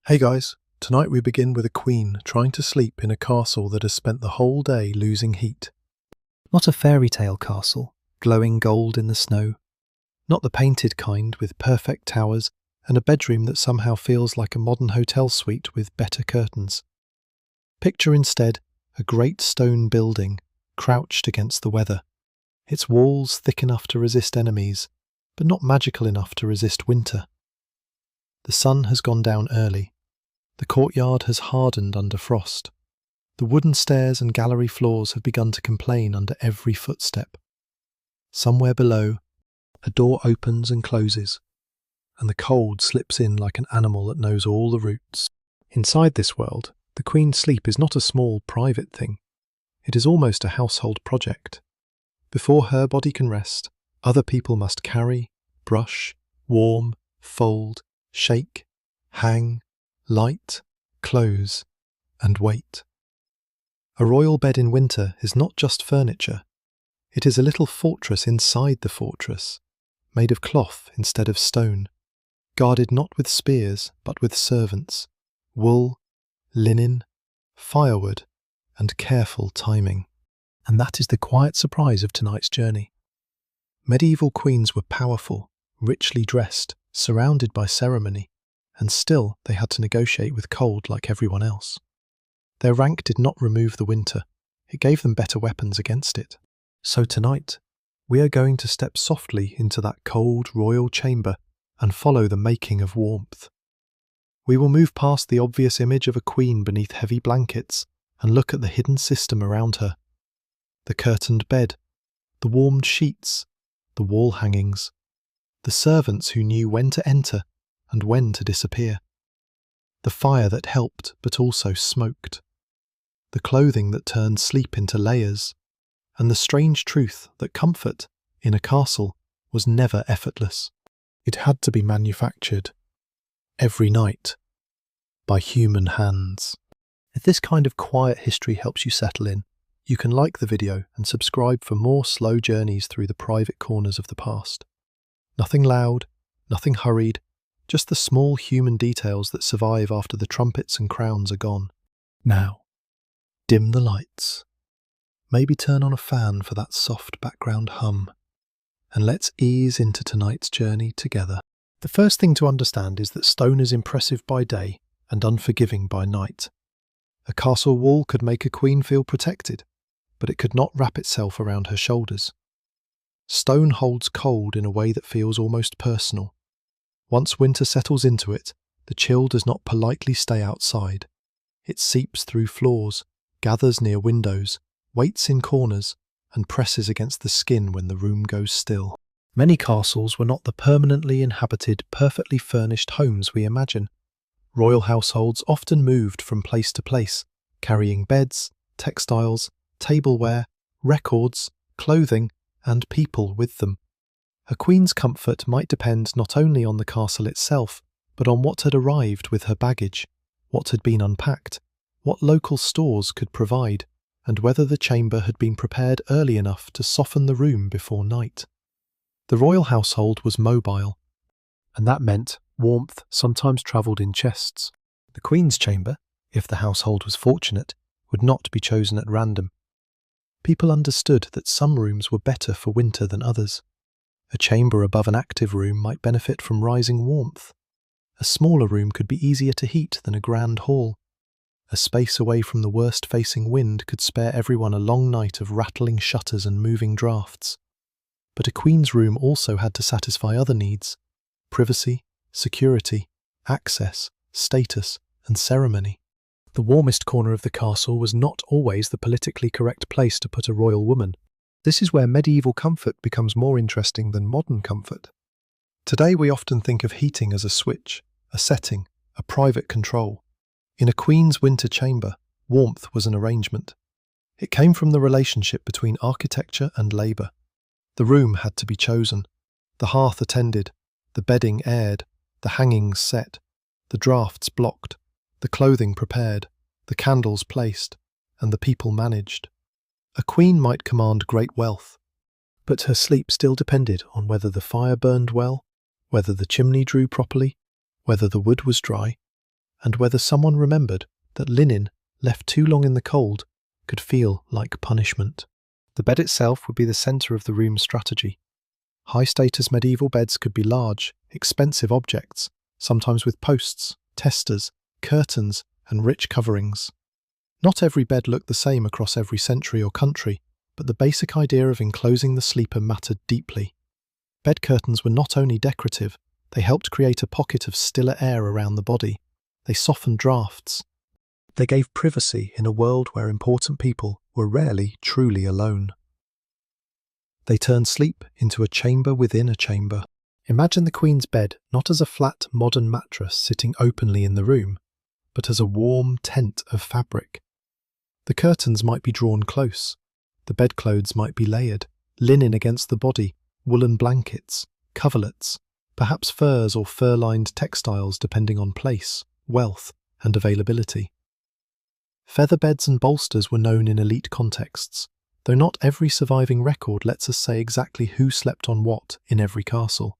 Hey guys, tonight we begin with a queen trying to sleep in a castle that has spent the whole day losing heat. Not a fairy tale castle, glowing gold in the snow. Not the painted kind with perfect towers and a bedroom that somehow feels like a modern hotel suite with better curtains. Picture instead a great stone building crouched against the weather, its walls thick enough to resist enemies, but not magical enough to resist winter. The sun has gone down early. The courtyard has hardened under frost. The wooden stairs and gallery floors have begun to complain under every footstep. Somewhere below, a door opens and closes, and the cold slips in like an animal that knows all the routes. Inside this world, the queen's sleep is not a small, private thing. It is almost a household project. Before her body can rest, other people must carry, brush, warm, fold, shake, hang, light, close, and wait. A royal bed in winter is not just furniture. It is a little fortress inside the fortress, made of cloth instead of stone, guarded not with spears but with servants, wool, linen, firewood, and careful timing. And that is the quiet surprise of tonight's journey. Medieval queens were powerful, richly dressed, surrounded by ceremony, and still they had to negotiate with cold like everyone else. Their rank did not remove the winter, it gave them better weapons against it. So tonight, we are going to step softly into that cold royal chamber and follow the making of warmth. We will move past the obvious image of a queen beneath heavy blankets and look at the hidden system around her. The curtained bed, the warmed sheets, the wall hangings, the servants who knew when to enter and when to disappear, the fire that helped but also smoked, the clothing that turned sleep into layers, and the strange truth that comfort, in a castle, was never effortless. It had to be manufactured, every night, by human hands. If this kind of quiet history helps you settle in, you can like the video and subscribe for more slow journeys through the private corners of the past. Nothing loud, nothing hurried, just the small human details that survive after the trumpets and crowns are gone. Now, dim the lights. Maybe turn on a fan for that soft background hum. And let's ease into tonight's journey together. The first thing to understand is that stone is impressive by day and unforgiving by night. A castle wall could make a queen feel protected, but it could not wrap itself around her shoulders. Stone holds cold in a way that feels almost personal. Once winter settles into it, the chill does not politely stay outside. It seeps through floors, gathers near windows, waits in corners, and presses against the skin when the room goes still. Many castles were not the permanently inhabited, perfectly furnished homes we imagine. Royal households often moved from place to place, carrying beds, textiles, tableware, records, clothing, and people with them. A queen's comfort might depend not only on the castle itself, but on what had arrived with her baggage, what had been unpacked, what local stores could provide, and whether the chamber had been prepared early enough to soften the room before night. The royal household was mobile, and that meant warmth sometimes travelled in chests. The queen's chamber, if the household was fortunate, would not be chosen at random. People understood that some rooms were better for winter than others. A chamber above an active room might benefit from rising warmth. A smaller room could be easier to heat than a grand hall. A space away from the worst-facing wind could spare everyone a long night of rattling shutters and moving drafts. But a queen's room also had to satisfy other needs: privacy, security, access, status, and ceremony. The warmest corner of the castle was not always the politically correct place to put a royal woman. This is where medieval comfort becomes more interesting than modern comfort. Today we often think of heating as a switch, a setting, a private control. In a queen's winter chamber, warmth was an arrangement. It came from the relationship between architecture and labour. The room had to be chosen, the hearth attended, the bedding aired, the hangings set, the draughts blocked, the clothing prepared, the candles placed, and the people managed. A queen might command great wealth, but her sleep still depended on whether the fire burned well, whether the chimney drew properly, whether the wood was dry, and whether someone remembered that linen left too long in the cold could feel like punishment. The bed itself would be the centre of the room's strategy. High-status medieval beds could be large, expensive objects, sometimes with posts, testers, curtains, and rich coverings. Not every bed looked the same across every century or country, but the basic idea of enclosing the sleeper mattered deeply. Bed curtains were not only decorative, they helped create a pocket of stiller air around the body. They softened drafts. They gave privacy in a world where important people were rarely truly alone. They turned sleep into a chamber within a chamber. Imagine the Queen's bed not as a flat modern mattress sitting openly in the room, but as a warm tent of fabric. The curtains might be drawn close. The bedclothes might be layered, linen against the body, woolen blankets, coverlets, perhaps furs or fur-lined textiles depending on place, wealth, and availability. Feather beds and bolsters were known in elite contexts, though not every surviving record lets us say exactly who slept on what in every castle.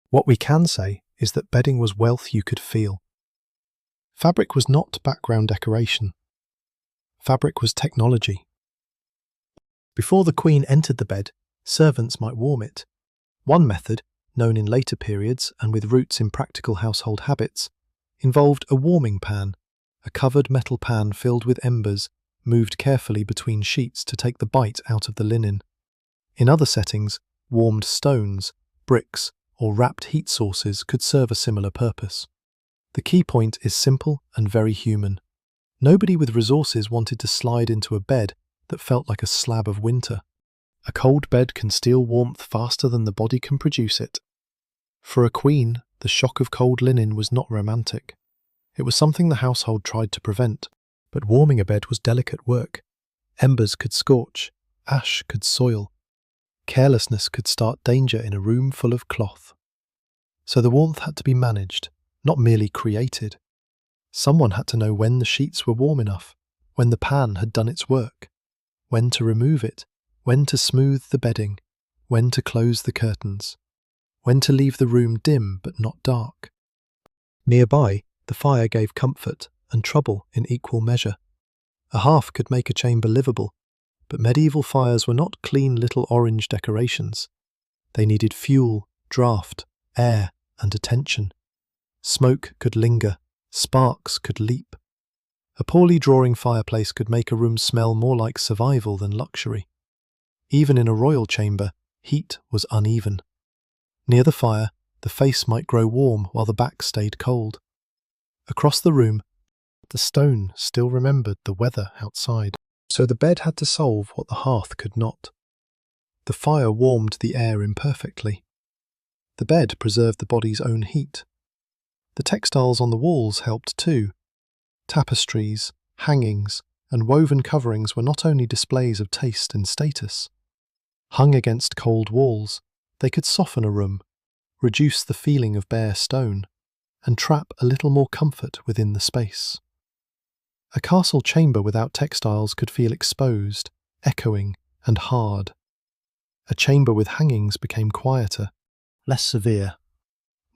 What we can say is that bedding was wealth you could feel. Fabric was not background decoration. Fabric was technology. Before the Queen entered the bed, servants might warm it. One method, known in later periods and with roots in practical household habits, involved a warming pan, a covered metal pan filled with embers, moved carefully between sheets to take the bite out of the linen. In other settings, warmed stones, bricks, or wrapped heat sources could serve a similar purpose. The key point is simple and very human. Nobody with resources wanted to slide into a bed that felt like a slab of winter. A cold bed can steal warmth faster than the body can produce it. For a queen, the shock of cold linen was not romantic. It was something the household tried to prevent, but warming a bed was delicate work. Embers could scorch, ash could soil. Carelessness could start danger in a room full of cloth. So the warmth had to be managed, not merely created. Someone had to know when the sheets were warm enough, when the pan had done its work, when to remove it, when to smooth the bedding, when to close the curtains, when to leave the room dim but not dark. Nearby, the fire gave comfort and trouble in equal measure. A hearth could make a chamber livable, but medieval fires were not clean little orange decorations. They needed fuel, draught, air, and attention. Smoke could linger, sparks could leap. A poorly drawing fireplace could make a room smell more like survival than luxury. Even in a royal chamber, heat was uneven. Near the fire, the face might grow warm while the back stayed cold. Across the room, the stone still remembered the weather outside, so the bed had to solve what the hearth could not. The fire warmed the air imperfectly. The bed preserved the body's own heat. The textiles on the walls helped too. Tapestries, hangings, and woven coverings were not only displays of taste and status. Hung against cold walls, they could soften a room, reduce the feeling of bare stone, and trap a little more comfort within the space. A castle chamber without textiles could feel exposed, echoing, and hard. A chamber with hangings became quieter, less severe,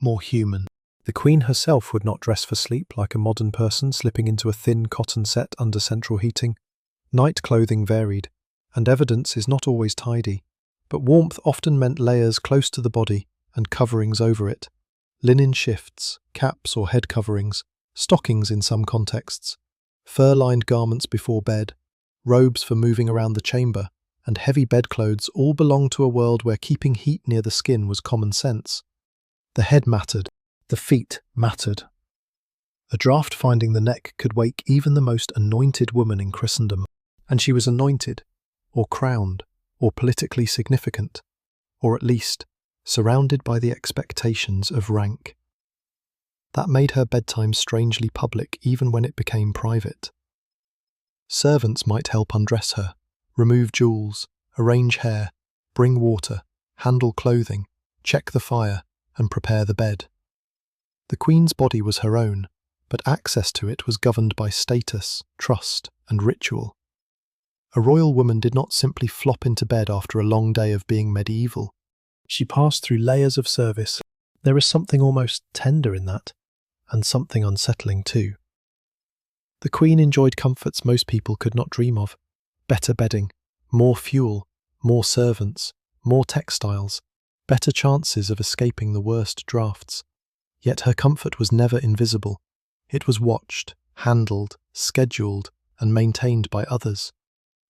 more human. The Queen herself would not dress for sleep like a modern person slipping into a thin cotton set under central heating. Night clothing varied, and evidence is not always tidy, but warmth often meant layers close to the body and coverings over it. Linen shifts, caps or head coverings, stockings in some contexts, fur-lined garments before bed, robes for moving around the chamber, and heavy bedclothes all belonged to a world where keeping heat near the skin was common sense. The head mattered, the feet mattered. A draught finding the neck could wake even the most anointed woman in Christendom, and she was anointed, or crowned, or politically significant, or at least surrounded by the expectations of rank. That made her bedtime strangely public even when it became private. Servants might help undress her, remove jewels, arrange hair, bring water, handle clothing, check the fire, and prepare the bed. The Queen's body was her own, but access to it was governed by status, trust, and ritual. A royal woman did not simply flop into bed after a long day of being medieval. She passed through layers of service. There is something almost tender in that, and something unsettling too. The Queen enjoyed comforts most people could not dream of: better bedding, more fuel, more servants, more textiles, better chances of escaping the worst drafts. Yet her comfort was never invisible. It was watched, handled, scheduled, and maintained by others.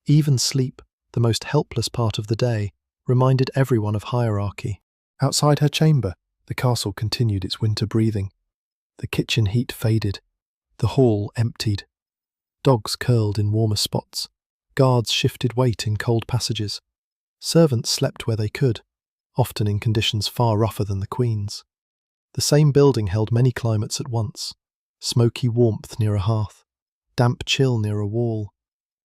Even sleep, the most helpless part of the day, reminded everyone of hierarchy. Outside her chamber, the castle continued its winter breathing. The kitchen heat faded. The hall emptied. Dogs curled in warmer spots. Guards shifted weight in cold passages. Servants slept where they could, often in conditions far rougher than the Queen's. The same building held many climates at once: smoky warmth near a hearth, damp chill near a wall,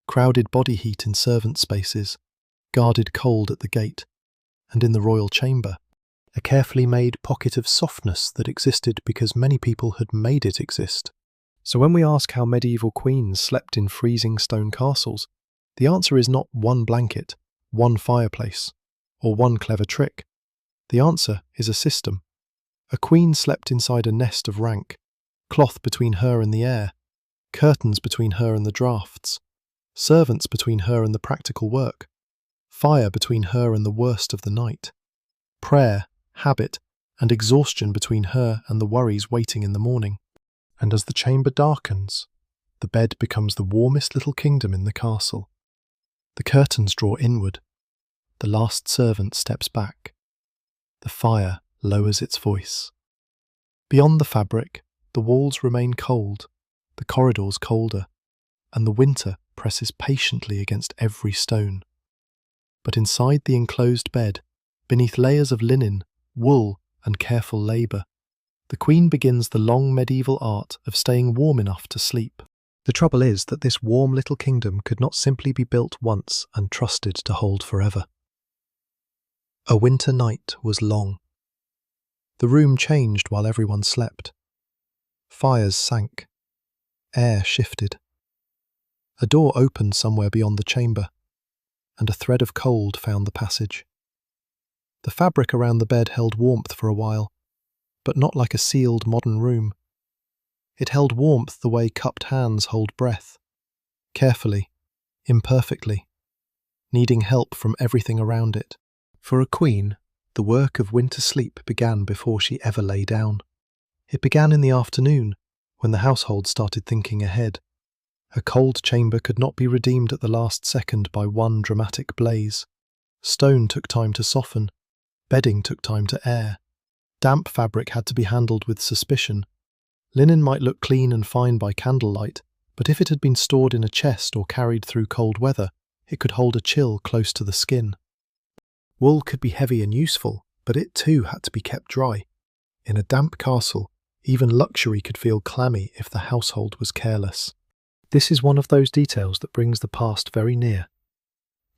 crowded body heat in servant spaces, guarded cold at the gate, and in the royal chamber, a carefully made pocket of softness that existed because many people had made it exist. So when we ask how medieval queens slept in freezing stone castles, the answer is not one blanket, one fireplace, or one clever trick. The answer is a system. A queen slept inside a nest of rank, cloth between her and the air, curtains between her and the drafts, servants between her and the practical work, fire between her and the worst of the night, prayer, habit, and exhaustion between her and the worries waiting in the morning. And as the chamber darkens, the bed becomes the warmest little kingdom in the castle. The curtains draw inward. The last servant steps back. The fire lowers its voice. Beyond the fabric, the walls remain cold, the corridors colder, and the winter presses patiently against every stone. But inside the enclosed bed, beneath layers of linen, wool, and careful labour, the Queen begins the long medieval art of staying warm enough to sleep. The trouble is that this warm little kingdom could not simply be built once and trusted to hold forever. A winter night was long. The room changed while everyone slept. Fires sank. Air shifted. A door opened somewhere beyond the chamber, and a thread of cold found the passage. The fabric around the bed held warmth for a while, but not like a sealed modern room. It held warmth the way cupped hands hold breath, carefully, imperfectly, needing help from everything around it. For a queen, the work of winter sleep began before she ever lay down. It began in the afternoon, when the household started thinking ahead. A cold chamber could not be redeemed at the last second by one dramatic blaze. Stone took time to soften. Bedding took time to air. Damp fabric had to be handled with suspicion. Linen might look clean and fine by candlelight, but if it had been stored in a chest or carried through cold weather, it could hold a chill close to the skin. Wool could be heavy and useful, but it too had to be kept dry. In a damp castle, even luxury could feel clammy if the household was careless. This is one of those details that brings the past very near.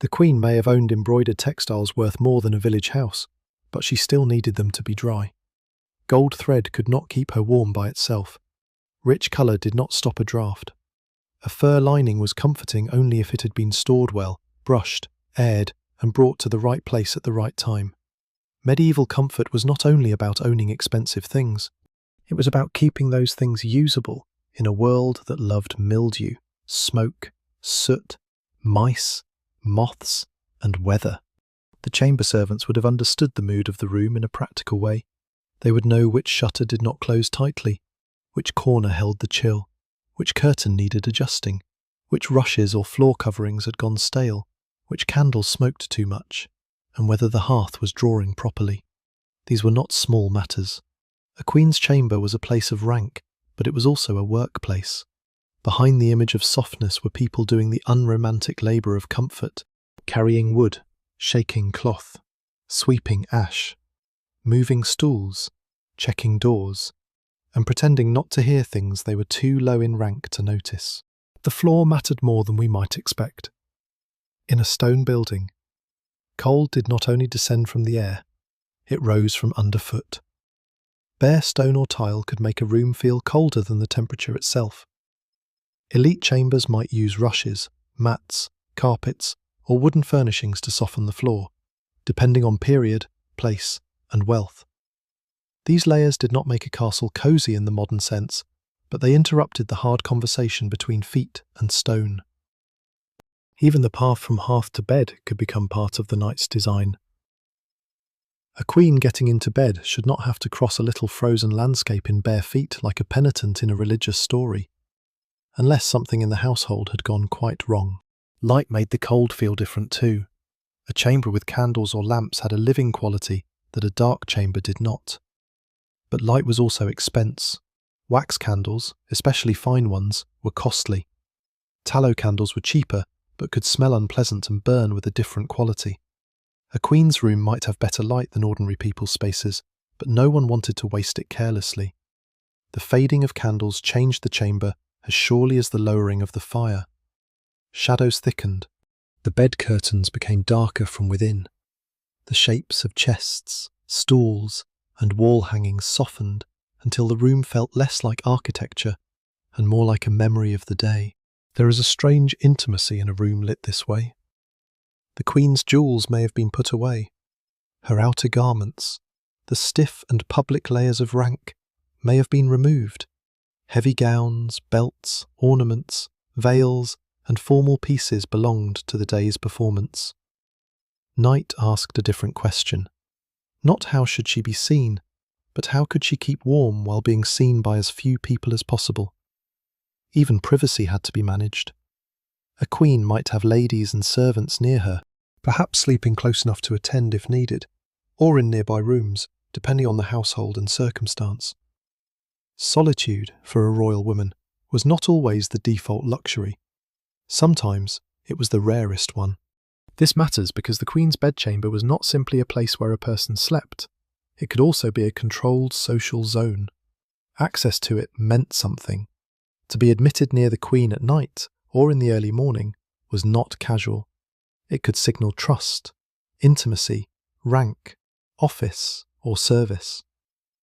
The Queen may have owned embroidered textiles worth more than a village house, but she still needed them to be dry. Gold thread could not keep her warm by itself. Rich colour did not stop a draught. A fur lining was comforting only if it had been stored well, brushed, aired, and brought to the right place at the right time. Medieval comfort was not only about owning expensive things, it was about keeping those things usable in a world that loved mildew, smoke, soot, mice, moths, and weather. The chamber servants would have understood the mood of the room in a practical way. They would know which shutter did not close tightly, which corner held the chill, which curtain needed adjusting, which rushes or floor coverings had gone stale, which candles smoked too much, and whether the hearth was drawing properly. These were not small matters. A queen's chamber was a place of rank, but it was also a workplace. Behind the image of softness were people doing the unromantic labour of comfort, carrying wood, shaking cloth, sweeping ash, moving stools, checking doors, and pretending not to hear things they were too low in rank to notice. The floor mattered more than we might expect. In a stone building, cold did not only descend from the air, it rose from underfoot. Bare stone or tile could make a room feel colder than the temperature itself. Elite chambers might use rushes, mats, carpets, or wooden furnishings to soften the floor, depending on period, place, and wealth. These layers did not make a castle cozy in the modern sense, but they interrupted the hard conversation between feet and stone. Even the path from hearth to bed could become part of the night's design. A queen getting into bed should not have to cross a little frozen landscape in bare feet like a penitent in a religious story, unless something in the household had gone quite wrong. Light made the cold feel different too. A chamber with candles or lamps had a living quality that a dark chamber did not. But light was also expense. Wax candles, especially fine ones, were costly. Tallow candles were cheaper, but could smell unpleasant and burn with a different quality. A queen's room might have better light than ordinary people's spaces, but no one wanted to waste it carelessly. The fading of candles changed the chamber as surely as the lowering of the fire. Shadows thickened. The bed curtains became darker from within. The shapes of chests, stools, and wall hangings softened until the room felt less like architecture and more like a memory of the day. There is a strange intimacy in a room lit this way. The queen's jewels may have been put away. Her outer garments, the stiff and public layers of rank, may have been removed. Heavy gowns, belts, ornaments, veils, and formal pieces belonged to the day's performance. Night asked a different question. Not how should she be seen, but how could she keep warm while being seen by as few people as possible? Even privacy had to be managed. A queen might have ladies and servants near her, perhaps sleeping close enough to attend if needed, or in nearby rooms, depending on the household and circumstance. Solitude, for a royal woman, was not always the default luxury. Sometimes it was the rarest one. This matters because the queen's bedchamber was not simply a place where a person slept. It could also be a controlled social zone. Access to it meant something. To be admitted near the queen at night or in the early morning was not casual. It could signal trust, intimacy, rank, office, or service.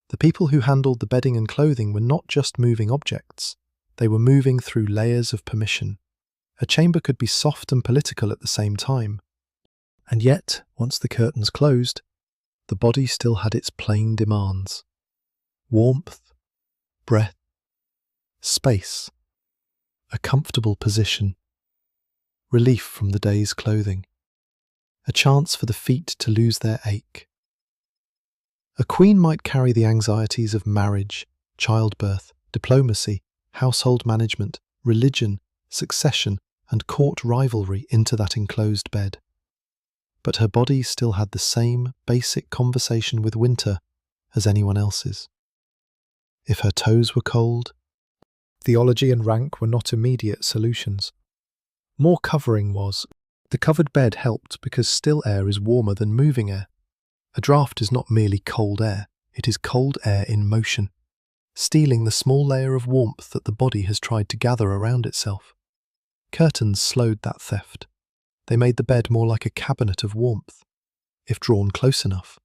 The people who handled the bedding and clothing were not just moving objects, they were moving through layers of permission. A chamber could be soft and political at the same time. And yet, once the curtains closed, the body still had its plain demands. Warmth, breath, space, a comfortable position, relief from the day's clothing, a chance for the feet to lose their ache. A queen might carry the anxieties of marriage, childbirth, diplomacy, household management, religion, succession, and court rivalry into that enclosed bed. But her body still had the same basic conversation with winter as anyone else's. If her toes were cold, theology and rank were not immediate solutions. More covering was. The covered bed helped because still air is warmer than moving air. A draft is not merely cold air, it is cold air in motion, stealing the small layer of warmth that the body has tried to gather around itself. Curtains slowed that theft. They made the bed more like a cabinet of warmth, if drawn close enough.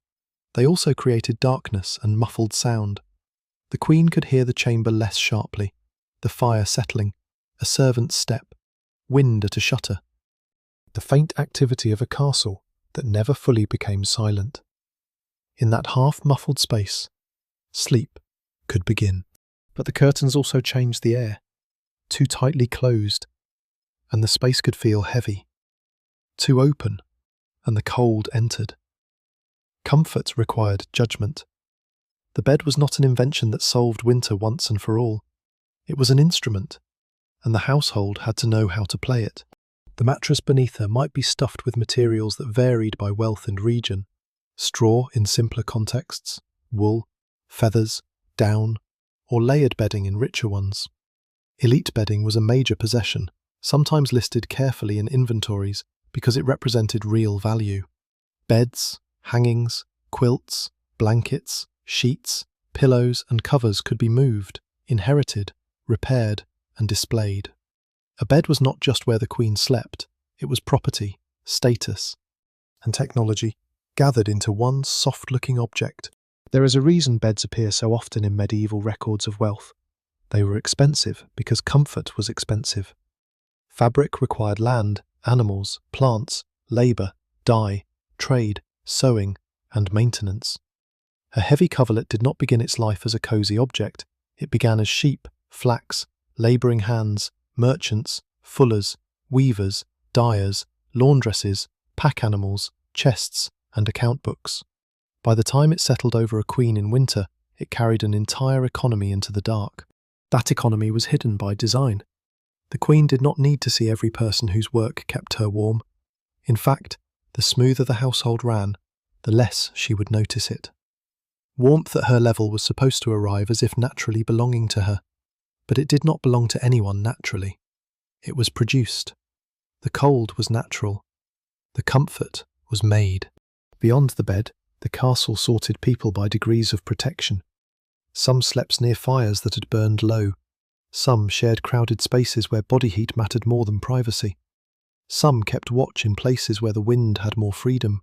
They also created darkness and muffled sound. The queen could hear the chamber less sharply, the fire settling, a servant's step, wind at a shutter. The faint activity of a castle that never fully became silent. In that half-muffled space, sleep could begin. But the curtains also changed the air, too tightly closed, and the space could feel heavy. Too open, and the cold entered. Comfort required judgment. The bed was not an invention that solved winter once and for all. It was an instrument, and the household had to know how to play it. The mattress beneath her might be stuffed with materials that varied by wealth and region. Straw in simpler contexts, wool, feathers, down, or layered bedding in richer ones. Elite bedding was a major possession, sometimes listed carefully in inventories because it represented real value. Beds, hangings, quilts, blankets, sheets, pillows, and covers could be moved, inherited, repaired, and displayed. A bed was not just where the queen slept, it was property, status, and technology gathered into one soft-looking object. There is a reason beds appear so often in medieval records of wealth. They were expensive because comfort was expensive. Fabric required land, animals, plants, labour, dye, trade, sewing, and maintenance. Her heavy coverlet did not begin its life as a cosy object. It began as sheep, flax, labouring hands, merchants, fullers, weavers, dyers, laundresses, pack animals, chests, and account books. By the time it settled over a queen in winter, it carried an entire economy into the dark. That economy was hidden by design. The queen did not need to see every person whose work kept her warm. In fact, the smoother the household ran, the less she would notice it. Warmth at her level was supposed to arrive as if naturally belonging to her, but it did not belong to anyone naturally. It was produced. The cold was natural. The comfort was made. Beyond the bed, the castle sorted people by degrees of protection. Some slept near fires that had burned low. Some shared crowded spaces where body heat mattered more than privacy. Some kept watch in places where the wind had more freedom.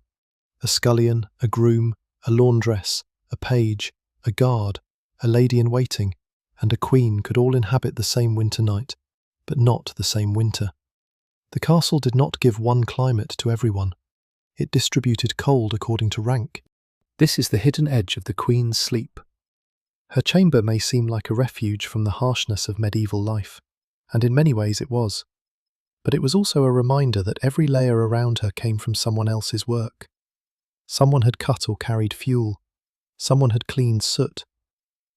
A scullion, a groom, a laundress, a page, a guard, a lady-in-waiting, and a queen could all inhabit the same winter night, but not the same winter. The castle did not give one climate to everyone. It distributed cold according to rank. This is the hidden edge of the queen's sleep. Her chamber may seem like a refuge from the harshness of medieval life, and in many ways it was. But it was also a reminder that every layer around her came from someone else's work. Someone had cut or carried fuel. Someone had cleaned soot.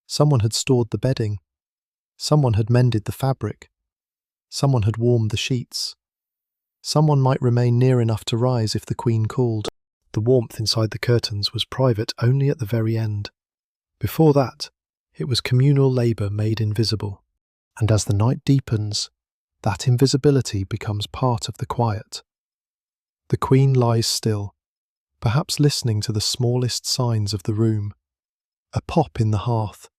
Someone had stored the bedding. Someone had mended the fabric. Someone had warmed the sheets. Someone might remain near enough to rise if the queen called. The warmth inside the curtains was private only at the very end. Before that, it was communal labour made invisible. And as the night deepens, that invisibility becomes part of the quiet. The queen lies still, perhaps listening to the smallest signs of the room. A pop in the hearth,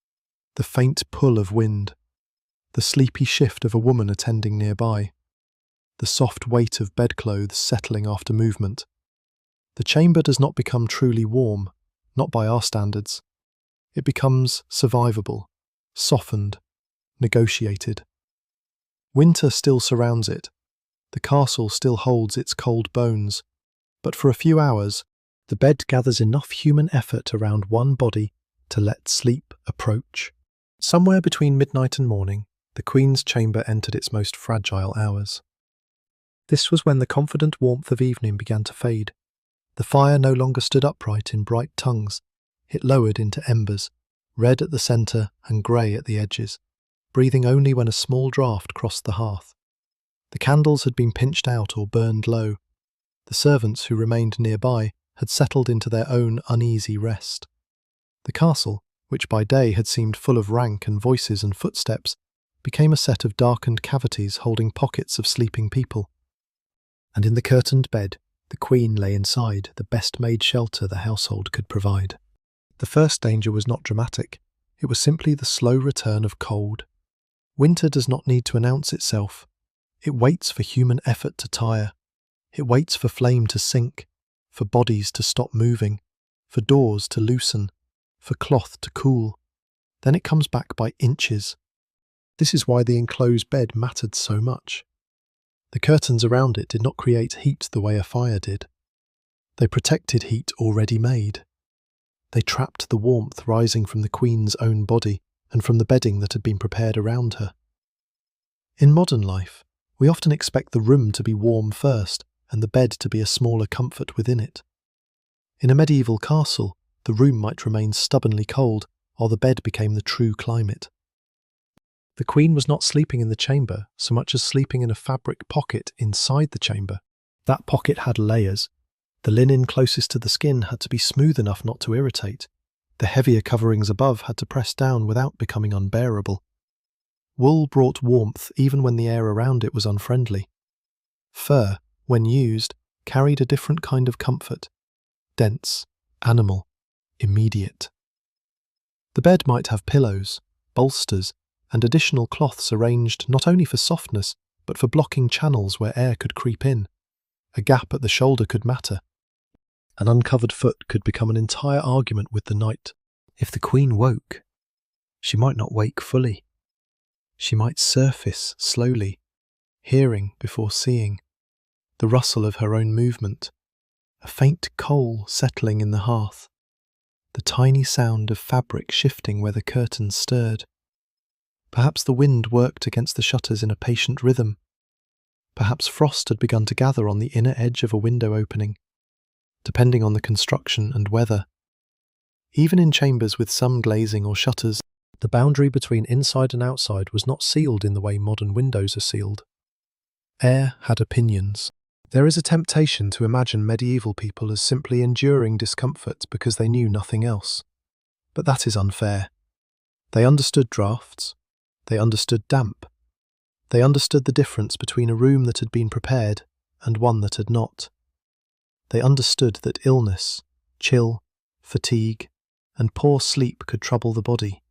the faint pull of wind, the sleepy shift of a woman attending nearby, the soft weight of bedclothes settling after movement. The chamber does not become truly warm, not by our standards. It becomes survivable, softened, negotiated. Winter still surrounds it. The castle still holds its cold bones, but for a few hours, the bed gathers enough human effort around one body to let sleep approach. Somewhere between midnight and morning, the queen's chamber entered its most fragile hours. This was when the confident warmth of evening began to fade. The fire no longer stood upright in bright tongues. It lowered into embers, red at the centre and grey at the edges, breathing only when a small draught crossed the hearth. The candles had been pinched out or burned low. The servants who remained nearby had settled into their own uneasy rest. The castle, which by day had seemed full of rank and voices and footsteps, became a set of darkened cavities holding pockets of sleeping people. And in the curtained bed, the queen lay inside, the best-made shelter the household could provide. The first danger was not dramatic. It was simply the slow return of cold. Winter does not need to announce itself. It waits for human effort to tire. It waits for flame to sink, for bodies to stop moving, for doors to loosen, for cloth to cool. Then it comes back by inches. This is why the enclosed bed mattered so much. The curtains around it did not create heat the way a fire did. They protected heat already made. They trapped the warmth rising from the queen's own body and from the bedding that had been prepared around her. In modern life, we often expect the room to be warm first and the bed to be a smaller comfort within it. In a medieval castle, the room might remain stubbornly cold, while the bed became the true climate. The queen was not sleeping in the chamber so much as sleeping in a fabric pocket inside the chamber. That pocket had layers. The linen closest to the skin had to be smooth enough not to irritate. The heavier coverings above had to press down without becoming unbearable. Wool brought warmth even when the air around it was unfriendly. Fur, when used, carried a different kind of comfort. Dense, animal, immediate. The bed might have pillows, bolsters, and additional cloths arranged not only for softness, but for blocking channels where air could creep in. A gap at the shoulder could matter. An uncovered foot could become an entire argument with the night. If the queen woke, she might not wake fully. She might surface slowly, hearing before seeing, the rustle of her own movement, a faint coal settling in the hearth, the tiny sound of fabric shifting where the curtains stirred. Perhaps the wind worked against the shutters in a patient rhythm. Perhaps frost had begun to gather on the inner edge of a window opening, depending on the construction and weather. Even in chambers with some glazing or shutters, the boundary between inside and outside was not sealed in the way modern windows are sealed. Air had opinions. There is a temptation to imagine medieval people as simply enduring discomfort because they knew nothing else. But that is unfair. They understood drafts. They understood damp. They understood the difference between a room that had been prepared and one that had not. They understood that illness, chill, fatigue, and poor sleep could trouble the body.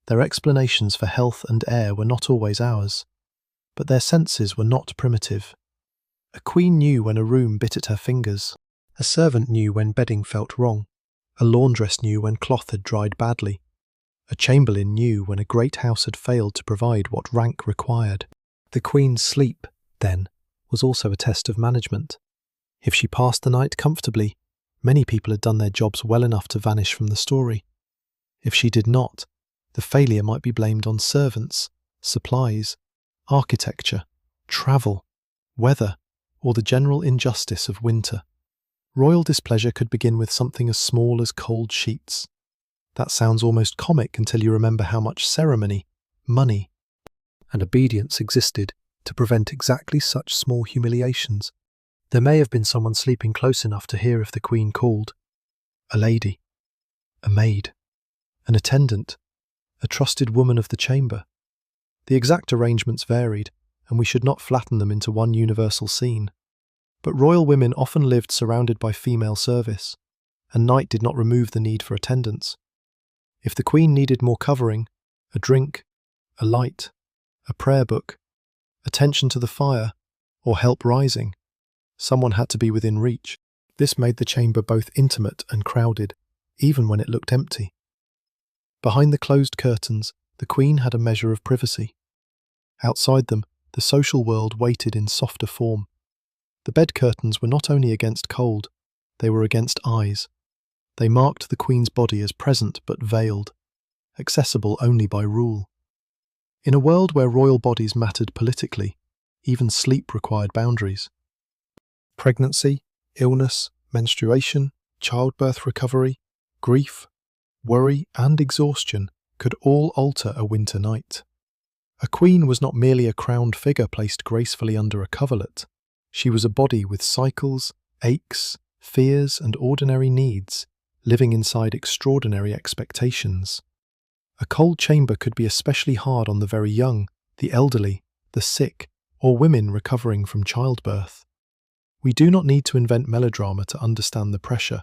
Their explanations for health and air were not always ours, but their senses were not primitive. A queen knew when a room bit at her fingers. A servant knew when bedding felt wrong. A laundress knew when cloth had dried badly. A chamberlain knew when a great house had failed to provide what rank required. The queen's sleep, then, was also a test of management. If she passed the night comfortably, many people had done their jobs well enough to vanish from the story. If she did not, the failure might be blamed on servants, supplies, architecture, travel, weather, or the general injustice of winter. Royal displeasure could begin with something as small as cold sheets. That sounds almost comic until you remember how much ceremony, money, and obedience existed to prevent exactly such small humiliations. There may have been someone sleeping close enough to hear if the queen called. A lady, a maid, an attendant, a trusted woman of the chamber. The exact arrangements varied, and we should not flatten them into one universal scene. But royal women often lived surrounded by female service, and night did not remove the need for attendance. If the queen needed more covering, a drink, a light, a prayer book, attention to the fire, or help rising, someone had to be within reach. This made the chamber both intimate and crowded, even when it looked empty. Behind the closed curtains, the queen had a measure of privacy. Outside them, the social world waited in softer form. The bed curtains were not only against cold, they were against eyes. They marked the queen's body as present but veiled, accessible only by rule. In a world where royal bodies mattered politically, even sleep required boundaries. Pregnancy, illness, menstruation, childbirth recovery, grief, worry, and exhaustion could all alter a winter night. A queen was not merely a crowned figure placed gracefully under a coverlet. She was a body with cycles, aches, fears, and ordinary needs, living inside extraordinary expectations. A cold chamber could be especially hard on the very young, the elderly, the sick, or women recovering from childbirth. We do not need to invent melodrama to understand the pressure.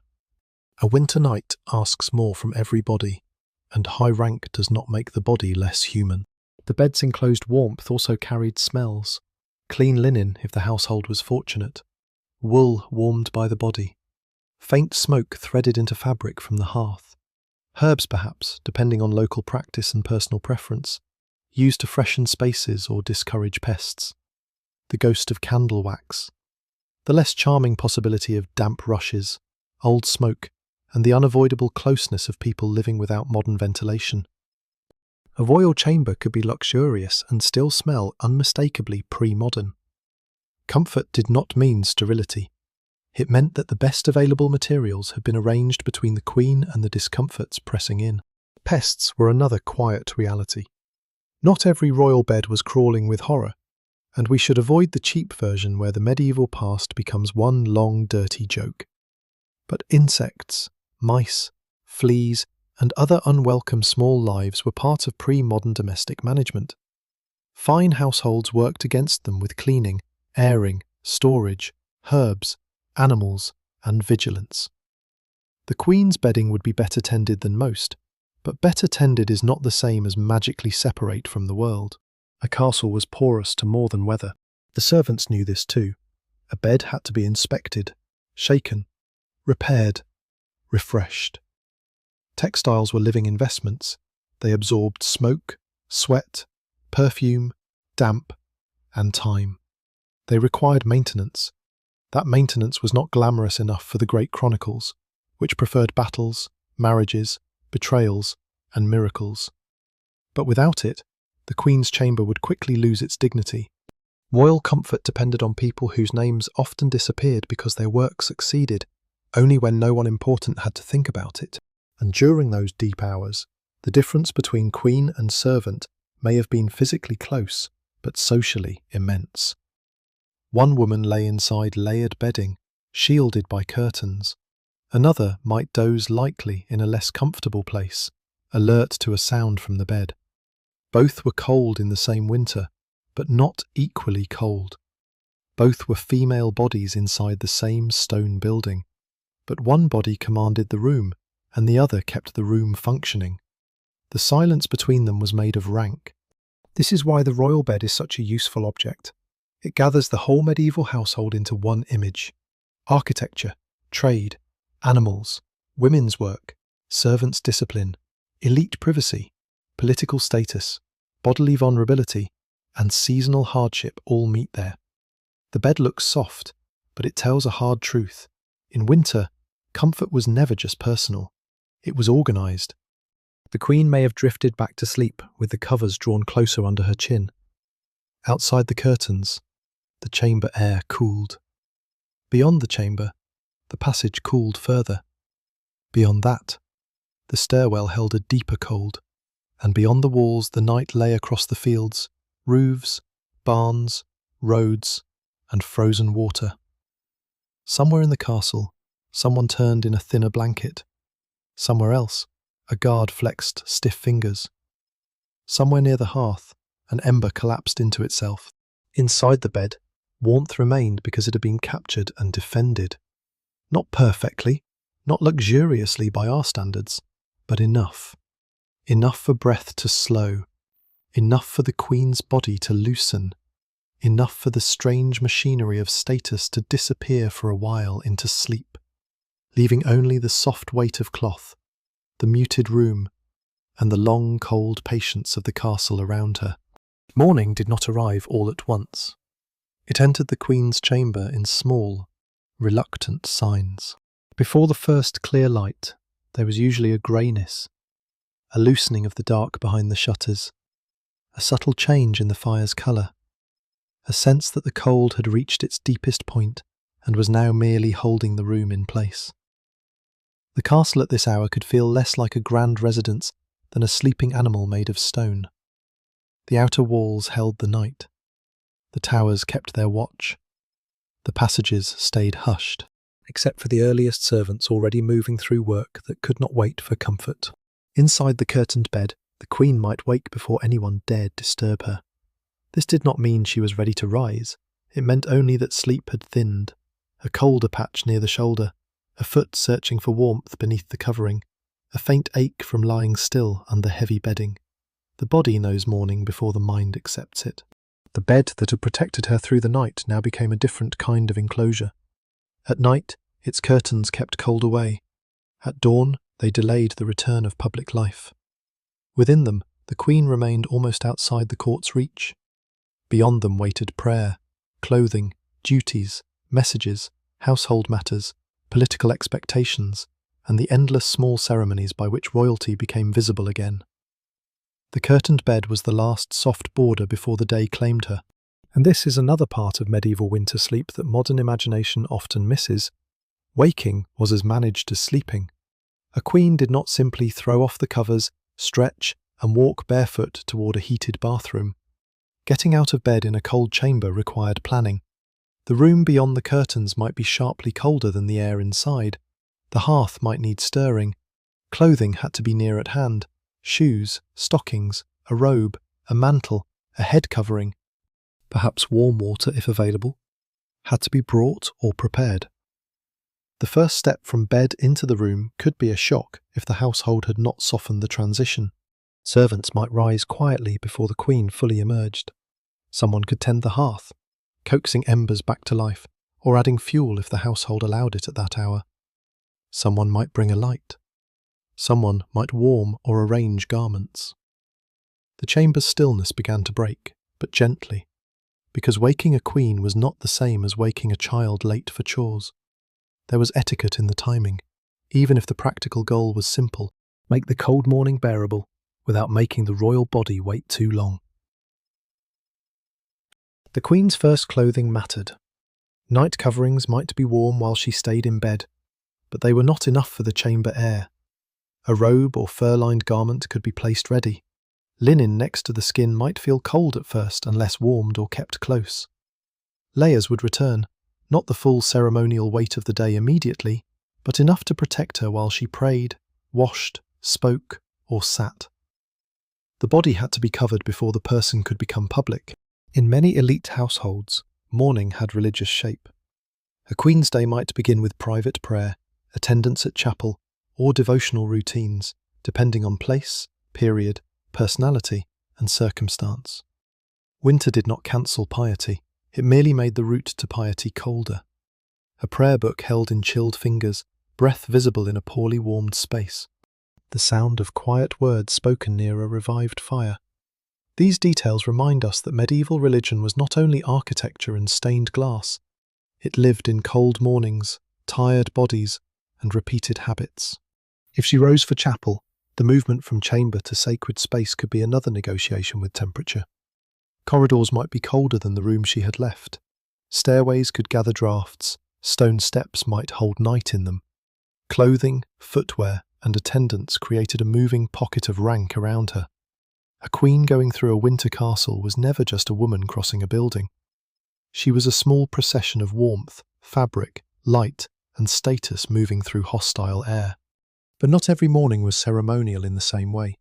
A winter night asks more from every body, and high rank does not make the body less human. The bed's enclosed warmth also carried smells. Clean linen if the household was fortunate, wool warmed by the body, faint smoke threaded into fabric from the hearth, herbs perhaps, depending on local practice and personal preference, used to freshen spaces or discourage pests, the ghost of candle wax, the less charming possibility of damp rushes, old smoke, and the unavoidable closeness of people living without modern ventilation. A royal chamber could be luxurious and still smell unmistakably pre-modern. Comfort did not mean sterility. It meant that the best available materials had been arranged between the queen and the discomforts pressing in. Pests were another quiet reality. Not every royal bed was crawling with horror, and we should avoid the cheap version where the medieval past becomes one long dirty joke. But insects, mice, fleas, and other unwelcome small lives were part of pre-modern domestic management. Fine households worked against them with cleaning, airing, storage, herbs, animals, and vigilance. The queen's bedding would be better tended than most, but better tended is not the same as magically separate from the world. A castle was porous to more than weather. The servants knew this too. A bed had to be inspected, shaken, repaired, refreshed. Textiles were living investments. They absorbed smoke, sweat, perfume, damp, and time. They required maintenance. That maintenance was not glamorous enough for the great chronicles, which preferred battles, marriages, betrayals, and miracles. But without it, the Queen's chamber would quickly lose its dignity. Royal comfort depended on people whose names often disappeared because their work succeeded only when no one important had to think about it. And during those deep hours, the difference between queen and servant may have been physically close, but socially immense. One woman lay inside layered bedding, shielded by curtains. Another might doze lightly in a less comfortable place, alert to a sound from the bed. Both were cold in the same winter, but not equally cold. Both were female bodies inside the same stone building, but one body commanded the room, and the other kept the room functioning. The silence between them was made of rank. This is why the royal bed is such a useful object. It gathers the whole medieval household into one image: architecture, trade, animals, women's work, servants' discipline, elite privacy, political status, bodily vulnerability, and seasonal hardship all meet there. The bed looks soft, but it tells a hard truth. In winter, comfort was never just personal. It was organized. The Queen may have drifted back to sleep with the covers drawn closer under her chin. Outside the curtains, the chamber air cooled. Beyond the chamber, the passage cooled further. Beyond that, the stairwell held a deeper cold, and beyond the walls the night lay across the fields, roofs, barns, roads, and frozen water. Somewhere in the castle, someone turned in a thinner blanket. Somewhere else, a guard flexed stiff fingers. Somewhere near the hearth, an ember collapsed into itself. Inside the bed, warmth remained because it had been captured and defended. Not perfectly, not luxuriously by our standards, but enough. Enough for breath to slow. Enough for the Queen's body to loosen. Enough for the strange machinery of status to disappear for a while into sleep, leaving only the soft weight of cloth, the muted room, and the long, cold patience of the castle around her. Morning did not arrive all at once. It entered the Queen's chamber in small, reluctant signs. Before the first clear light, there was usually a greyness, a loosening of the dark behind the shutters, a subtle change in the fire's colour, a sense that the cold had reached its deepest point and was now merely holding the room in place. The castle at this hour could feel less like a grand residence than a sleeping animal made of stone. The outer walls held the night. The towers kept their watch. The passages stayed hushed, except for the earliest servants already moving through work that could not wait for comfort. Inside the curtained bed, the Queen might wake before anyone dared disturb her. This did not mean she was ready to rise. It meant only that sleep had thinned, a colder patch near the shoulder, a foot searching for warmth beneath the covering, a faint ache from lying still under heavy bedding. The body knows morning before the mind accepts it. The bed that had protected her through the night now became a different kind of enclosure. At night, its curtains kept cold away. At dawn, they delayed the return of public life. Within them, the Queen remained almost outside the court's reach. Beyond them waited prayer, clothing, duties, messages, household matters, political expectations, and the endless small ceremonies by which royalty became visible again. The curtained bed was the last soft border before the day claimed her. And this is another part of medieval winter sleep that modern imagination often misses. Waking was as managed as sleeping. A queen did not simply throw off the covers, stretch, and walk barefoot toward a heated bathroom. Getting out of bed in a cold chamber required planning. The room beyond the curtains might be sharply colder than the air inside. The hearth might need stirring. Clothing had to be near at hand. Shoes, stockings, a robe, a mantle, a head covering, perhaps warm water if available, had to be brought or prepared. The first step from bed into the room could be a shock if the household had not softened the transition. Servants might rise quietly before the Queen fully emerged. Someone could tend the hearth, coaxing embers back to life, or adding fuel if the household allowed it at that hour. Someone might bring a light. Someone might warm or arrange garments. The chamber's stillness began to break, but gently, because waking a queen was not the same as waking a child late for chores. There was etiquette in the timing. even if the practical goal was simple: make the cold morning bearable without making the royal body wait too long. The Queen's first clothing mattered. Night coverings might be warm while she stayed in bed, but they were not enough for the chamber air. A robe or fur-lined garment could be placed ready. Linen next to the skin might feel cold at first unless warmed or kept close. Layers would return, not the full ceremonial weight of the day immediately, but enough to protect her while she prayed, washed, spoke, or sat. The body had to be covered before the person could become public. In many elite households, mourning had religious shape. A Queen's Day might begin with private prayer, attendance at chapel, or devotional routines, depending on place, period, personality, and circumstance. Winter did not cancel piety, it merely made the route to piety colder. A prayer book held in chilled fingers, breath visible in a poorly warmed space. The sound of quiet words spoken near a revived fire. These details remind us that medieval religion was not only architecture and stained glass, it lived in cold mornings, tired bodies, and repeated habits. If she rose for chapel, the movement from chamber to sacred space could be another negotiation with temperature. Corridors might be colder than the room she had left. Stairways could gather draughts, stone steps might hold night in them. Clothing, footwear, and attendants created a moving pocket of rank around her. A queen going through a winter castle was never just a woman crossing a building. She was a small procession of warmth, fabric, light, and status moving through hostile air. But not every morning was ceremonial in the same way.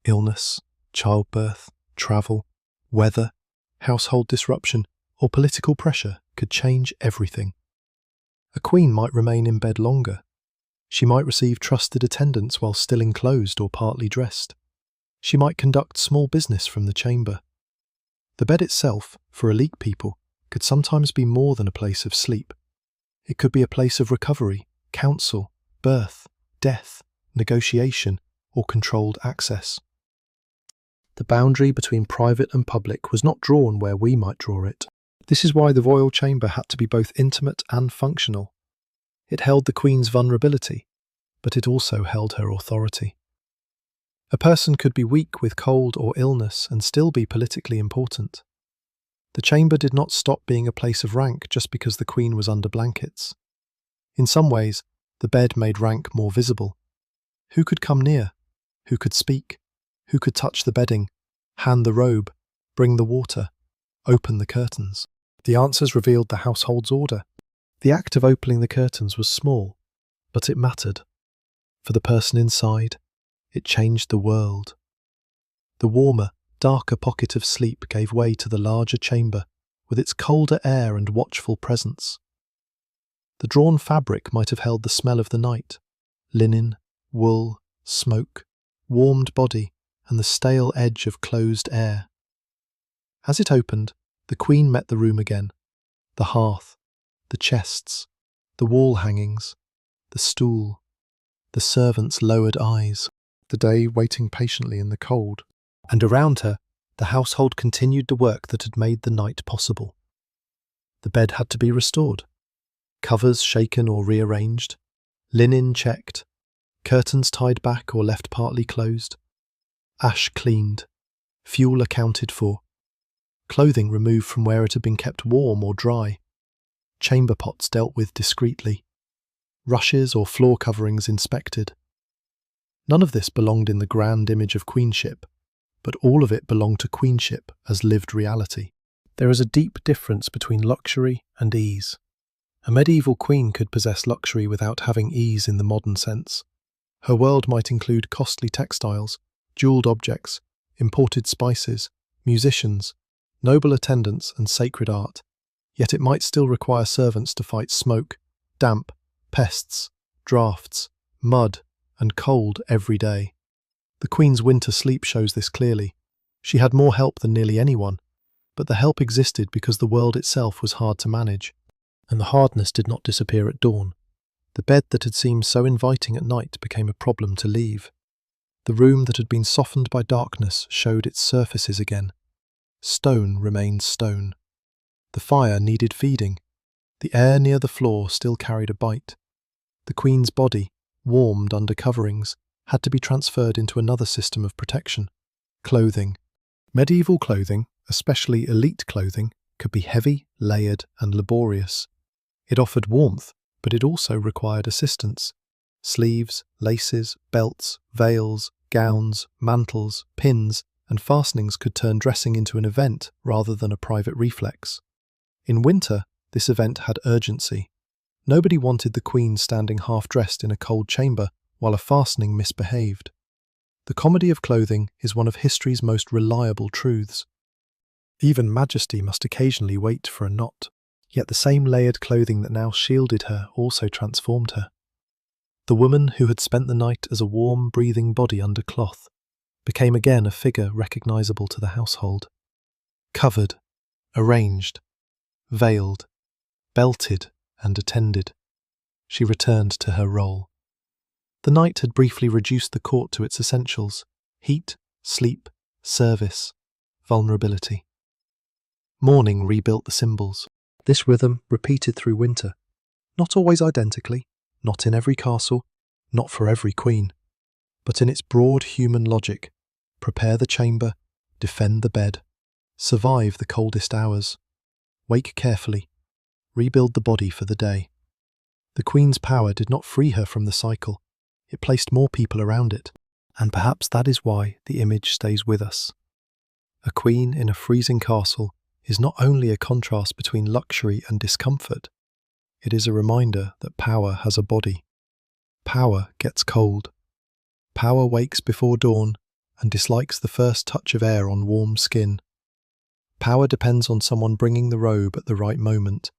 Illness, childbirth, travel, weather, household disruption, or political pressure could change everything. A queen might remain in bed longer. She might receive trusted attendance while still enclosed or partly dressed. She might conduct small business from the chamber. The bed itself, for elite people, could sometimes be more than a place of sleep. It could be a place of recovery, counsel, birth, death, negotiation, or controlled access. The boundary between private and public was not drawn where we might draw it. This is why the royal chamber had to be both intimate and functional. It held the Queen's vulnerability, but it also held her authority. A person could be weak with cold or illness and still be politically important. The chamber did not stop being a place of rank just because the Queen was under blankets. In some ways, the bed made rank more visible. Who could come near? Who could speak? Who could touch the bedding, hand the robe, bring the water, open the curtains? The answers revealed the household's order. The act of opening the curtains was small, but it mattered. For the person inside, it changed the world. The warmer, darker pocket of sleep gave way to the larger chamber, with its colder air and watchful presence. The drawn fabric might have held the smell of the night: linen, wool, smoke, warmed body, and the stale edge of closed air. As it opened, the Queen met the room again. The hearth, the chests, the wall hangings, the stool, the servants' lowered eyes, the day waiting patiently in the cold. And around her, the household continued the work that had made the night possible. The bed had to be restored, covers shaken or rearranged, linen checked, curtains tied back or left partly closed, ash cleaned, fuel accounted for, clothing removed from where it had been kept warm or dry, chamber pots dealt with discreetly, rushes or floor coverings inspected. None of this belonged in the grand image of queenship, but all of it belonged to queenship as lived reality. There is a deep difference between luxury and ease. A medieval queen could possess luxury without having ease in the modern sense. Her world might include costly textiles, jewelled objects, imported spices, musicians, noble attendants, and sacred art, yet it might still require servants to fight smoke, damp, pests, draughts, mud, and cold every day. The Queen's winter sleep shows this clearly. She had more help than nearly anyone, but the help existed because the world itself was hard to manage, and the hardness did not disappear at dawn. The bed that had seemed so inviting at night became a problem to leave. The room that had been softened by darkness showed its surfaces again. Stone remained stone. The fire needed feeding. The air near the floor still carried a bite. The Queen's body, warmed under coverings, had to be transferred into another system of protection: clothing. Medieval clothing, especially elite clothing, could be heavy, layered, and laborious. It offered warmth, but it also required assistance. Sleeves, laces, belts, veils, gowns, mantles, pins, and fastenings could turn dressing into an event rather than a private reflex. In winter, this event had urgency. Nobody wanted the Queen standing half-dressed in a cold chamber while a fastening misbehaved. The comedy of clothing is one of history's most reliable truths. Even Majesty must occasionally wait for a knot, yet the same layered clothing that now shielded her also transformed her. The woman who had spent the night as a warm, breathing body under cloth became again a figure recognizable to the household. Covered, arranged, veiled, belted, and attended, she returned to her role. The night had briefly reduced the court to its essentials: heat, sleep, service, vulnerability. Morning rebuilt the symbols. This rhythm repeated through winter, not always identically, not in every castle, not for every queen, but in its broad human logic: prepare the chamber, defend the bed, survive the coldest hours, wake carefully, rebuild the body for the day. The Queen's power did not free her from the cycle, it placed more people around it, and perhaps that is why the image stays with us. A queen in a freezing castle is not only a contrast between luxury and discomfort, it is a reminder that power has a body. Power gets cold. Power wakes before dawn and dislikes the first touch of air on warm skin. Power depends on someone bringing the robe at the right moment.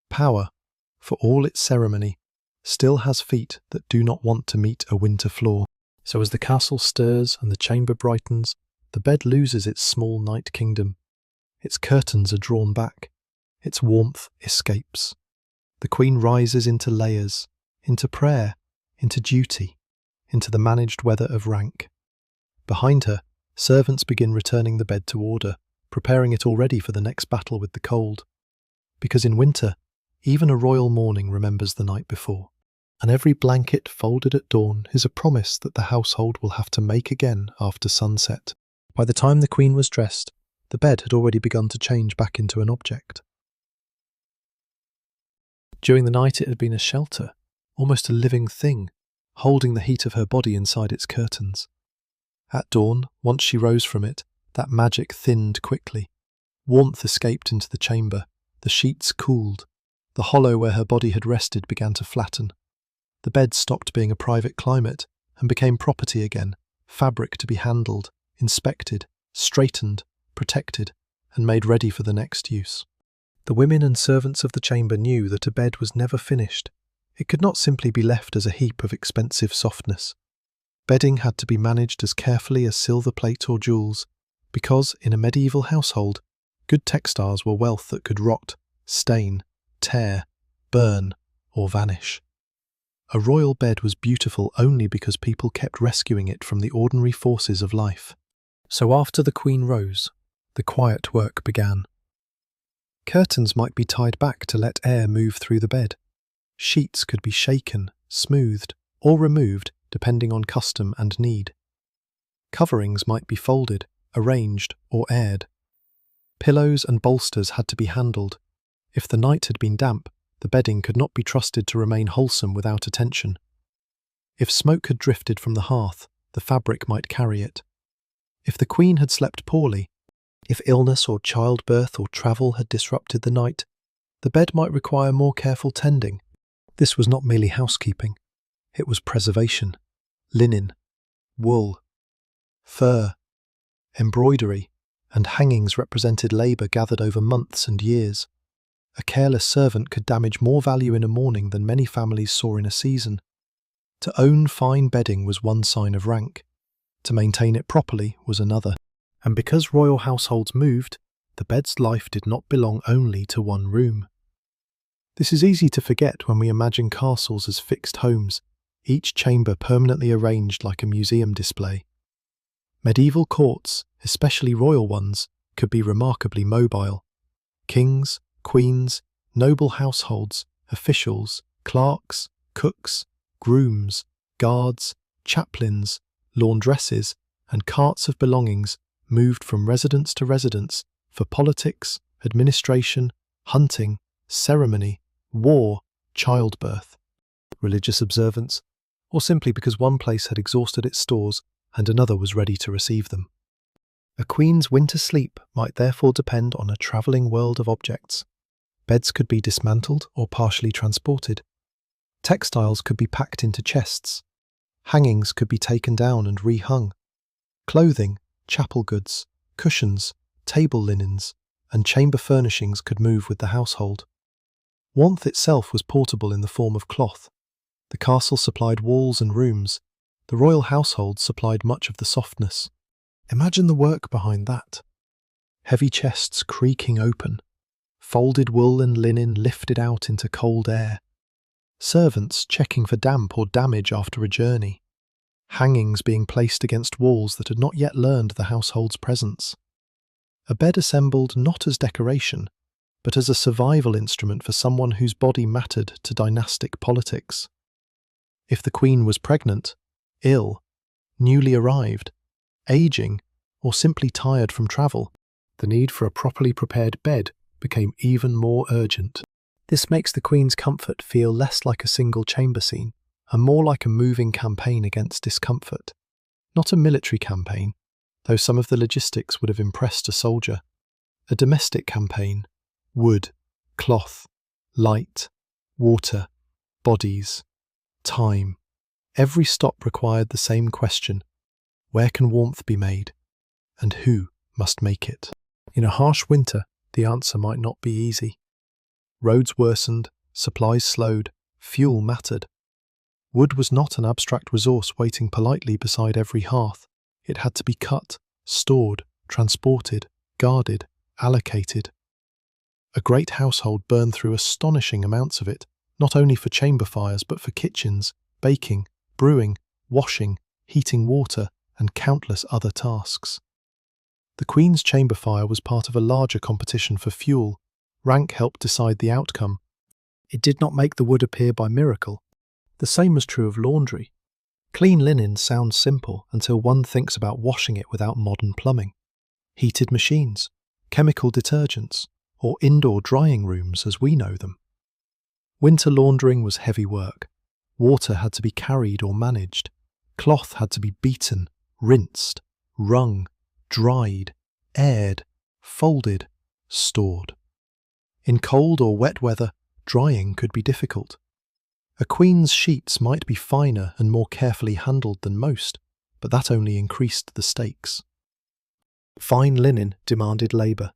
Power, for all its ceremony, still has feet that do not want to meet a winter floor. So as the castle stirs and the chamber brightens, the bed loses its small night kingdom. Its curtains are drawn back. Its warmth escapes. The Queen rises into layers, into prayer, into duty, into the managed weather of rank. Behind her, servants begin returning the bed to order, preparing it already for the next battle with the cold. Because in winter, even a royal morning remembers the night before, and every blanket folded at dawn is a promise that the household will have to make again after sunset. By the time the Queen was dressed, the bed had already begun to change back into an object. During the night it had been a shelter, almost a living thing, holding the heat of her body inside its curtains. At dawn, once she rose from it, that magic thinned quickly. Warmth escaped into the chamber, the sheets cooled, the hollow where her body had rested began to flatten. The bed stopped being a private climate and became property again, fabric to be handled, inspected, straightened, protected, and made ready for the next use. The women and servants of the chamber knew that a bed was never finished. It could not simply be left as a heap of expensive softness. Bedding had to be managed as carefully as silver plate or jewels, because, in a medieval household, good textiles were wealth that could rot, stain, tear, burn, or vanish. A royal bed was beautiful only because people kept rescuing it from the ordinary forces of life. So after the Queen rose, the quiet work began. Curtains might be tied back to let air move through the bed. Sheets could be shaken, smoothed, or removed depending on custom and need. Coverings might be folded, arranged, or aired. Pillows and bolsters had to be handled. If the night had been damp, the bedding could not be trusted to remain wholesome without attention. If smoke had drifted from the hearth, the fabric might carry it. If the Queen had slept poorly, if illness or childbirth or travel had disrupted the night, the bed might require more careful tending. This was not merely housekeeping. It was preservation. Linen, wool, fur, embroidery, and hangings represented labour gathered over months and years. A careless servant could damage more value in a morning than many families saw in a season. To own fine bedding was one sign of rank. To maintain it properly was another. And because royal households moved, the bed's life did not belong only to one room. This is easy to forget when we imagine castles as fixed homes, each chamber permanently arranged like a museum display. Medieval courts, especially royal ones, could be remarkably mobile. Kings, queens, noble households, officials, clerks, cooks, grooms, guards, chaplains, laundresses, and carts of belongings moved from residence to residence for politics, administration, hunting, ceremony, war, childbirth, religious observance, or simply because one place had exhausted its stores and another was ready to receive them. A queen's winter sleep might therefore depend on a travelling world of objects. Beds could be dismantled or partially transported. Textiles could be packed into chests. Hangings could be taken down and rehung. Clothing, chapel goods, cushions, table linens, and chamber furnishings could move with the household. Warmth itself was portable in the form of cloth. The castle supplied walls and rooms. The royal household supplied much of the softness. Imagine the work behind that. Heavy chests creaking open. Folded wool and linen lifted out into cold air. Servants checking for damp or damage after a journey. Hangings being placed against walls that had not yet learned the household's presence. A bed assembled not as decoration, but as a survival instrument for someone whose body mattered to dynastic politics. If the queen was pregnant, ill, newly arrived, aging, or simply tired from travel, the need for a properly prepared bed became even more urgent. This makes the queen's comfort feel less like a single chamber scene, and more like a moving campaign against discomfort. Not a military campaign, though some of the logistics would have impressed a soldier. A domestic campaign: wood, cloth, light, water, bodies, time. Every stop required the same question: where can warmth be made, and who must make it? In a harsh winter, the answer might not be easy. Roads worsened, supplies slowed, fuel mattered. Wood was not an abstract resource waiting politely beside every hearth. It had to be cut, stored, transported, guarded, allocated. A great household burned through astonishing amounts of it, not only for chamber fires but for kitchens, baking, brewing, washing, heating water, and countless other tasks. The Queen's chamber fire was part of a larger competition for fuel. Rank helped decide the outcome. It did not make the wood appear by miracle. The same was true of laundry. Clean linen sounds simple until one thinks about washing it without modern plumbing. Heated machines, chemical detergents, or indoor drying rooms as we know them. Winter laundering was heavy work. Water had to be carried or managed. Cloth had to be beaten, rinsed, wrung, dried, aired, folded, stored. In cold or wet weather, drying could be difficult. A queen's sheets might be finer and more carefully handled than most, but that only increased the stakes. Fine linen demanded labour.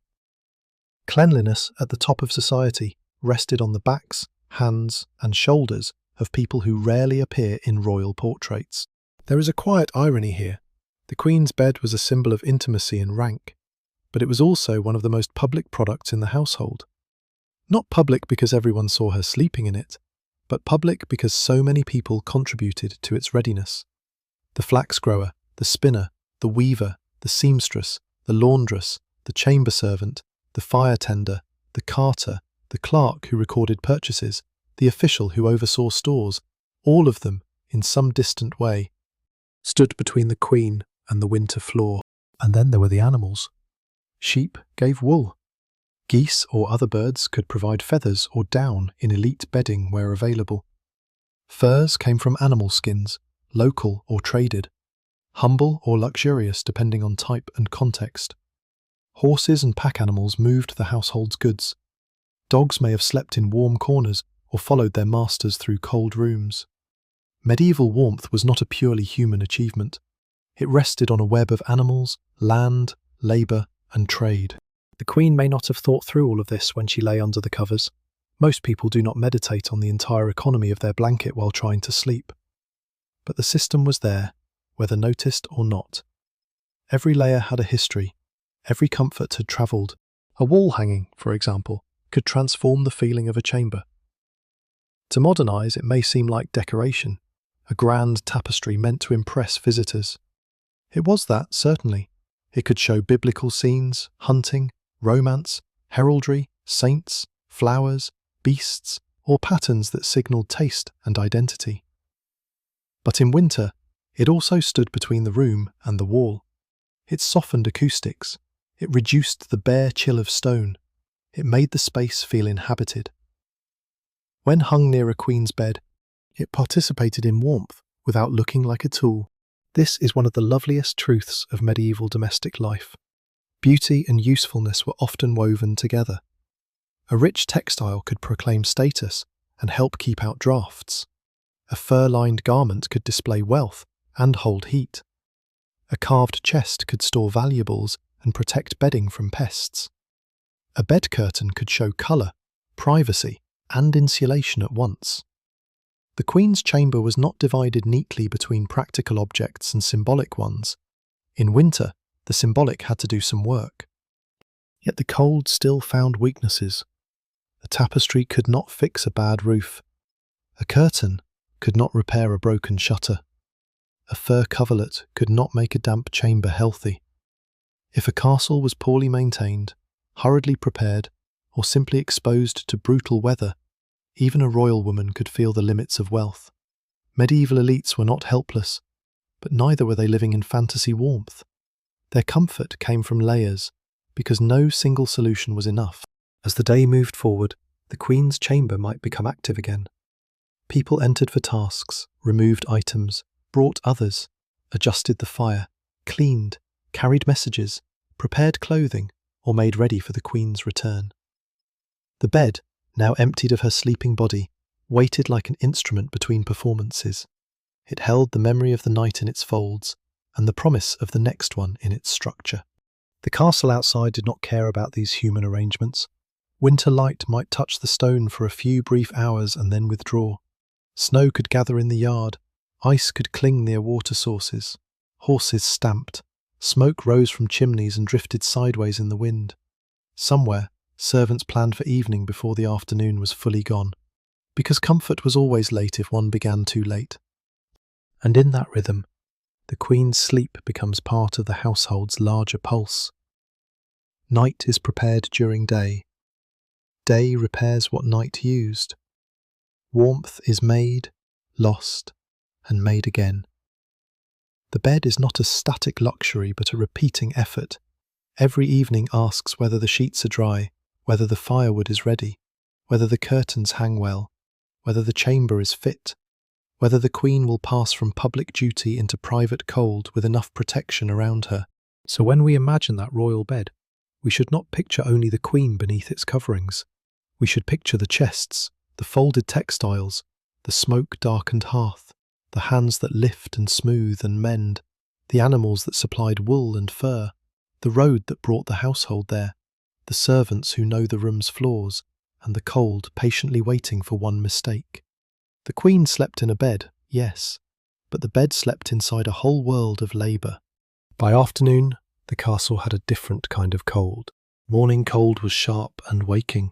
Cleanliness at the top of society rested on the backs, hands, and shoulders of people who rarely appear in royal portraits. There is a quiet irony here. The Queen's bed was a symbol of intimacy and rank, but it was also one of the most public products in the household. Not public because everyone saw her sleeping in it, but public because so many people contributed to its readiness. The flax grower, the spinner, the weaver, the seamstress, the laundress, the chamber servant, the fire tender, the carter, the clerk who recorded purchases, the official who oversaw stores, all of them, in some distant way, stood between the Queen and the winter floor. And then there were the animals. Sheep gave wool. Geese or other birds could provide feathers or down in elite bedding where available. Furs came from animal skins, local or traded, humble or luxurious depending on type and context. Horses and pack animals moved the household's goods. Dogs may have slept in warm corners or followed their masters through cold rooms. Medieval warmth was not a purely human achievement. It rested on a web of animals, land, labour, and trade. The Queen may not have thought through all of this when she lay under the covers. Most people do not meditate on the entire economy of their blanket while trying to sleep. But the system was there, whether noticed or not. Every layer had a history. Every comfort had travelled. A wall hanging, for example, could transform the feeling of a chamber. To modernise, it may seem like decoration, a grand tapestry meant to impress visitors. It was that, certainly. It could show biblical scenes, hunting, romance, heraldry, saints, flowers, beasts, or patterns that signalled taste and identity. But in winter, it also stood between the room and the wall. It softened acoustics. It reduced the bare chill of stone. It made the space feel inhabited. When hung near a queen's bed, it participated in warmth without looking like a tool. This is one of the loveliest truths of medieval domestic life. Beauty and usefulness were often woven together. A rich textile could proclaim status and help keep out drafts. A fur-lined garment could display wealth and hold heat. A carved chest could store valuables and protect bedding from pests. A bed curtain could show colour, privacy, and insulation at once. The Queen's chamber was not divided neatly between practical objects and symbolic ones. In winter, the symbolic had to do some work. Yet the cold still found weaknesses. A tapestry could not fix a bad roof. A curtain could not repair a broken shutter. A fur coverlet could not make a damp chamber healthy. If a castle was poorly maintained, hurriedly prepared, or simply exposed to brutal weather, even a royal woman could feel the limits of wealth. Medieval elites were not helpless, but neither were they living in fantasy warmth. Their comfort came from layers, because no single solution was enough. As the day moved forward, the Queen's chamber might become active again. People entered for tasks, removed items, brought others, adjusted the fire, cleaned, carried messages, prepared clothing, or made ready for the Queen's return. The bed, now emptied of her sleeping body, waited like an instrument between performances. It held the memory of the night in its folds, and the promise of the next one in its structure. The castle outside did not care about these human arrangements. Winter light might touch the stone for a few brief hours and then withdraw. Snow could gather in the yard, ice could cling near water sources, horses stamped, smoke rose from chimneys and drifted sideways in the wind. Somewhere, servants planned for evening before the afternoon was fully gone, because comfort was always late if one began too late. And in that rhythm, the Queen's sleep becomes part of the household's larger pulse. Night is prepared during day. Day repairs what night used. Warmth is made, lost, and made again. The bed is not a static luxury but a repeating effort. Every evening asks whether the sheets are dry, whether the firewood is ready, whether the curtains hang well, whether the chamber is fit, whether the Queen will pass from public duty into private cold with enough protection around her. So when we imagine that royal bed, we should not picture only the Queen beneath its coverings. We should picture the chests, the folded textiles, the smoke-darkened hearth, the hands that lift and smooth and mend, the animals that supplied wool and fur, the road that brought the household there, the servants who know the room's flaws, and the cold patiently waiting for one mistake. The Queen slept in a bed, yes, but the bed slept inside a whole world of labour. By afternoon, the castle had a different kind of cold. Morning cold was sharp and waking.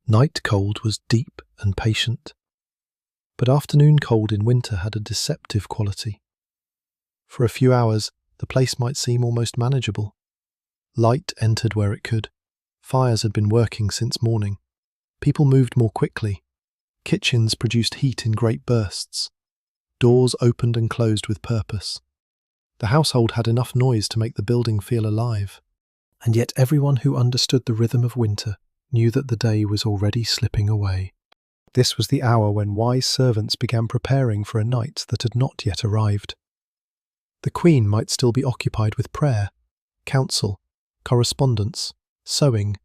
Night cold was deep and patient. But afternoon cold in winter had a deceptive quality. For a few hours, the place might seem almost manageable. Light entered where it could. Fires had been working since morning. People moved more quickly. Kitchens produced heat in great bursts. Doors opened and closed with purpose. The household had enough noise to make the building feel alive. And yet everyone who understood the rhythm of winter knew that the day was already slipping away. This was the hour when wise servants began preparing for a night that had not yet arrived. The Queen might still be occupied with prayer, counsel, correspondence, sewing,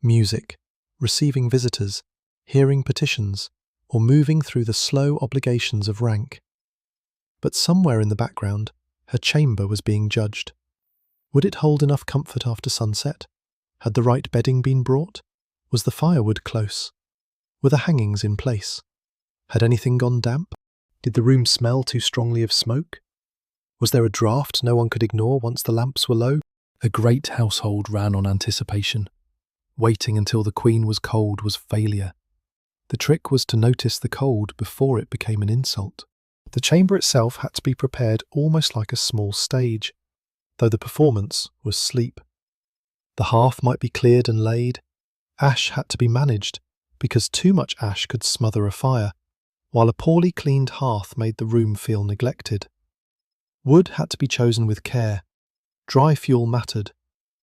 music, receiving visitors, hearing petitions, or moving through the slow obligations of rank. But somewhere in the background, her chamber was being judged. Would it hold enough comfort after sunset? Had the right bedding been brought? Was the firewood close? Were the hangings in place? Had anything gone damp? Did the room smell too strongly of smoke? Was there a draught no one could ignore once the lamps were low? A great household ran on anticipation. Waiting until the Queen was cold was failure. The trick was to notice the cold before it became an insult. The chamber itself had to be prepared almost like a small stage, though the performance was sleep. The hearth might be cleared and laid. Ash had to be managed, because too much ash could smother a fire, while a poorly cleaned hearth made the room feel neglected. Wood had to be chosen with care. Dry fuel mattered.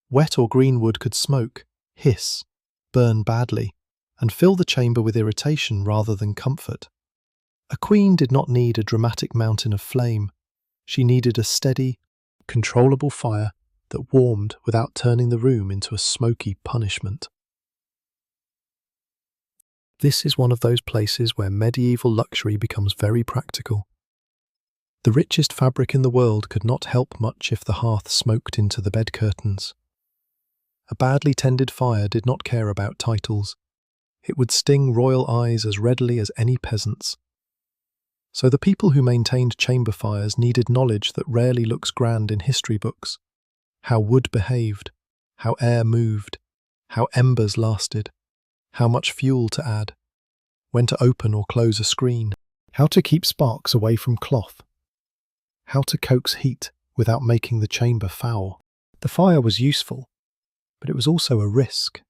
Wet or green wood could smoke, hiss, burn badly, and fill the chamber with irritation rather than comfort. A queen did not need a dramatic mountain of flame. She needed a steady, controllable fire that warmed without turning the room into a smoky punishment. This is one of those places where medieval luxury becomes very practical. The richest fabric in the world could not help much if the hearth smoked into the bed curtains. A badly tended fire did not care about titles. It would sting royal eyes as readily as any peasant's. So the people who maintained chamber fires needed knowledge that rarely looks grand in history books. How wood behaved, how air moved, how embers lasted, how much fuel to add, when to open or close a screen, how to keep sparks away from cloth, how to coax heat without making the chamber foul. The fire was useful, but it was also a risk.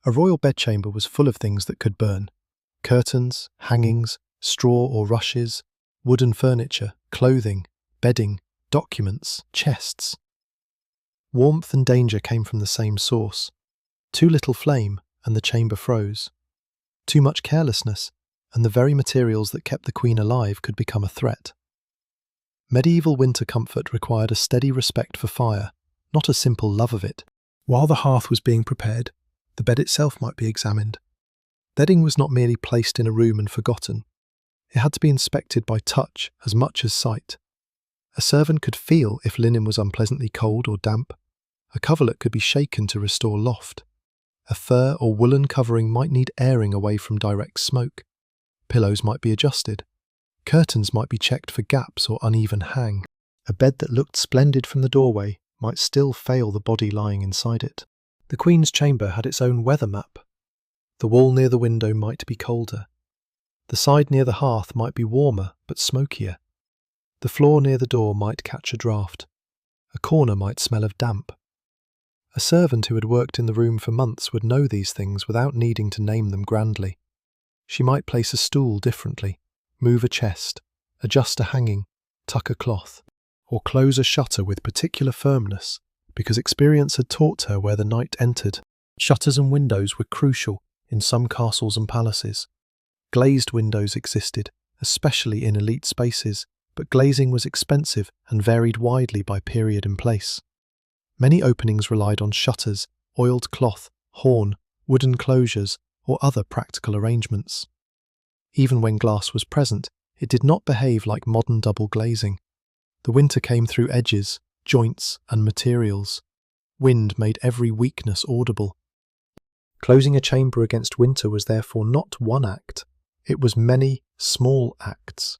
A royal bedchamber was full of things that could burn: curtains, hangings, straw or rushes, wooden furniture, clothing, bedding, documents, chests. Warmth and danger came from the same source. Too little flame, and the chamber froze. Too much carelessness, and the very materials that kept the queen alive could become a threat. Medieval winter comfort required a steady respect for fire, not a simple love of it. While the hearth was being prepared, the bed itself might be examined. Bedding was not merely placed in a room and forgotten. It had to be inspected by touch as much as sight. A servant could feel if linen was unpleasantly cold or damp. A coverlet could be shaken to restore loft. A fur or woolen covering might need airing away from direct smoke. Pillows might be adjusted. Curtains might be checked for gaps or uneven hang. A bed that looked splendid from the doorway might still fail the body lying inside it. The Queen's chamber had its own weather map. The wall near the window might be colder. The side near the hearth might be warmer but smokier. The floor near the door might catch a draught. A corner might smell of damp. A servant who had worked in the room for months would know these things without needing to name them grandly. She might place a stool differently, move a chest, adjust a hanging, tuck a cloth, or close a shutter with particular firmness, because experience had taught her where the night entered. Shutters and windows were crucial in some castles and palaces. Glazed windows existed, especially in elite spaces, but glazing was expensive and varied widely by period and place. Many openings relied on shutters, oiled cloth, horn, wooden closures, or other practical arrangements. Even when glass was present, it did not behave like modern double glazing. The winter came through edges, joints, and materials. Wind made every weakness audible. Closing a chamber against winter was therefore not one act, it was many small acts.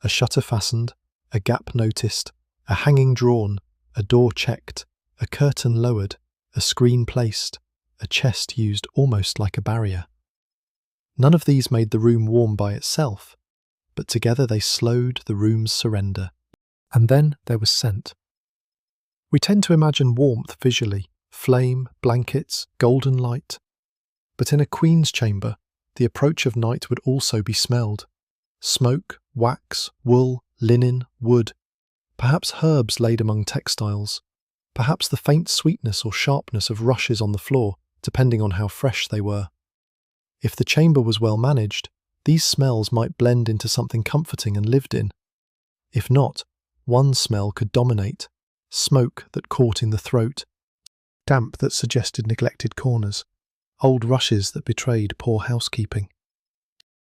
A shutter fastened, a gap noticed, a hanging drawn, a door checked, a curtain lowered, a screen placed, a chest used almost like a barrier. None of these made the room warm by itself, but together they slowed the room's surrender. And then there was scent. We tend to imagine warmth visually, flame, blankets, golden light. But in a queen's chamber, the approach of night would also be smelled. Smoke, wax, wool, linen, wood, perhaps herbs laid among textiles, perhaps the faint sweetness or sharpness of rushes on the floor, depending on how fresh they were. If the chamber was well managed, these smells might blend into something comforting and lived in. If not, one smell could dominate: smoke that caught in the throat, damp that suggested neglected corners, old rushes that betrayed poor housekeeping.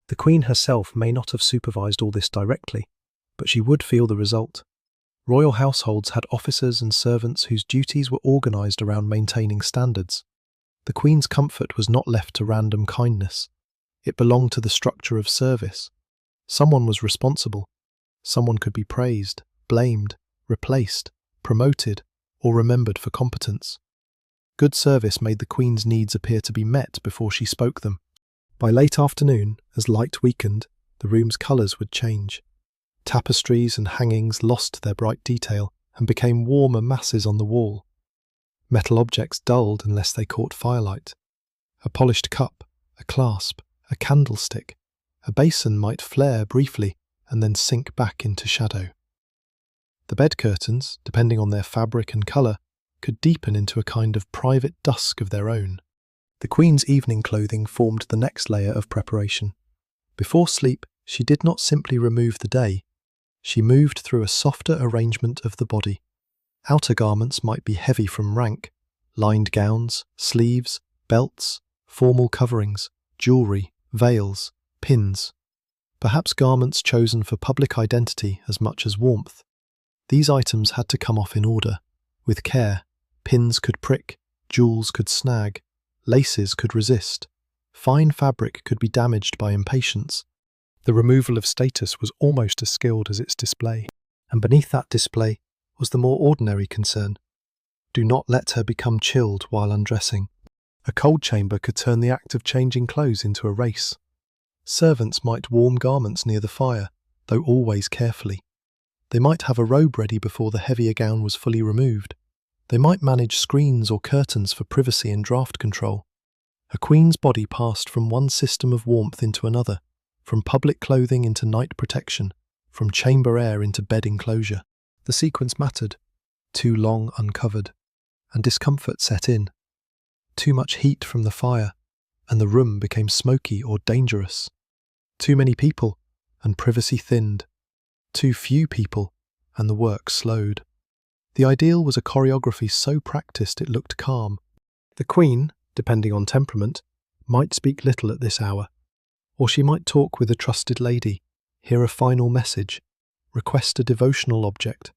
The Queen herself may not have supervised all this directly, but she would feel the result. Royal households had officers and servants whose duties were organised around maintaining standards. The Queen's comfort was not left to random kindness. It belonged to the structure of service. Someone was responsible. Someone could be praised, blamed, replaced, promoted, or remembered for competence. Good service made the Queen's needs appear to be met before she spoke them. By late afternoon, as light weakened, the room's colours would change. Tapestries and hangings lost their bright detail and became warmer masses on the wall. Metal objects dulled unless they caught firelight. A polished cup, a clasp, a candlestick, A basin might flare briefly and then sink back into shadow. The bed curtains, depending on their fabric and colour, could deepen into a kind of private dusk of their own. The Queen's evening clothing formed the next layer of preparation. Before sleep, she did not simply remove the day. She moved through a softer arrangement of the body. Outer garments might be heavy from rank: lined gowns, sleeves, belts, formal coverings, jewellery, veils, pins. Perhaps garments chosen for public identity as much as warmth. These items had to come off in order, with care. Pins could prick, jewels could snag, laces could resist. Fine fabric could be damaged by impatience. The removal of status was almost as skilled as its display, and beneath that display was the more ordinary concern. Do not let her become chilled while undressing. A cold chamber could turn the act of changing clothes into a race. Servants might warm garments near the fire, though always carefully. They might have a robe ready before the heavier gown was fully removed. They might manage screens or curtains for privacy and draught control. A queen's body passed from one system of warmth into another, from public clothing into night protection, from chamber air into bed enclosure. The sequence mattered. Too long uncovered, and discomfort set in. Too much heat from the fire, and the room became smoky or dangerous. Too many people, and privacy thinned. Too few people, and the work slowed. The ideal was a choreography so practiced it looked calm. The Queen, depending on temperament, might speak little at this hour, or she might talk with a trusted lady, hear a final message, request a devotional object,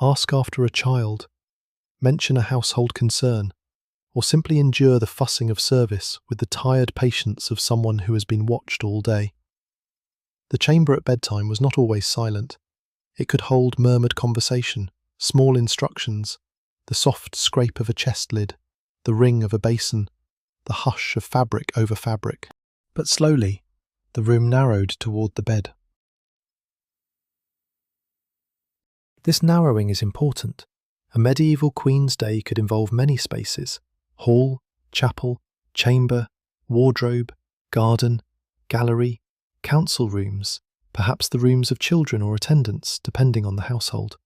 ask after a child, mention a household concern, or simply endure the fussing of service with the tired patience of someone who has been watched all day. The chamber at bedtime was not always silent. It could hold murmured conversation, small instructions, the soft scrape of a chest lid, the ring of a basin, the hush of fabric over fabric. But slowly, the room narrowed toward the bed. This narrowing is important. A medieval Queen's Day could involve many spaces: hall, chapel, chamber, wardrobe, garden, gallery, council rooms, perhaps the rooms of children or attendants, depending on the household.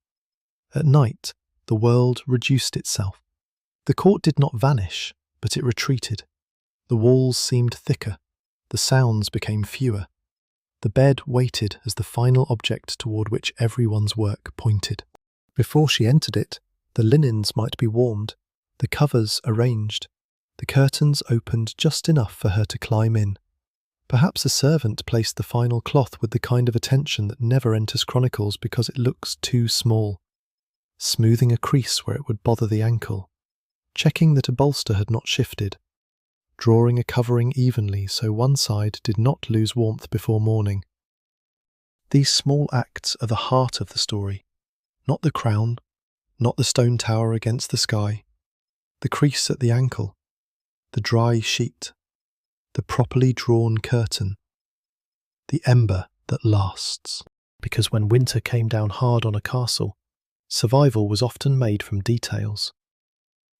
At night, the world reduced itself. The court did not vanish, but it retreated. The walls seemed thicker. The sounds became fewer. The bed waited as the final object toward which everyone's work pointed. Before she entered it, the linens might be warmed, the covers arranged, the curtains opened just enough for her to climb in. Perhaps a servant placed the final cloth with the kind of attention that never enters chronicles because it looks too small, smoothing a crease where it would bother the ankle, checking that a bolster had not shifted, drawing a covering evenly so one side did not lose warmth before morning. These small acts are the heart of the story, not the crown, not the stone tower against the sky, the crease at the ankle, the dry sheet, the properly drawn curtain, the ember that lasts. Because when winter came down hard on a castle, survival was often made from details.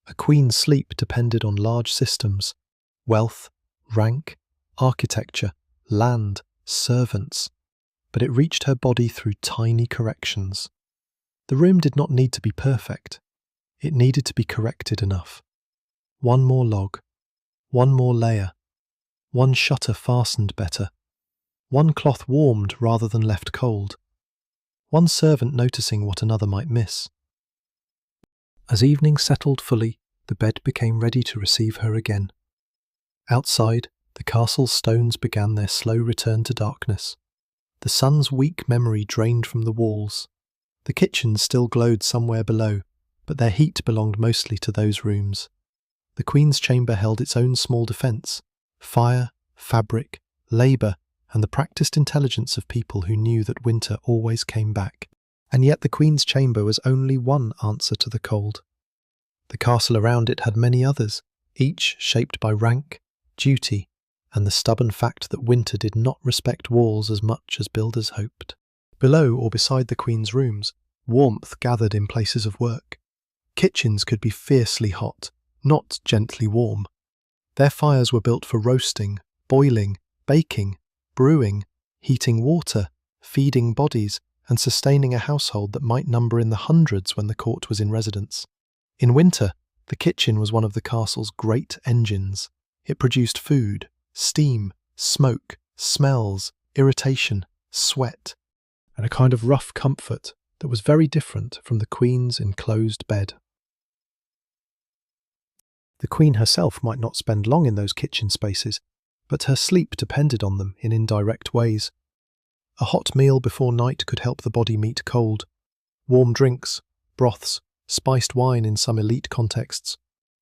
A queen's sleep depended on large systems: wealth, rank, architecture, land, servants, but it reached her body through tiny corrections. The room did not need to be perfect. It needed to be corrected enough. One more log, one more layer, one shutter fastened better, one cloth warmed rather than left cold, one servant noticing what another might miss. As evening settled fully, the bed became ready to receive her again. Outside, the castle's stones began their slow return to darkness. The sun's weak memory drained from the walls. The kitchens still glowed somewhere below, but their heat belonged mostly to those rooms. The Queen's chamber held its own small defence: fire, fabric, labour, and the practised intelligence of people who knew that winter always came back. And yet the Queen's chamber was only one answer to the cold. The castle around it had many others, each shaped by rank, duty, and the stubborn fact that winter did not respect walls as much as builders hoped. Below or beside the Queen's rooms, warmth gathered in places of work. Kitchens could be fiercely hot, not gently warm. Their fires were built for roasting, boiling, baking, brewing, heating water, feeding bodies, and sustaining a household that might number in the hundreds when the court was in residence. In winter, the kitchen was one of the castle's great engines. It produced food, steam, smoke, smells, irritation, sweat, and a kind of rough comfort that was very different from the Queen's enclosed bed. The Queen herself might not spend long in those kitchen spaces, but her sleep depended on them in indirect ways. A hot meal before night could help the body meet cold. Warm drinks, broths, spiced wine in some elite contexts,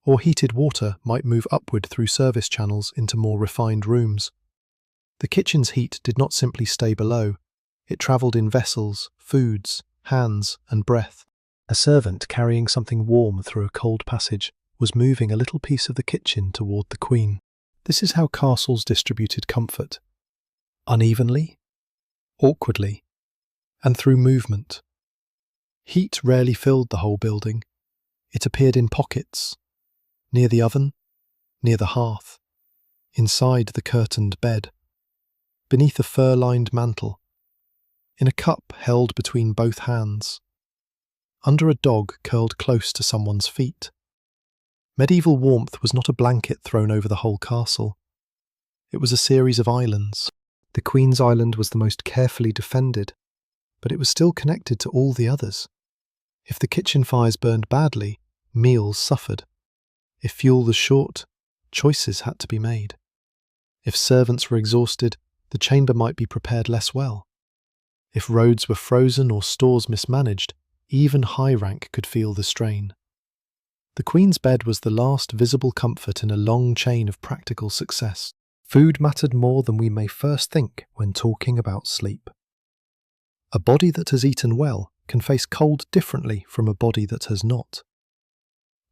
or heated water might move upward through service channels into more refined rooms. The kitchen's heat did not simply stay below, it travelled in vessels, foods, hands, and breath. A servant carrying something warm through a cold passage was moving a little piece of the kitchen toward the Queen. This is how castles distributed comfort. Unevenly, awkwardly, and through movement. Heat rarely filled the whole building. It appeared in pockets, near the oven, near the hearth, inside the curtained bed, beneath a fur-lined mantle, in a cup held between both hands, under a dog curled close to someone's feet. Medieval warmth was not a blanket thrown over the whole castle. It was a series of islands. The Queen's Island was the most carefully defended, but it was still connected to all the others. If the kitchen fires burned badly, meals suffered. If fuel was short, choices had to be made. If servants were exhausted, the chamber might be prepared less well. If roads were frozen or stores mismanaged, even high rank could feel the strain. The Queen's bed was the last visible comfort in a long chain of practical success. Food mattered more than we may first think when talking about sleep. A body that has eaten well can face cold differently from a body that has not.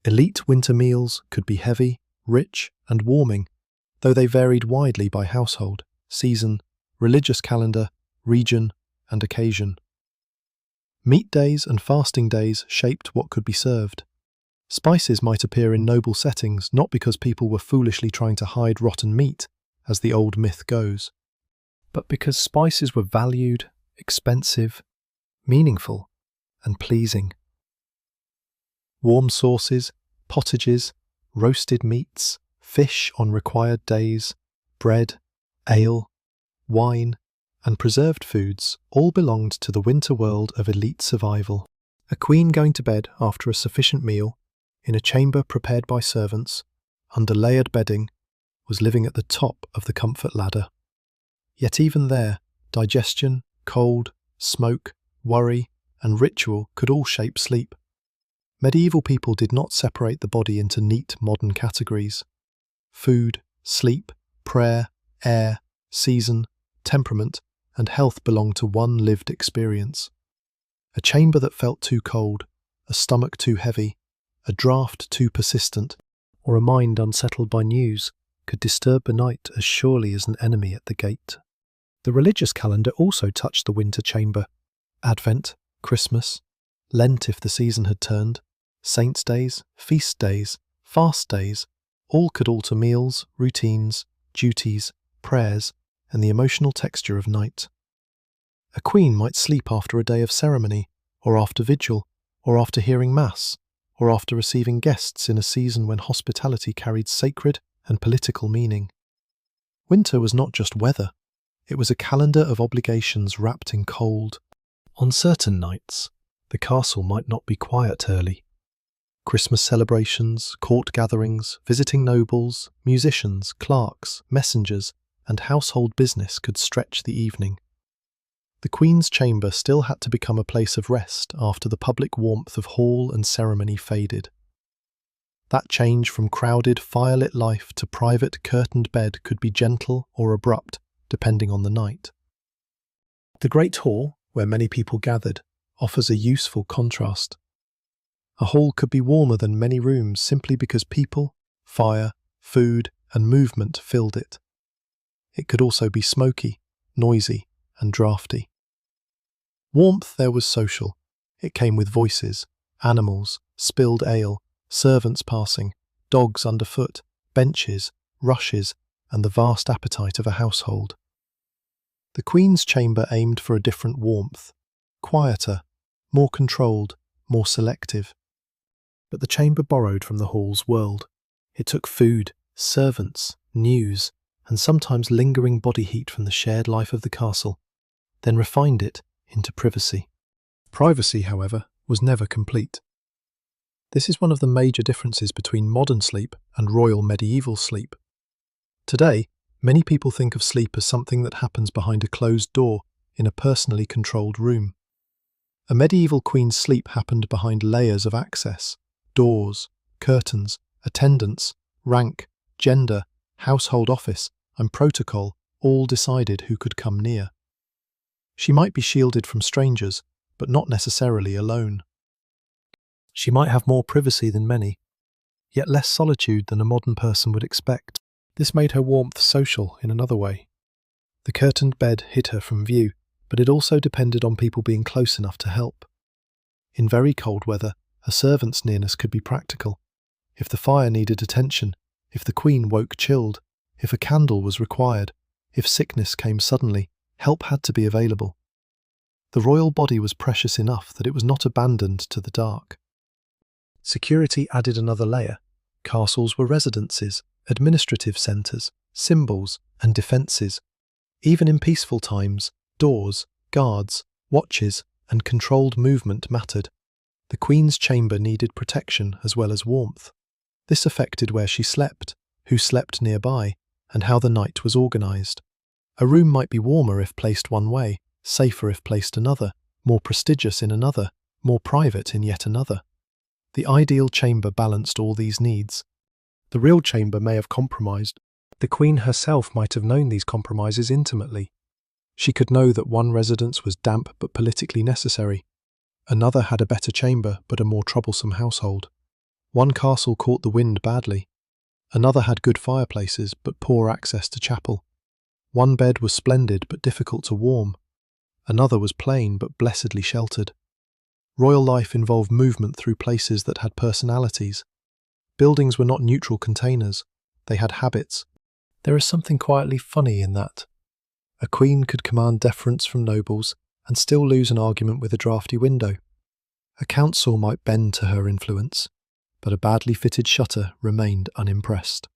Elite winter meals could be heavy, rich, and warming, though they varied widely by household, season, religious calendar, region, and occasion. Meat days and fasting days shaped what could be served. Spices might appear in noble settings not because people were foolishly trying to hide rotten meat, as the old myth goes, but because spices were valued, expensive, meaningful, and pleasing. Warm sauces, potages, roasted meats, fish on required days, bread, ale, wine, and preserved foods all belonged to the winter world of elite survival. A queen going to bed after a sufficient meal, in a chamber prepared by servants, under layered bedding, was living at the top of the comfort ladder. Yet even there, digestion, cold, smoke, worry, and ritual could all shape sleep. Medieval people did not separate the body into neat modern categories. Food, sleep, prayer, air, season, temperament, and health belonged to one lived experience. A chamber that felt too cold, a stomach too heavy, a draught too persistent, or a mind unsettled by news, could disturb a night as surely as an enemy at the gate. The religious calendar also touched the winter chamber. Advent, Christmas, Lent if the season had turned, saints' days, feast days, fast days, all could alter meals, routines, duties, prayers, and the emotional texture of night. A queen might sleep after a day of ceremony, or after vigil, or after hearing mass, or after receiving guests in a season when hospitality carried sacred and political meaning. Winter was not just weather, it was a calendar of obligations wrapped in cold. On certain nights, the castle might not be quiet early. Christmas celebrations, court gatherings, visiting nobles, musicians, clerks, messengers, and household business could stretch the evening. The Queen's chamber still had to become a place of rest after the public warmth of hall and ceremony faded. That change from crowded, firelit life to private, curtained bed could be gentle or abrupt, depending on the night. The Great Hall, where many people gathered, offers a useful contrast. A hall could be warmer than many rooms simply because people, fire, food, and movement filled it. It could also be smoky, noisy, and draughty. Warmth there was social. It came with voices, animals, spilled ale, servants passing, dogs underfoot, benches, rushes, and the vast appetite of a household. The Queen's chamber aimed for a different warmth, quieter, more controlled, more selective. But the chamber borrowed from the hall's world. It took food, servants, news, and sometimes lingering body heat from the shared life of the castle, then refined it into privacy. Privacy, however, was never complete. This is one of the major differences between modern sleep and royal medieval sleep. Today, many people think of sleep as something that happens behind a closed door in a personally controlled room. A medieval queen's sleep happened behind layers of access, doors, curtains, attendants, rank, gender, household office, and protocol all decided who could come near. She might be shielded from strangers, but not necessarily alone. She might have more privacy than many, yet less solitude than a modern person would expect. This made her warmth social in another way. The curtained bed hid her from view, but it also depended on people being close enough to help. In very cold weather, a servant's nearness could be practical. If the fire needed attention, if the queen woke chilled, if a candle was required, if sickness came suddenly, help had to be available. The royal body was precious enough that it was not abandoned to the dark. Security added another layer. Castles were residences, administrative centres, symbols, and defences. Even in peaceful times, doors, guards, watches, and controlled movement mattered. The Queen's chamber needed protection as well as warmth. This affected where she slept, who slept nearby, and how the night was organised. A room might be warmer if placed one way, safer if placed another, more prestigious in another, more private in yet another. The ideal chamber balanced all these needs. The real chamber may have compromised. The Queen herself might have known these compromises intimately. She could know that one residence was damp but politically necessary. Another had a better chamber but a more troublesome household. One castle caught the wind badly. Another had good fireplaces but poor access to chapel. One bed was splendid but difficult to warm. Another was plain but blessedly sheltered. Royal life involved movement through places that had personalities. Buildings were not neutral containers. They had habits. There is something quietly funny in that. A queen could command deference from nobles and still lose an argument with a draughty window. A council might bend to her influence, but a badly fitted shutter remained unimpressed.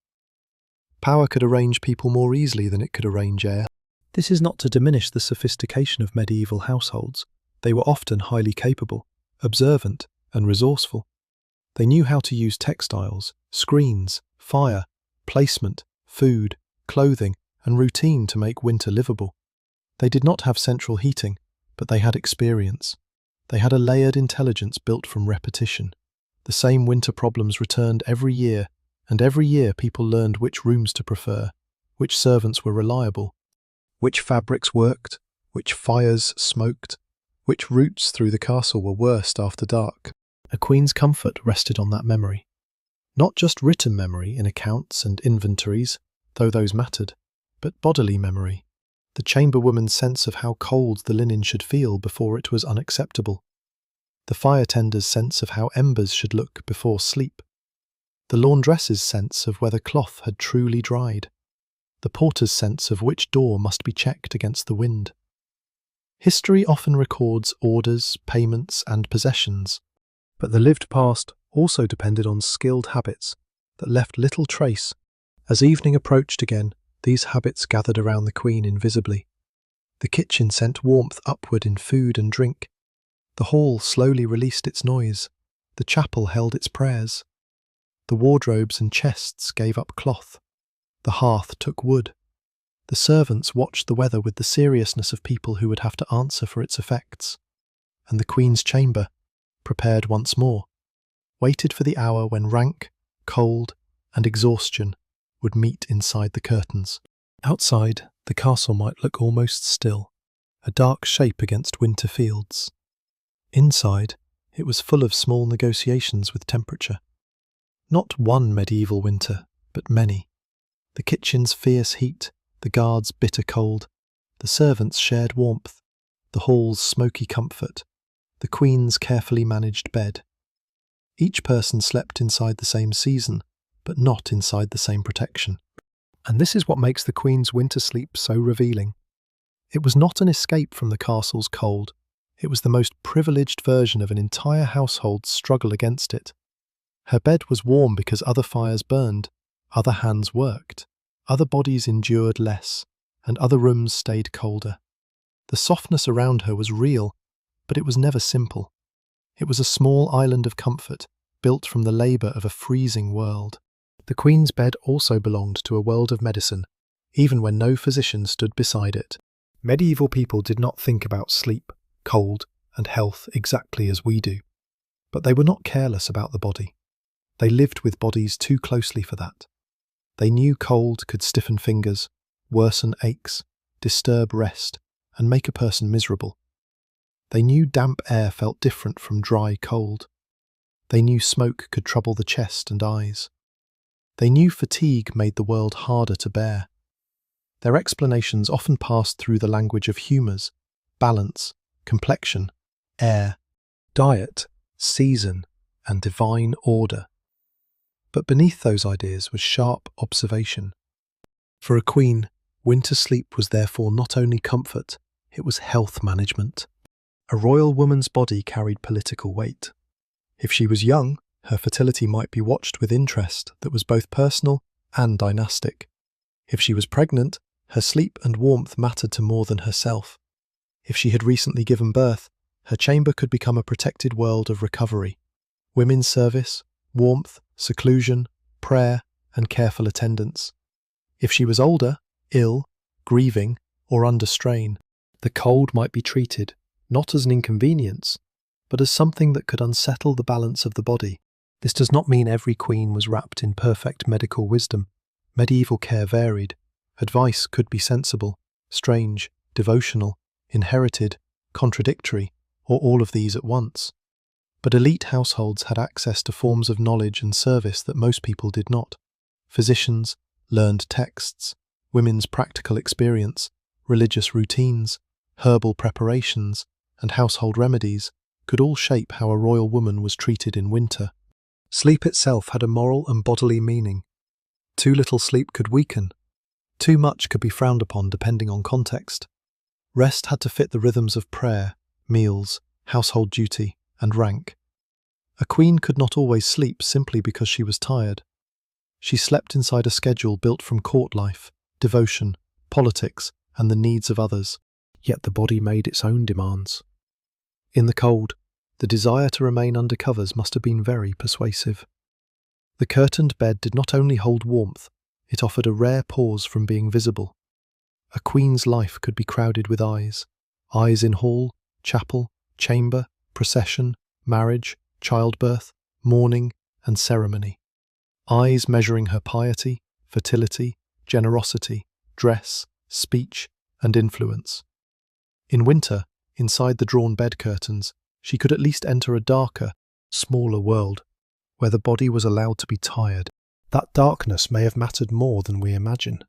Power could arrange people more easily than it could arrange air. This is not to diminish the sophistication of medieval households. They were often highly capable, observant, and resourceful. They knew how to use textiles, screens, fire, placement, food, clothing, and routine to make winter livable. They did not have central heating, but they had experience. They had a layered intelligence built from repetition. The same winter problems returned every year, and every year people learned which rooms to prefer, which servants were reliable, which fabrics worked, which fires smoked, which routes through the castle were worst after dark. A queen's comfort rested on that memory. Not just written memory in accounts and inventories, though those mattered, but bodily memory, the chamberwoman's sense of how cold the linen should feel before it was unacceptable, the fire tender's sense of how embers should look before sleep, the laundress's sense of whether cloth had truly dried, the porter's sense of which door must be checked against the wind. History often records orders, payments, and possessions, but the lived past also depended on skilled habits that left little trace. As evening approached again, these habits gathered around the Queen invisibly. The kitchen sent warmth upward in food and drink. The hall slowly released its noise. The chapel held its prayers. The wardrobes and chests gave up cloth. The hearth took wood. The servants watched the weather with the seriousness of people who would have to answer for its effects. And the Queen's chamber, prepared once more, waited for the hour when rank, cold, and exhaustion would meet inside the curtains. Outside, the castle might look almost still, a dark shape against winter fields. Inside, it was full of small negotiations with temperature. Not one medieval winter, but many. The kitchen's fierce heat, the guards' bitter cold, the servants' shared warmth, the hall's smoky comfort, the Queen's carefully managed bed. Each person slept inside the same season, but not inside the same protection. And this is what makes the Queen's winter sleep so revealing. It was not an escape from the castle's cold. It was the most privileged version of an entire household's struggle against it. Her bed was warm because other fires burned, other hands worked, other bodies endured less, and other rooms stayed colder. The softness around her was real, but it was never simple. It was a small island of comfort, built from the labour of a freezing world. The Queen's bed also belonged to a world of medicine, even when no physician stood beside it. Medieval people did not think about sleep, cold, and health exactly as we do. But they were not careless about the body. They lived with bodies too closely for that. They knew cold could stiffen fingers, worsen aches, disturb rest, and make a person miserable. They knew damp air felt different from dry cold. They knew smoke could trouble the chest and eyes. They knew fatigue made the world harder to bear. Their explanations often passed through the language of humours, balance, complexion, air, diet, season, and divine order. But beneath those ideas was sharp observation. For a queen, winter sleep was therefore not only comfort, it was health management. A royal woman's body carried political weight. If she was young, her fertility might be watched with interest that was both personal and dynastic. If she was pregnant, her sleep and warmth mattered to more than herself. If she had recently given birth, her chamber could become a protected world of recovery. Women's service, warmth, seclusion, prayer, and careful attendance. If she was older, ill, grieving, or under strain, the cold might be treated not as an inconvenience, but as something that could unsettle the balance of the body. This does not mean every queen was wrapped in perfect medical wisdom. Medieval care varied. Advice could be sensible, strange, devotional, inherited, contradictory, or all of these at once. But elite households had access to forms of knowledge and service that most people did not. Physicians, learned texts, women's practical experience, religious routines, herbal preparations, and household remedies could all shape how a royal woman was treated in winter. Sleep itself had a moral and bodily meaning. Too little sleep could weaken. Too much could be frowned upon depending on context. Rest had to fit the rhythms of prayer, meals, household duty, and rank. A queen could not always sleep simply because she was tired. She slept inside a schedule built from court life, devotion, politics, and the needs of others. Yet the body made its own demands. In the cold, the desire to remain under covers must have been very persuasive. The curtained bed did not only hold warmth, it offered a rare pause from being visible. A queen's life could be crowded with eyes. Eyes in hall, chapel, chamber, procession, marriage, childbirth, mourning, and ceremony. Eyes measuring her piety, fertility, generosity, dress, speech, and influence. In winter, inside the drawn bed curtains, she could at least enter a darker, smaller world, where the body was allowed to be tired. That darkness may have mattered more than we imagine.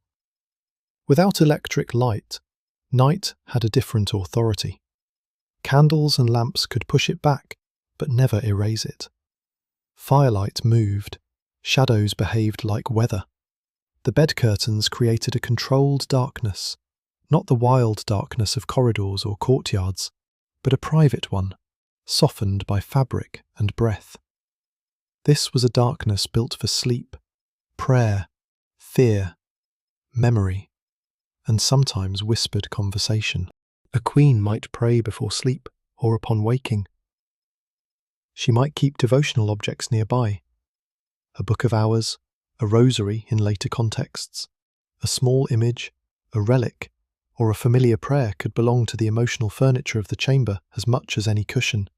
Without electric light, night had a different authority. Candles and lamps could push it back, but never erase it. Firelight moved, shadows behaved like weather. The bed curtains created a controlled darkness, not the wild darkness of corridors or courtyards, but a private one, softened by fabric and breath. This was a darkness built for sleep, prayer, fear, memory, and sometimes whispered conversation. A queen might pray before sleep or upon waking. She might keep devotional objects nearby. A book of hours, a rosary in later contexts, a small image, a relic, or a familiar prayer could belong to the emotional furniture of the chamber as much as any cushion.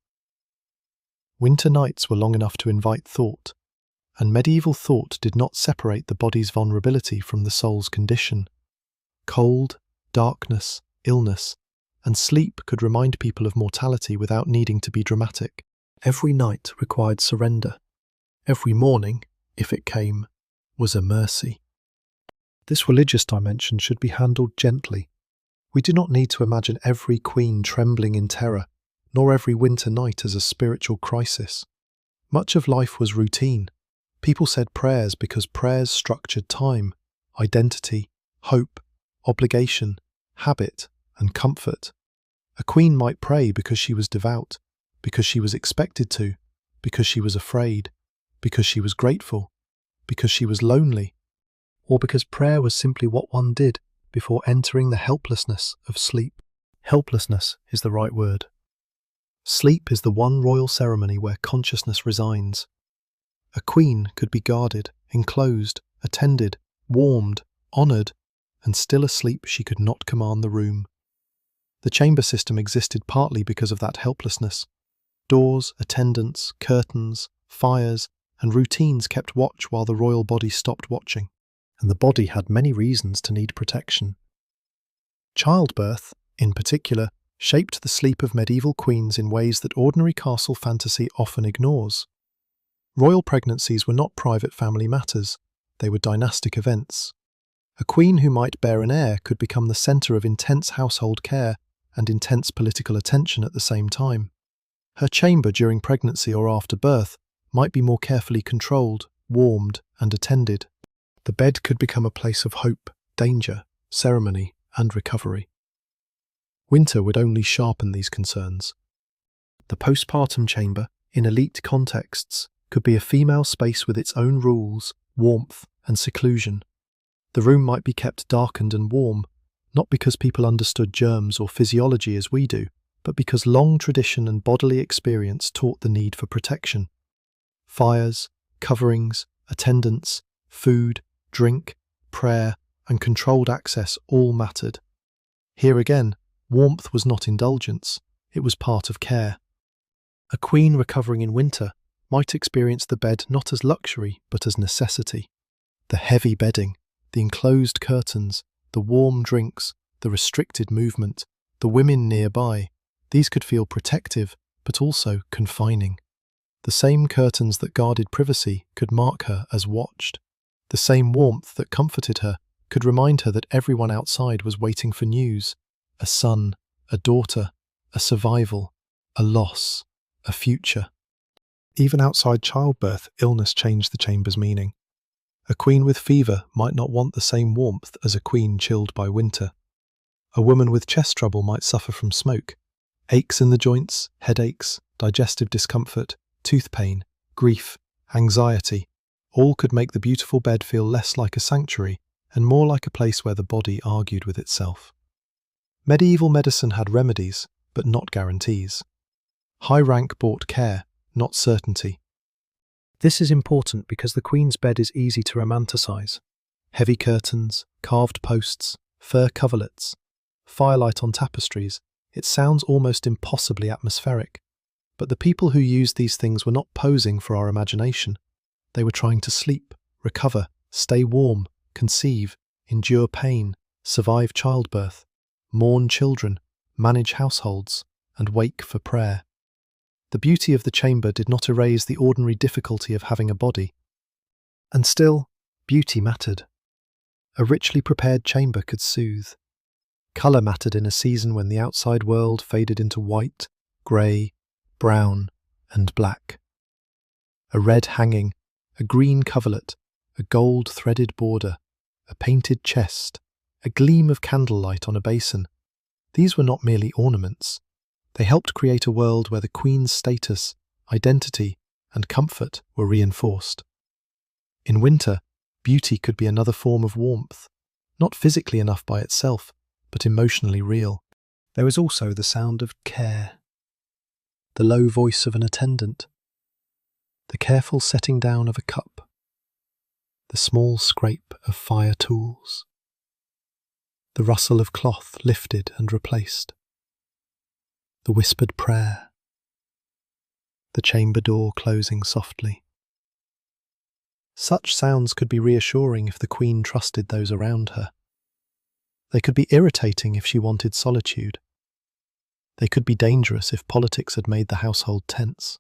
Winter nights were long enough to invite thought, and medieval thought did not separate the body's vulnerability from the soul's condition. Cold, darkness, illness, and sleep could remind people of mortality without needing to be dramatic. Every night required surrender. Every morning, if it came, was a mercy. This religious dimension should be handled gently. We do not need to imagine every queen trembling in terror, nor every winter night as a spiritual crisis. Much of life was routine. People said prayers because prayers structured time, identity, hope, obligation, habit, and comfort. A queen might pray because she was devout, because she was expected to, because she was afraid, because she was grateful, because she was lonely, or because prayer was simply what one did before entering the helplessness of sleep. Helplessness is the right word. Sleep is the one royal ceremony where consciousness resigns. A queen could be guarded, enclosed, attended, warmed, honoured, and still asleep she could not command the room. The chamber system existed partly because of that helplessness. Doors, attendants, curtains, fires, and routines kept watch while the royal body stopped watching, and the body had many reasons to need protection. Childbirth, in particular, shaped the sleep of medieval queens in ways that ordinary castle fantasy often ignores. Royal pregnancies were not private family matters, they were dynastic events. A queen who might bear an heir could become the centre of intense household care and intense political attention at the same time. Her chamber during pregnancy or after birth might be more carefully controlled, warmed, and attended. The bed could become a place of hope, danger, ceremony, and recovery. Winter would only sharpen these concerns. The postpartum chamber, in elite contexts, could be a female space with its own rules, warmth, and seclusion. The room might be kept darkened and warm, not because people understood germs or physiology as we do, but because long tradition and bodily experience taught the need for protection. Fires, coverings, attendants, food, drink, prayer, and controlled access all mattered. Here again, warmth was not indulgence, it was part of care. A queen recovering in winter might experience the bed not as luxury but as necessity. The heavy bedding, the enclosed curtains, the warm drinks, the restricted movement, the women nearby, these could feel protective but also confining. The same curtains that guarded privacy could mark her as watched. The same warmth that comforted her could remind her that everyone outside was waiting for news. A son, a daughter, a survival, a loss, a future. Even outside childbirth, illness changed the chamber's meaning. A queen with fever might not want the same warmth as a queen chilled by winter. A woman with chest trouble might suffer from smoke. Aches in the joints, headaches, digestive discomfort, tooth pain, grief, anxiety, all could make the beautiful bed feel less like a sanctuary and more like a place where the body argued with itself. Medieval medicine had remedies, but not guarantees. High rank bought care, not certainty. This is important because the queen's bed is easy to romanticize. Heavy curtains, carved posts, fur coverlets, firelight on tapestries. It sounds almost impossibly atmospheric. But the people who used these things were not posing for our imagination. They were trying to sleep, recover, stay warm, conceive, endure pain, survive childbirth, mourn children, manage households, and wake for prayer. The beauty of the chamber did not erase the ordinary difficulty of having a body. And still, beauty mattered. A richly prepared chamber could soothe. Colour mattered in a season when the outside world faded into white, grey, brown, and black. A red hanging, a green coverlet, a gold threaded border, a painted chest, a gleam of candlelight on a basin. These were not merely ornaments. They helped create a world where the queen's status, identity, and comfort were reinforced. In winter, beauty could be another form of warmth, not physically enough by itself, but emotionally real. There was also the sound of care. The low voice of an attendant, the careful setting down of a cup, the small scrape of fire tools, the rustle of cloth lifted and replaced, the whispered prayer, the chamber door closing softly. Such sounds could be reassuring if the queen trusted those around her. They could be irritating if she wanted solitude. They could be dangerous if politics had made the household tense.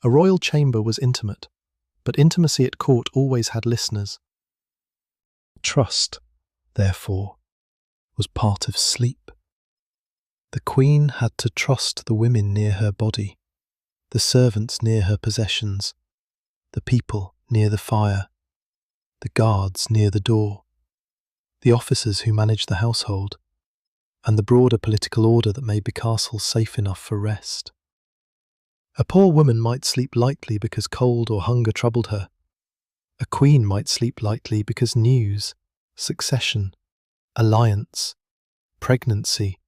A royal chamber was intimate, but intimacy at court always had listeners. Trust, therefore, was part of sleep. The queen had to trust the women near her body, the servants near her possessions, the people near the fire, the guards near the door, the officers who managed the household. and the broader political order that made the castle safe enough for rest. A poor woman might sleep lightly because cold or hunger troubled her. A queen might sleep lightly because news, succession, alliance, pregnancy,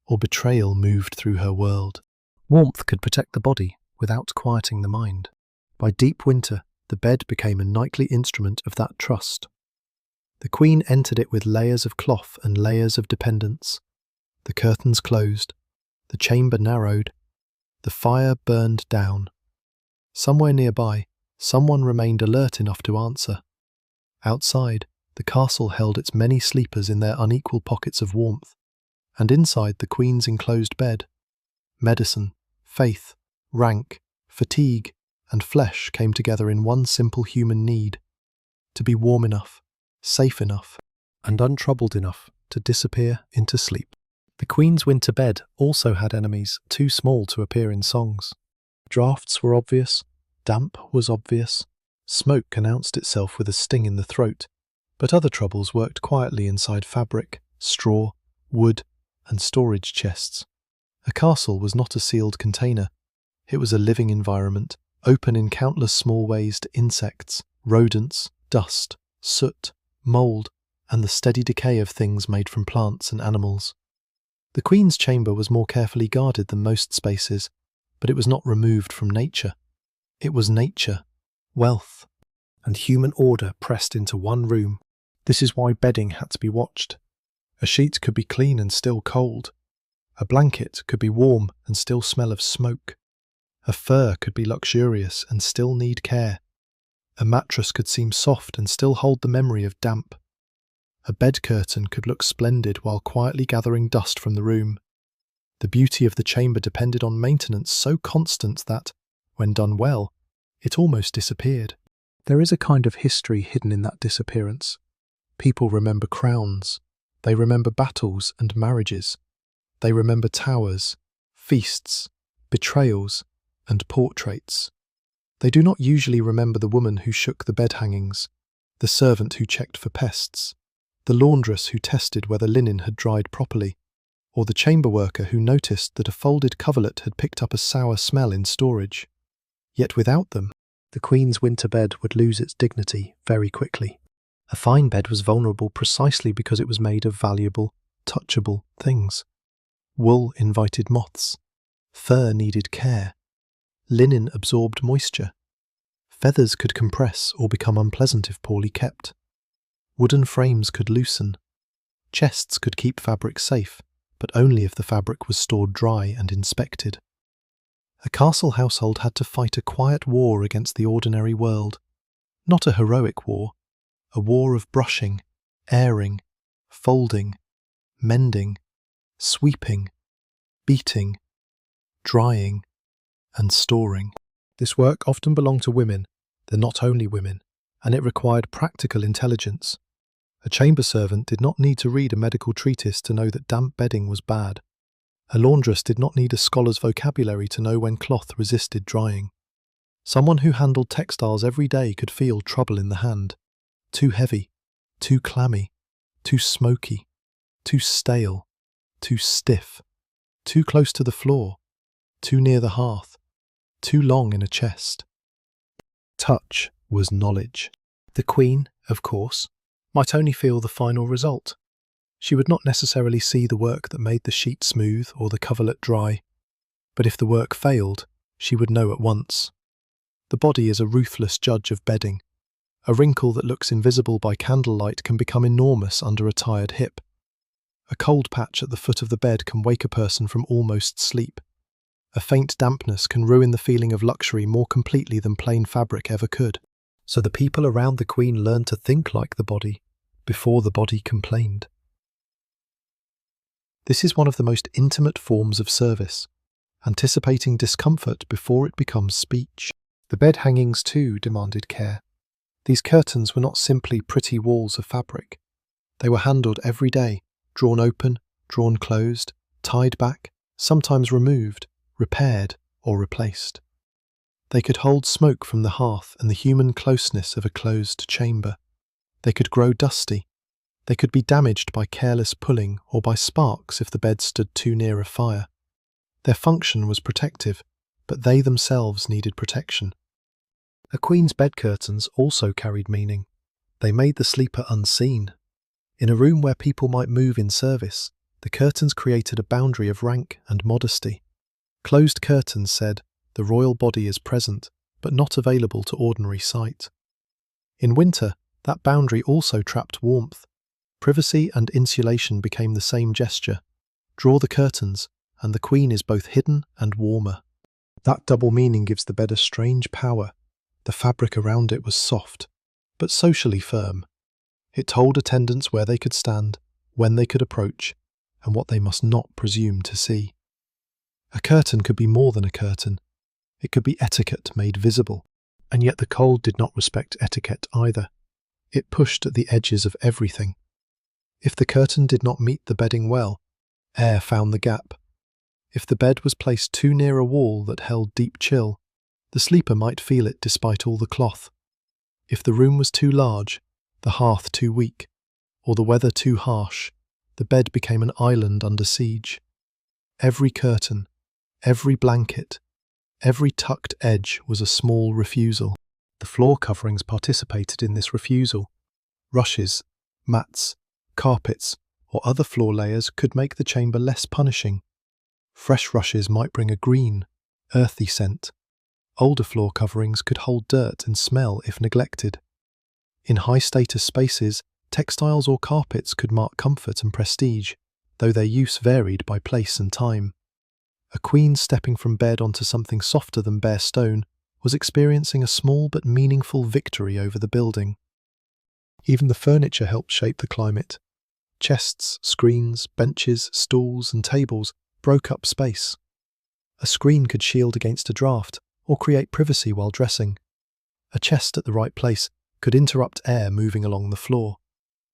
or betrayal moved through her world. Warmth could protect the body without quieting the mind. By deep winter, the bed became a nightly instrument of that trust. The queen entered it with layers of cloth and layers of dependence. The curtains closed, the chamber narrowed, the fire burned down. Somewhere nearby, someone remained alert enough to answer. Outside, the castle held its many sleepers in their unequal pockets of warmth, and inside the queen's enclosed bed, medicine, faith, rank, fatigue, and flesh came together in one simple human need: to be warm enough, safe enough, and untroubled enough to disappear into sleep. The queen's winter bed also had enemies too small to appear in songs. Draughts were obvious, damp was obvious, smoke announced itself with a sting in the throat, but other troubles worked quietly inside fabric, straw, wood, and storage chests. A castle was not a sealed container. It was a living environment, open in countless small ways to insects, rodents, dust, soot, mould, and the steady decay of things made from plants and animals. The queen's chamber was more carefully guarded than most spaces, but it was not removed from nature. It was nature, wealth, and human order pressed into one room. This is why bedding had to be watched. A sheet could be clean and still cold. A blanket could be warm and still smell of smoke. A fur could be luxurious and still need care. A mattress could seem soft and still hold the memory of damp. A bed curtain could look splendid while quietly gathering dust from the room. The beauty of the chamber depended on maintenance so constant that, when done well, it almost disappeared. There is a kind of history hidden in that disappearance. People remember crowns. They remember battles and marriages. They remember towers, feasts, betrayals, and portraits. They do not usually remember the woman who shook the bed hangings, the servant who checked for pests, the laundress who tested whether linen had dried properly, or the chamber worker who noticed that a folded coverlet had picked up a sour smell in storage. Yet without them, the queen's winter bed would lose its dignity very quickly. A fine bed was vulnerable precisely because it was made of valuable, touchable things. Wool invited moths. Fur needed care. Linen absorbed moisture. Feathers could compress or become unpleasant if poorly kept. Wooden frames could loosen. Chests could keep fabric safe, but only if the fabric was stored dry and inspected. A castle household had to fight a quiet war against the ordinary world. Not a heroic war, a war of brushing, airing, folding, mending, sweeping, beating, drying, and storing. This work often belonged to women, though not only women, and it required practical intelligence. A chamber servant did not need to read a medical treatise to know that damp bedding was bad. A laundress did not need a scholar's vocabulary to know when cloth resisted drying. Someone who handled textiles every day could feel trouble in the hand. Too heavy, too clammy, too smoky, too stale, too stiff, too close to the floor, too near the hearth, too long in a chest. Touch was knowledge. The queen, of course, might only feel the final result. She would not necessarily see the work that made the sheet smooth or the coverlet dry, but if the work failed, she would know at once. The body is a ruthless judge of bedding. A wrinkle that looks invisible by candlelight can become enormous under a tired hip. A cold patch at the foot of the bed can wake a person from almost sleep. A faint dampness can ruin the feeling of luxury more completely than plain fabric ever could. So the people around the queen learned to think like the body before the body complained. This is one of the most intimate forms of service, anticipating discomfort before it becomes speech. The bed hangings, too, demanded care. These curtains were not simply pretty walls of fabric. They were handled every day, drawn open, drawn closed, tied back, sometimes removed, repaired, or replaced. They could hold smoke from the hearth and the human closeness of a closed chamber. They could grow dusty, They could be damaged by careless pulling or by sparks if the bed stood too near a fire. Their function was protective, but they themselves needed protection. A queen's bed curtains also carried meaning. They made the sleeper unseen. In a room where people might move in service, the curtains created a boundary of rank and modesty. Closed curtains said, "The royal body is present, but not available to ordinary sight." In winter, that boundary also trapped warmth. Privacy and insulation became the same gesture. Draw the curtains, and the queen is both hidden and warmer. That double meaning gives the bed a strange power. The fabric around it was soft, but socially firm. It told attendants where they could stand, when they could approach, and what they must not presume to see. A curtain could be more than a curtain. It could be etiquette made visible, and yet the cold did not respect etiquette either. It pushed at the edges of everything. If the curtain did not meet the bedding well, air found the gap. If the bed was placed too near a wall that held deep chill, the sleeper might feel it despite all the cloth. If the room was too large, the hearth too weak, or the weather too harsh, the bed became an island under siege. Every curtain, every blanket, every tucked edge was a small refusal. The floor coverings participated in this refusal. Rushes, mats, carpets, or other floor layers could make the chamber less punishing. Fresh rushes might bring a green, earthy scent. Older floor coverings could hold dirt and smell if neglected. In high-status spaces, textiles or carpets could mark comfort and prestige, though their use varied by place and time. A queen stepping from bed onto something softer than bare stone was experiencing a small but meaningful victory over the building. Even the furniture helped shape the climate. Chests, screens, benches, stools, and tables broke up space. A screen could shield against a draught or create privacy while dressing. A chest at the right place could interrupt air moving along the floor.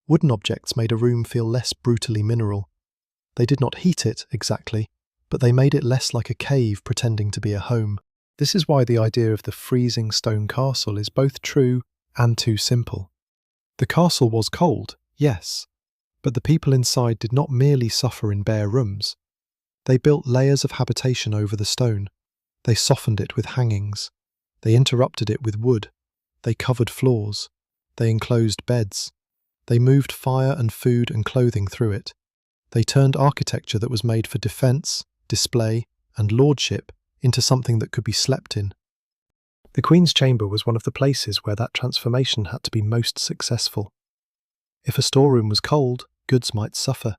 Wooden objects made a room feel less brutally mineral. They did not heat it exactly, but they made it less like a cave pretending to be a home. This is why the idea of the freezing stone castle is both true and too simple. The castle was cold, yes, but the people inside did not merely suffer in bare rooms. They built layers of habitation over the stone. They softened it with hangings. They interrupted it with wood. They covered floors. They enclosed beds. They moved fire and food and clothing through it. They turned architecture that was made for defence, display, and lordship into something that could be slept in. The Queen's chamber was one of the places where that transformation had to be most successful. If a storeroom was cold, goods might suffer.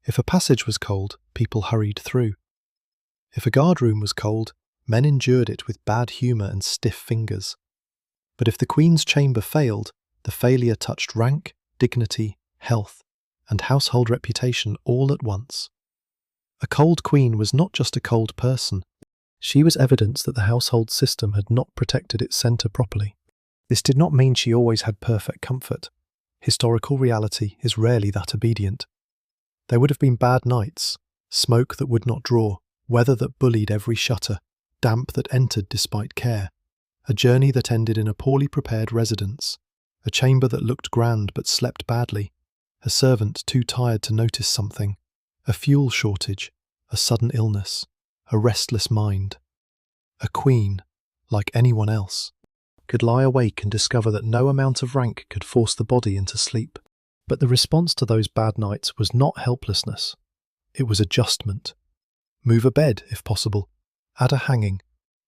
If a passage was cold, people hurried through. If a guardroom was cold, men endured it with bad humour and stiff fingers. But if the Queen's chamber failed, the failure touched rank, dignity, health, and household reputation all at once. A cold queen was not just a cold person. She was evidence that the household system had not protected its centre properly. This did not mean she always had perfect comfort. Historical reality is rarely that obedient. There would have been bad nights, smoke that would not draw, weather that bullied every shutter, damp that entered despite care, a journey that ended in a poorly prepared residence, a chamber that looked grand but slept badly, a servant too tired to notice something, a fuel shortage, a sudden illness, a restless mind. A queen, like anyone else, could lie awake and discover that no amount of rank could force the body into sleep. But the response to those bad nights was not helplessness. It was adjustment. Move a bed, if possible. Add a hanging.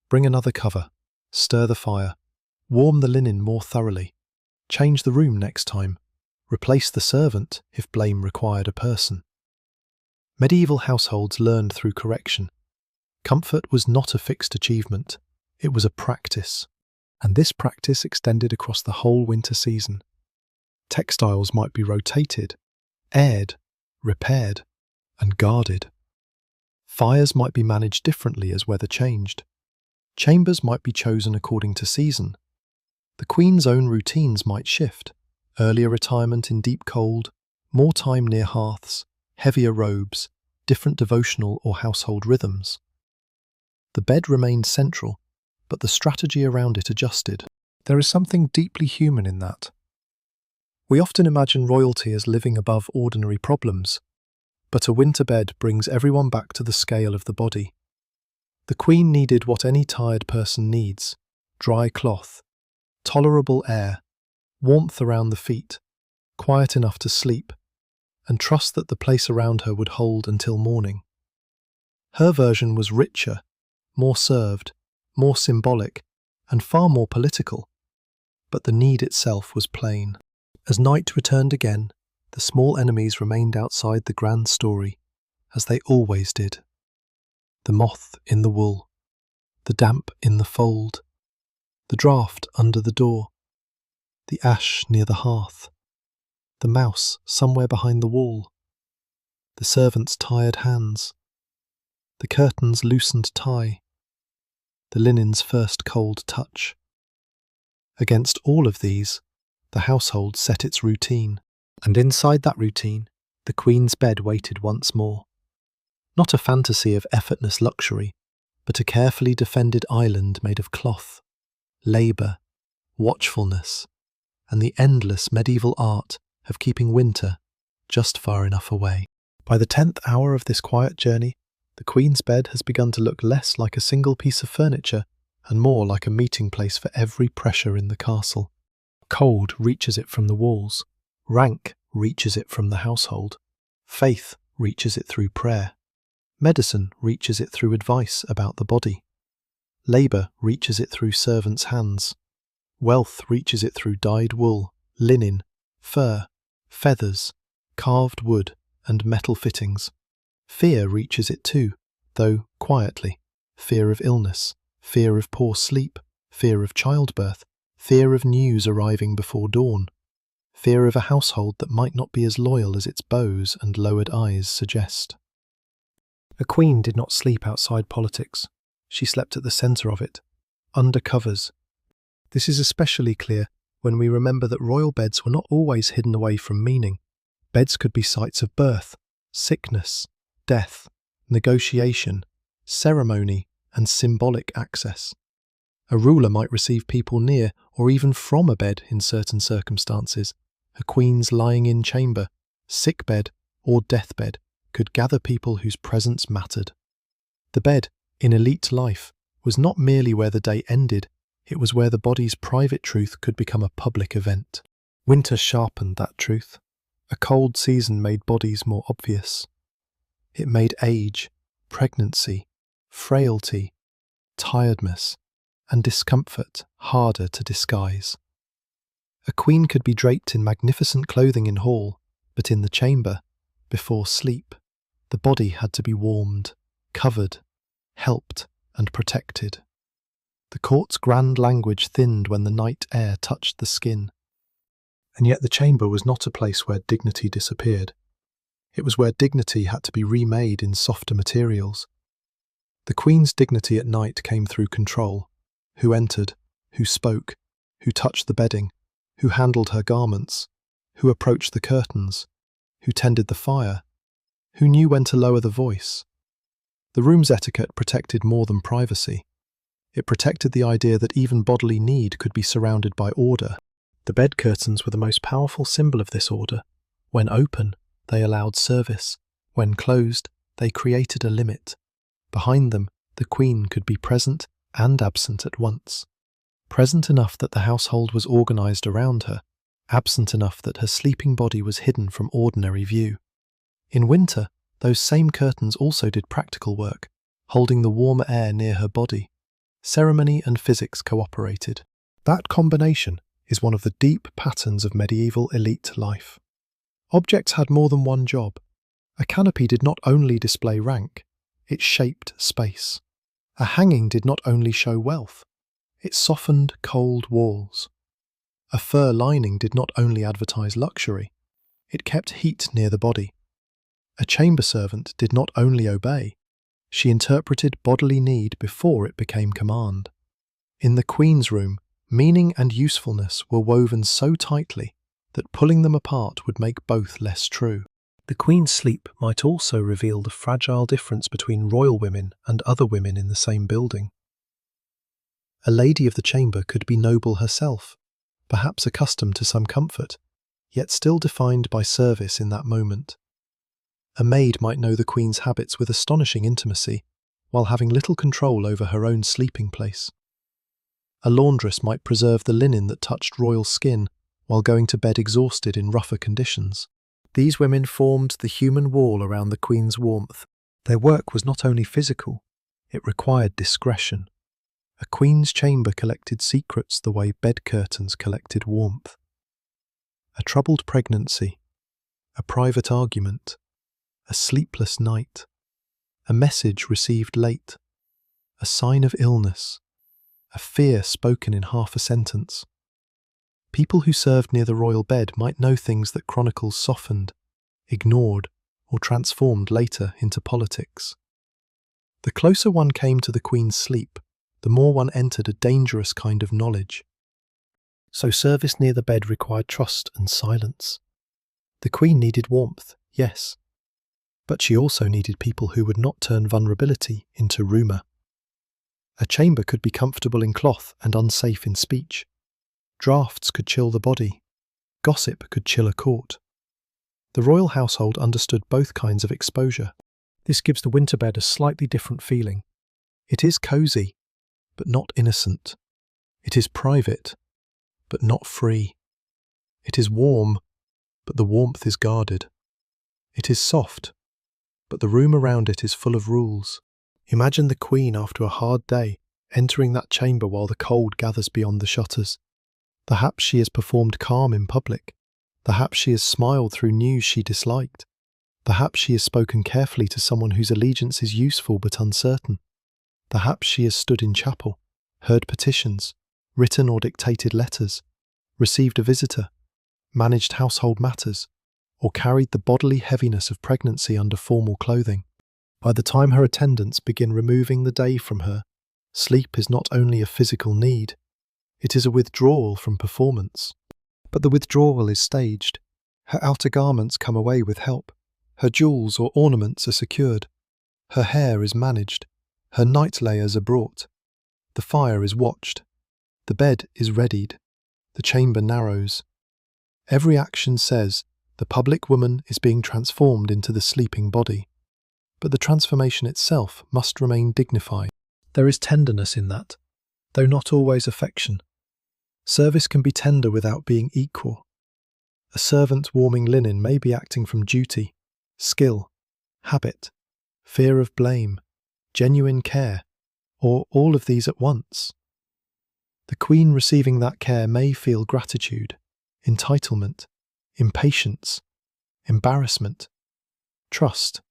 Bring another cover. Stir the fire. Warm the linen more thoroughly. Change the room next time. Replace the servant if blame required a person. Medieval households learned through correction. Comfort was not a fixed achievement. It was a practice. And this practice extended across the whole winter season. Textiles might be rotated, aired, repaired, and guarded. Fires might be managed differently as weather changed. Chambers might be chosen according to season. The Queen's own routines might shift. Earlier retirement in deep cold, more time near hearths, heavier robes, different devotional or household rhythms. The bed remained central, but the strategy around it adjusted. There is something deeply human in that. We often imagine royalty as living above ordinary problems, but a winter bed brings everyone back to the scale of the body. The Queen needed what any tired person needs: dry cloth, tolerable air, warmth around the feet, quiet enough to sleep, and trust that the place around her would hold until morning. Her version was richer, more served, more symbolic, and far more political, but the need itself was plain. As night returned again, the small enemies remained outside the grand story, as they always did. The moth in the wool, the damp in the fold, the draught under the door, the ash near the hearth, the mouse somewhere behind the wall, the servant's tired hands, the curtain's loosened tie, the linen's first cold touch. Against all of these, the household set its routine, and inside that routine, the Queen's bed waited once more. Not a fantasy of effortless luxury, but a carefully defended island made of cloth, labour, watchfulness, and the endless medieval art of keeping winter just far enough away. By the 10th hour of this quiet journey, the Queen's bed has begun to look less like a single piece of furniture and more like a meeting place for every pressure in the castle. Cold reaches it from the walls, rank reaches it from the household, faith reaches it through prayer, medicine reaches it through advice about the body, labour reaches it through servants' hands, wealth reaches it through dyed wool, linen, fur, feathers, carved wood, and metal fittings. Fear reaches it too, though quietly. Fear of illness, fear of poor sleep, fear of childbirth, fear of news arriving before dawn, fear of a household that might not be as loyal as its bows and lowered eyes suggest. A queen did not sleep outside politics. She slept at the centre of it, under covers. This is especially clear when we remember that royal beds were not always hidden away from meaning. Beds could be sites of birth, sickness, death, negotiation, ceremony, and symbolic access. A ruler might receive people near or even from a bed in certain circumstances. A queen's lying-in chamber, sickbed, or deathbed could gather people whose presence mattered. The bed, in elite life, was not merely where the day ended, it was where the body's private truth could become a public event. Winter sharpened that truth. A cold season made bodies more obvious. It made age, pregnancy, frailty, tiredness, and discomfort harder to disguise. A queen could be draped in magnificent clothing in hall, but in the chamber, before sleep, the body had to be warmed, covered, helped, and protected. The court's grand language thinned when the night air touched the skin. And yet the chamber was not a place where dignity disappeared. It was where dignity had to be remade in softer materials. The Queen's dignity at night came through control. Who entered, who spoke, who touched the bedding, who handled her garments, who approached the curtains, who tended the fire, who knew when to lower the voice. The room's etiquette protected more than privacy. It protected the idea that even bodily need could be surrounded by order. The bed curtains were the most powerful symbol of this order. When open, they allowed service. When closed, they created a limit. Behind them, the Queen could be present and absent at once. Present enough that the household was organised around her, absent enough that her sleeping body was hidden from ordinary view. In winter, those same curtains also did practical work, holding the warmer air near her body. Ceremony and physics cooperated. That combination is one of the deep patterns of medieval elite life. Objects had more than one job. A canopy did not only display rank, it shaped space. A hanging did not only show wealth, it softened cold walls. A fur lining did not only advertise luxury, it kept heat near the body. A chamber servant did not only obey, she interpreted bodily need before it became command. In the Queen's room, meaning and usefulness were woven so tightly that pulling them apart would make both less true. The Queen's sleep might also reveal the fragile difference between royal women and other women in the same building. A lady of the chamber could be noble herself, perhaps accustomed to some comfort, yet still defined by service in that moment. A maid might know the Queen's habits with astonishing intimacy, while having little control over her own sleeping place. A laundress might preserve the linen that touched royal skin, while going to bed exhausted in rougher conditions. These women formed the human wall around the Queen's warmth. Their work was not only physical, it required discretion. A Queen's chamber collected secrets the way bed curtains collected warmth. A troubled pregnancy, a private argument, a sleepless night, a message received late, a sign of illness, a fear spoken in half a sentence. People who served near the royal bed might know things that chronicles softened, ignored, or transformed later into politics. The closer one came to the Queen's sleep, the more one entered a dangerous kind of knowledge. So service near the bed required trust and silence. The Queen needed warmth, yes, but she also needed people who would not turn vulnerability into rumour. A chamber could be comfortable in cloth and unsafe in speech. Drafts could chill the body. Gossip could chill a court. The royal household understood both kinds of exposure. This gives the winter bed a slightly different feeling. It is cosy, but not innocent. It is private, but not free. It is warm, but the warmth is guarded. It is soft, but the room around it is full of rules. Imagine the Queen after a hard day, entering that chamber while the cold gathers beyond the shutters. Perhaps she has performed calm in public. Perhaps she has smiled through news she disliked. Perhaps she has spoken carefully to someone whose allegiance is useful but uncertain. Perhaps she has stood in chapel, heard petitions, written or dictated letters, received a visitor, managed household matters, or carried the bodily heaviness of pregnancy under formal clothing. By the time her attendants begin removing the day from her, sleep is not only a physical need, it is a withdrawal from performance. But the withdrawal is staged. Her outer garments come away with help. Her jewels or ornaments are secured. Her hair is managed. Her night layers are brought. The fire is watched. The bed is readied. The chamber narrows. Every action says the public woman is being transformed into the sleeping body. But the transformation itself must remain dignified. There is tenderness in that, though not always affection. Service can be tender without being equal. A servant warming linen may be acting from duty, skill, habit, fear of blame, genuine care, or all of these at once. The Queen receiving that care may feel gratitude, entitlement, impatience, embarrassment, trust,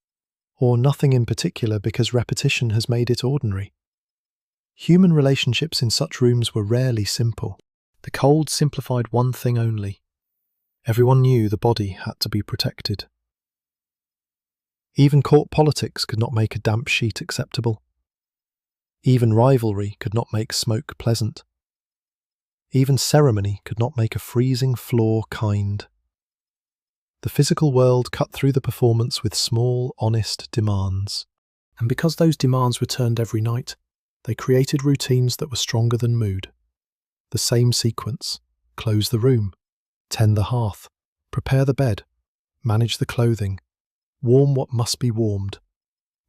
or nothing in particular because repetition has made it ordinary. Human relationships in such rooms were rarely simple. The cold simplified one thing only. Everyone knew the body had to be protected. Even court politics could not make a damp sheet acceptable. Even rivalry could not make smoke pleasant. Even ceremony could not make a freezing floor kind. The physical world cut through the performance with small, honest demands. And because those demands returned every night, they created routines that were stronger than mood. The same sequence: close the room, tend the hearth, prepare the bed, manage the clothing, warm what must be warmed,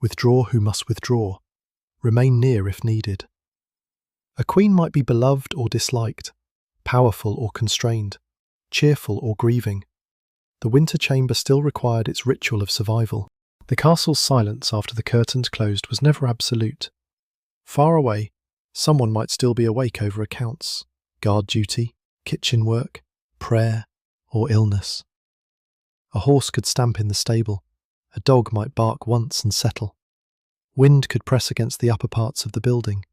withdraw who must withdraw, remain near if needed. A queen might be beloved or disliked, powerful or constrained, cheerful or grieving. The winter chamber still required its ritual of survival. The castle's silence after the curtains closed was never absolute. Far away, someone might still be awake over accounts, guard duty, kitchen work, prayer, or illness. A horse could stamp in the stable. A dog might bark once and settle. Wind could press against the upper parts of the building.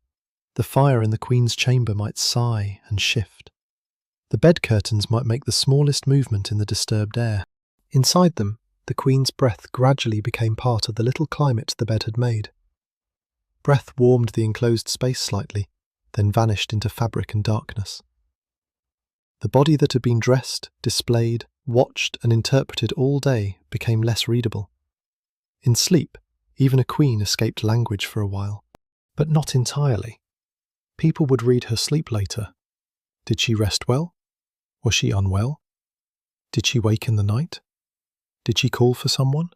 The fire in the Queen's chamber might sigh and shift. The bed curtains might make the smallest movement in the disturbed air. Inside them, the Queen's breath gradually became part of the little climate the bed had made. Breath warmed the enclosed space slightly, then vanished into fabric and darkness. The body that had been dressed, displayed, watched and interpreted all day became less readable. In sleep, even a queen escaped language for a while. But not entirely. People would read her sleep later. Did she rest well? Was she unwell? Did she wake in the night? Did she call for someone?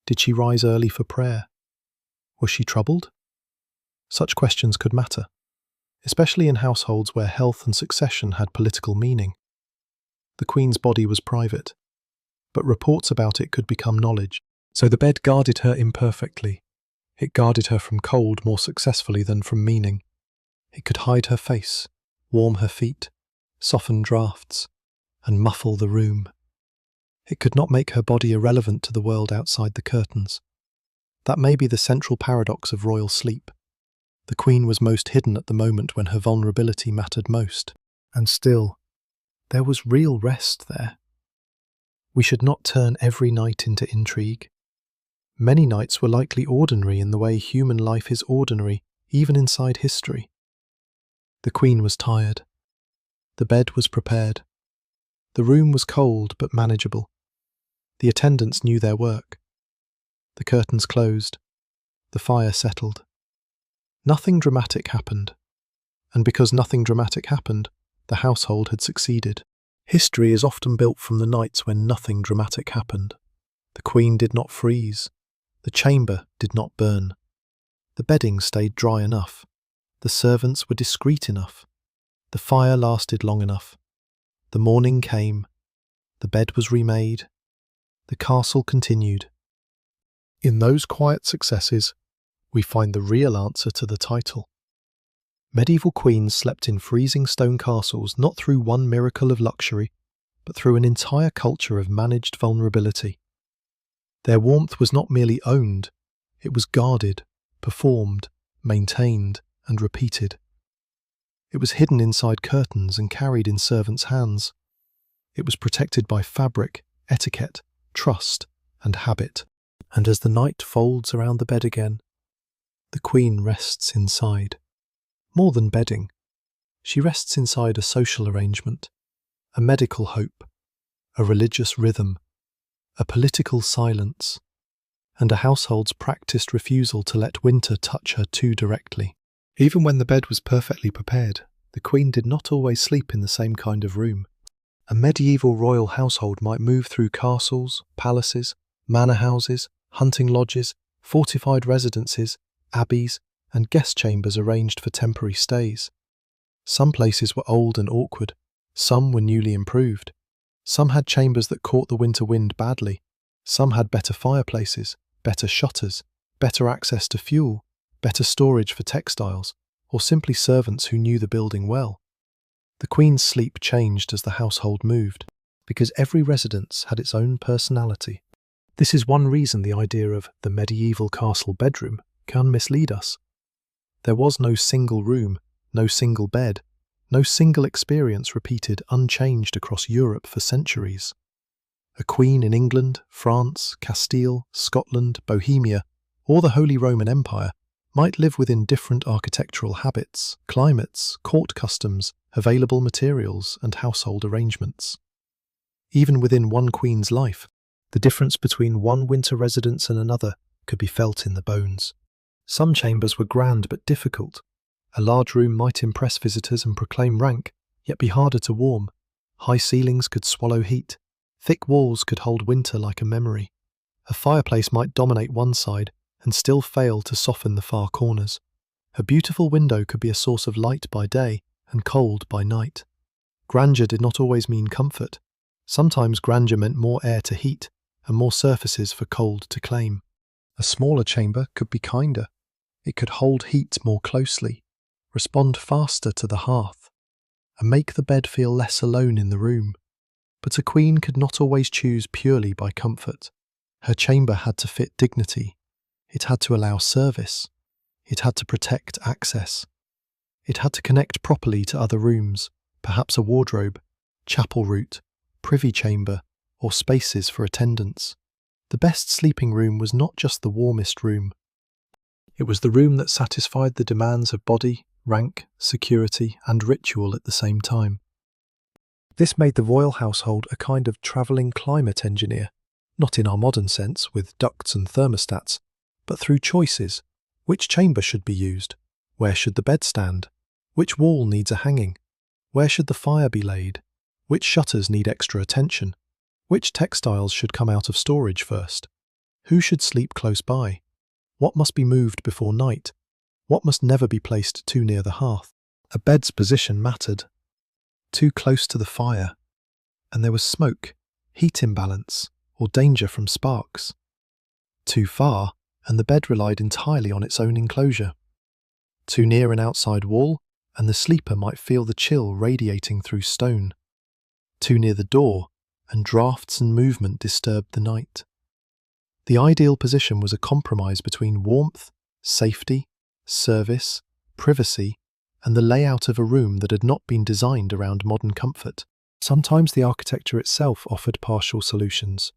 Did she rise early for prayer? Was she troubled? Such questions could matter, especially in households where health and succession had political meaning. The Queen's body was private, but reports about it could become knowledge. So the bed guarded her imperfectly. It guarded her from cold more successfully than from meaning. It could hide her face, warm her feet, soften drafts, and muffle the room. It could not make her body irrelevant to the world outside the curtains. That may be the central paradox of royal sleep. The Queen was most hidden at the moment when her vulnerability mattered most. And still, there was real rest there. We should not turn every night into intrigue. Many nights were likely ordinary in the way human life is ordinary, even inside history. The Queen was tired. The bed was prepared. The room was cold but manageable. The attendants knew their work. The curtains closed. The fire settled. Nothing dramatic happened. And because nothing dramatic happened, the household had succeeded. History is often built from the nights when nothing dramatic happened. The Queen did not freeze. The chamber did not burn. The bedding stayed dry enough. The servants were discreet enough. The fire lasted long enough. The morning came. The bed was remade. The castle continued. In those quiet successes, we find the real answer to the title. Medieval queens slept in freezing stone castles not through one miracle of luxury, but through an entire culture of managed vulnerability. Their warmth was not merely owned, it was guarded, performed, maintained, and repeated. It was hidden inside curtains and carried in servants' hands. It was protected by fabric, etiquette, trust, and habit. And as the night folds around the bed again, the Queen rests inside. More than bedding, she rests inside a social arrangement, a medical hope, a religious rhythm, a political silence, and a household's practiced refusal to let winter touch her too directly. Even when the bed was perfectly prepared, the Queen did not always sleep in the same kind of room. A medieval royal household might move through castles, palaces, manor houses, hunting lodges, fortified residences, abbeys, and guest chambers arranged for temporary stays. Some places were old and awkward, some were newly improved. Some had chambers that caught the winter wind badly. Some had better fireplaces, better shutters, better access to fuel, better storage for textiles, or simply servants who knew the building well. The Queen's sleep changed as the household moved, because every residence had its own personality. This is one reason the idea of the medieval castle bedroom can mislead us. There was no single room, no single bed, no single experience repeated unchanged across Europe for centuries. A queen in England, France, Castile, Scotland, Bohemia, or the Holy Roman Empire might live within different architectural habits, climates, court customs, available materials, and household arrangements. Even within one queen's life, the difference between one winter residence and another could be felt in the bones. Some chambers were grand but difficult. A large room might impress visitors and proclaim rank, yet be harder to warm. High ceilings could swallow heat. Thick walls could hold winter like a memory. A fireplace might dominate one side and still fail to soften the far corners. A beautiful window could be a source of light by day and cold by night. Grandeur did not always mean comfort. Sometimes grandeur meant more air to heat and more surfaces for cold to claim. A smaller chamber could be kinder. It could hold heat more closely, respond faster to the hearth, and make the bed feel less alone in the room. But a queen could not always choose purely by comfort. Her chamber had to fit dignity. It had to allow service. It had to protect access. It had to connect properly to other rooms, perhaps a wardrobe, chapel route, privy chamber, or spaces for attendants. The best sleeping room was not just the warmest room. It was the room that satisfied the demands of body, rank, security, and ritual at the same time. This made the royal household a kind of travelling climate engineer, not in our modern sense with ducts and thermostats, but through choices. Which chamber should be used? Where should the bed stand? Which wall needs a hanging? Where should the fire be laid? Which shutters need extra attention? Which textiles should come out of storage first? Who should sleep close by? What must be moved before night? What must never be placed too near the hearth? A bed's position mattered. Too close to the fire, and there was smoke, heat imbalance, or danger from sparks. Too far, and the bed relied entirely on its own enclosure. Too near an outside wall, and the sleeper might feel the chill radiating through stone. Too near the door, and draughts and movement disturbed the night. The ideal position was a compromise between warmth, safety, service, privacy, and the layout of a room that had not been designed around modern comfort. Sometimes the architecture itself offered partial solutions.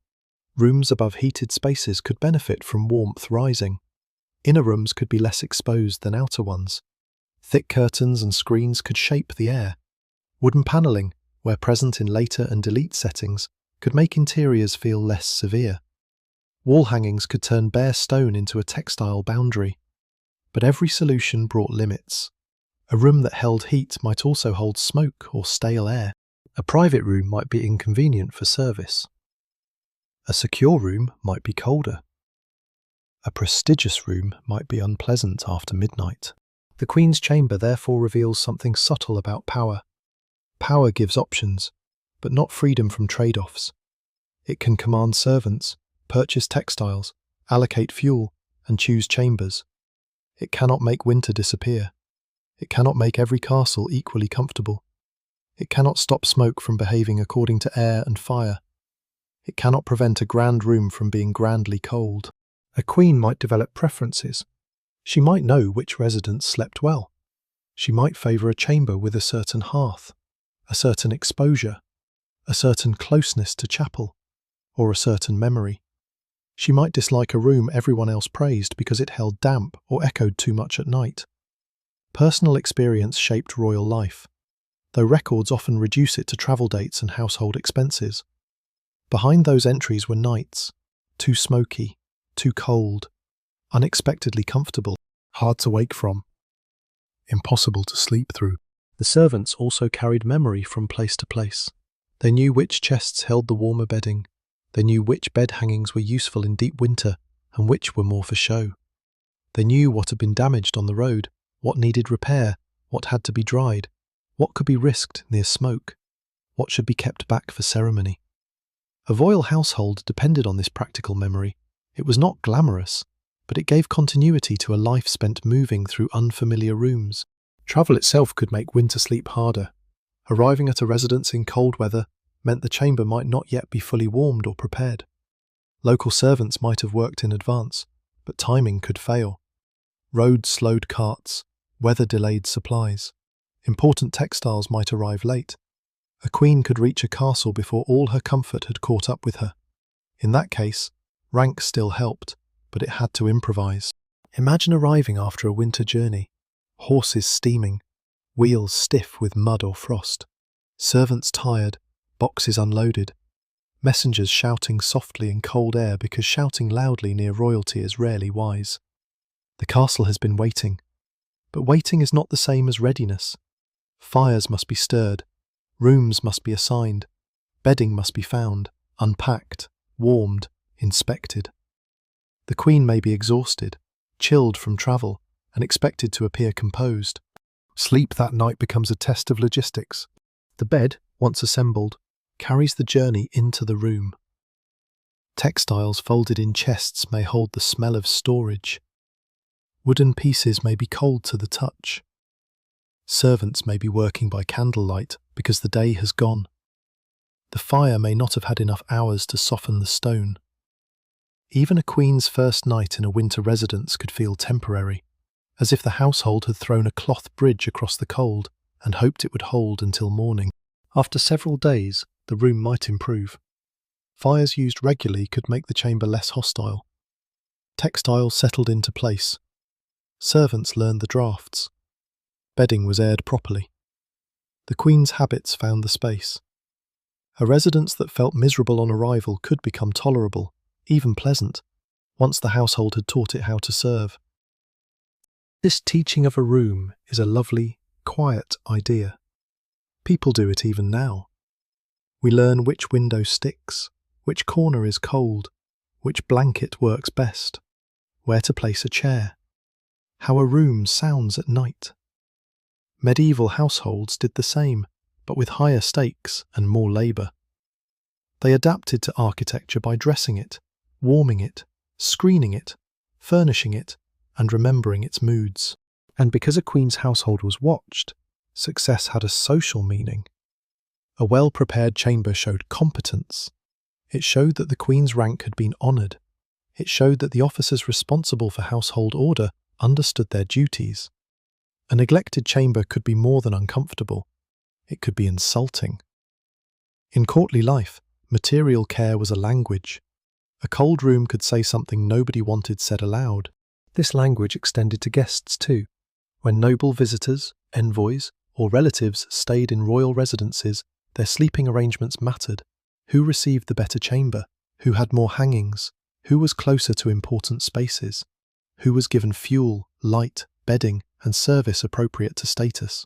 Rooms above heated spaces could benefit from warmth rising. Inner rooms could be less exposed than outer ones. Thick curtains and screens could shape the air. Wooden panelling, where present in later and delete settings, could make interiors feel less severe. Wall hangings could turn bare stone into a textile boundary. But every solution brought limits. A room that held heat might also hold smoke or stale air. A private room might be inconvenient for service. A secure room might be colder. A prestigious room might be unpleasant after midnight. The Queen's chamber therefore reveals something subtle about power. Power gives options, but not freedom from trade-offs. It can command servants, purchase textiles, allocate fuel, and choose chambers. It cannot make winter disappear. It cannot make every castle equally comfortable. It cannot stop smoke from behaving according to air and fire. It cannot prevent a grand room from being grandly cold. A queen might develop preferences. She might know which residents slept well. She might favour a chamber with a certain hearth, a certain exposure, a certain closeness to chapel, or a certain memory. She might dislike a room everyone else praised because it held damp or echoed too much at night. Personal experience shaped royal life, though records often reduce it to travel dates and household expenses. Behind those entries were nights, too smoky, too cold, unexpectedly comfortable, hard to wake from, impossible to sleep through. The servants also carried memory from place to place. They knew which chests held the warmer bedding. They knew which bed hangings were useful in deep winter and which were more for show. They knew what had been damaged on the road, what needed repair, what had to be dried, what could be risked near smoke, what should be kept back for ceremony. A royal household depended on this practical memory. It was not glamorous, but it gave continuity to a life spent moving through unfamiliar rooms. Travel itself could make winter sleep harder. Arriving at a residence in cold weather meant the chamber might not yet be fully warmed or prepared. Local servants might have worked in advance, but timing could fail. Roads slowed carts, weather delayed supplies. Important textiles might arrive late. A queen could reach a castle before all her comfort had caught up with her. In that case, rank still helped, but it had to improvise. Imagine arriving after a winter journey, horses steaming, wheels stiff with mud or frost, servants tired, boxes unloaded, messengers shouting softly in cold air because shouting loudly near royalty is rarely wise. The castle has been waiting, but waiting is not the same as readiness. Fires must be stirred, rooms must be assigned, bedding must be found, unpacked, warmed, inspected. The Queen may be exhausted, chilled from travel, and expected to appear composed. Sleep that night becomes a test of logistics. The bed, once assembled, carries the journey into the room. Textiles folded in chests may hold the smell of storage. Wooden pieces may be cold to the touch. Servants may be working by candlelight because the day has gone. The fire may not have had enough hours to soften the stone. Even a queen's first night in a winter residence could feel temporary, as if the household had thrown a cloth bridge across the cold and hoped it would hold until morning. After several days, the room might improve. Fires used regularly could make the chamber less hostile. Textiles settled into place. Servants learned the drafts. Bedding was aired properly. The Queen's habits found the space. A residence that felt miserable on arrival could become tolerable, even pleasant, once the household had taught it how to serve. This teaching of a room is a lovely, quiet idea. People do it even now. We learn which window sticks, which corner is cold, which blanket works best, where to place a chair, how a room sounds at night. Medieval households did the same, but with higher stakes and more labour. They adapted to architecture by dressing it, warming it, screening it, furnishing it, and remembering its moods. And because a queen's household was watched, success had a social meaning. A well-prepared chamber showed competence. It showed that the queen's rank had been honoured. It showed that the officers responsible for household order understood their duties. A neglected chamber could be more than uncomfortable. It could be insulting. In courtly life, material care was a language. A cold room could say something nobody wanted said aloud. This language extended to guests too. When noble visitors, envoys, or relatives stayed in royal residences, their sleeping arrangements mattered. Who received the better chamber? Who had more hangings? Who was closer to important spaces? Who was given fuel, light, bedding, and service appropriate to status?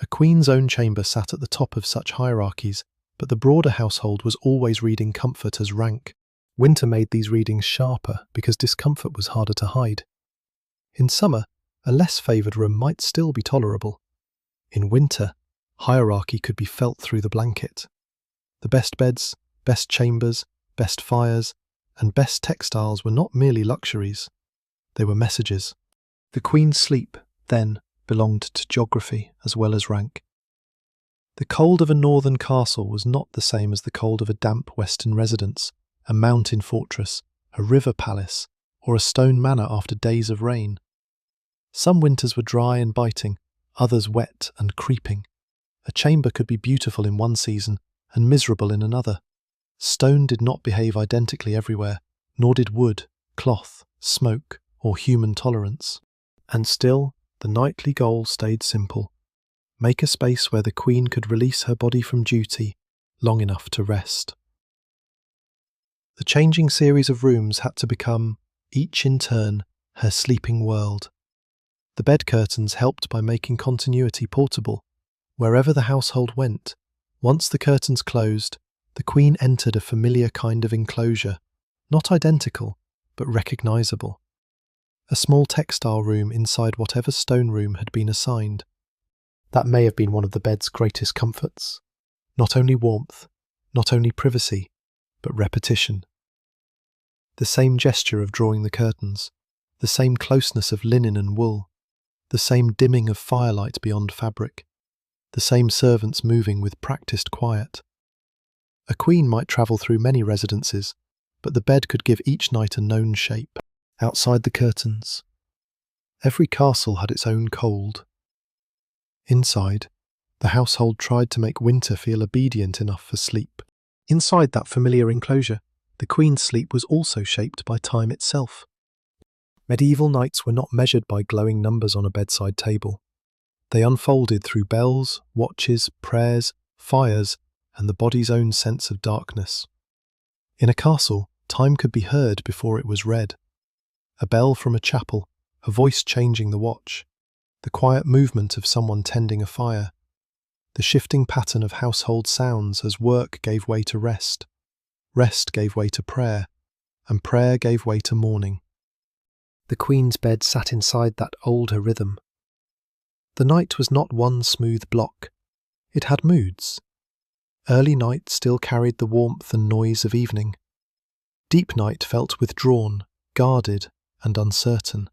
A queen's own chamber sat at the top of such hierarchies, but the broader household was always reading comfort as rank. Winter made these readings sharper because discomfort was harder to hide. In summer, a less favoured room might still be tolerable. In winter, hierarchy could be felt through the blanket. The best beds, best chambers, best fires, and best textiles were not merely luxuries. They were messages. The queen's sleep, then, belonged to geography as well as rank. The cold of a northern castle was not the same as the cold of a damp western residence, a mountain fortress, a river palace, or a stone manor after days of rain. Some winters were dry and biting, others wet and creeping. A chamber could be beautiful in one season and miserable in another. Stone did not behave identically everywhere, nor did wood, cloth, smoke, or human tolerance. And still, the nightly goal stayed simple. Make a space where the queen could release her body from duty long enough to rest. The changing series of rooms had to become, each in turn, her sleeping world. The bed curtains helped by making continuity portable. Wherever the household went, once the curtains closed, the queen entered a familiar kind of enclosure, not identical, but recognisable. A small textile room inside whatever stone room had been assigned. That may have been one of the bed's greatest comforts. Not only warmth, not only privacy, but repetition. The same gesture of drawing the curtains, the same closeness of linen and wool, the same dimming of firelight beyond fabric, the same servants moving with practised quiet. A queen might travel through many residences, but the bed could give each night a known shape. Outside the curtains, every castle had its own cold. Inside, the household tried to make winter feel obedient enough for sleep. Inside that familiar enclosure, the queen's sleep was also shaped by time itself. Medieval nights were not measured by glowing numbers on a bedside table. They unfolded through bells, watches, prayers, fires, and the body's own sense of darkness. In a castle, time could be heard before it was read. A bell from a chapel, a voice changing the watch, the quiet movement of someone tending a fire, the shifting pattern of household sounds as work gave way to rest gave way to prayer, and prayer gave way to mourning. The queen's bed sat inside that older rhythm. The night was not one smooth block. It had moods. Early night still carried the warmth and noise of evening. Deep night felt withdrawn, guarded, and uncertain.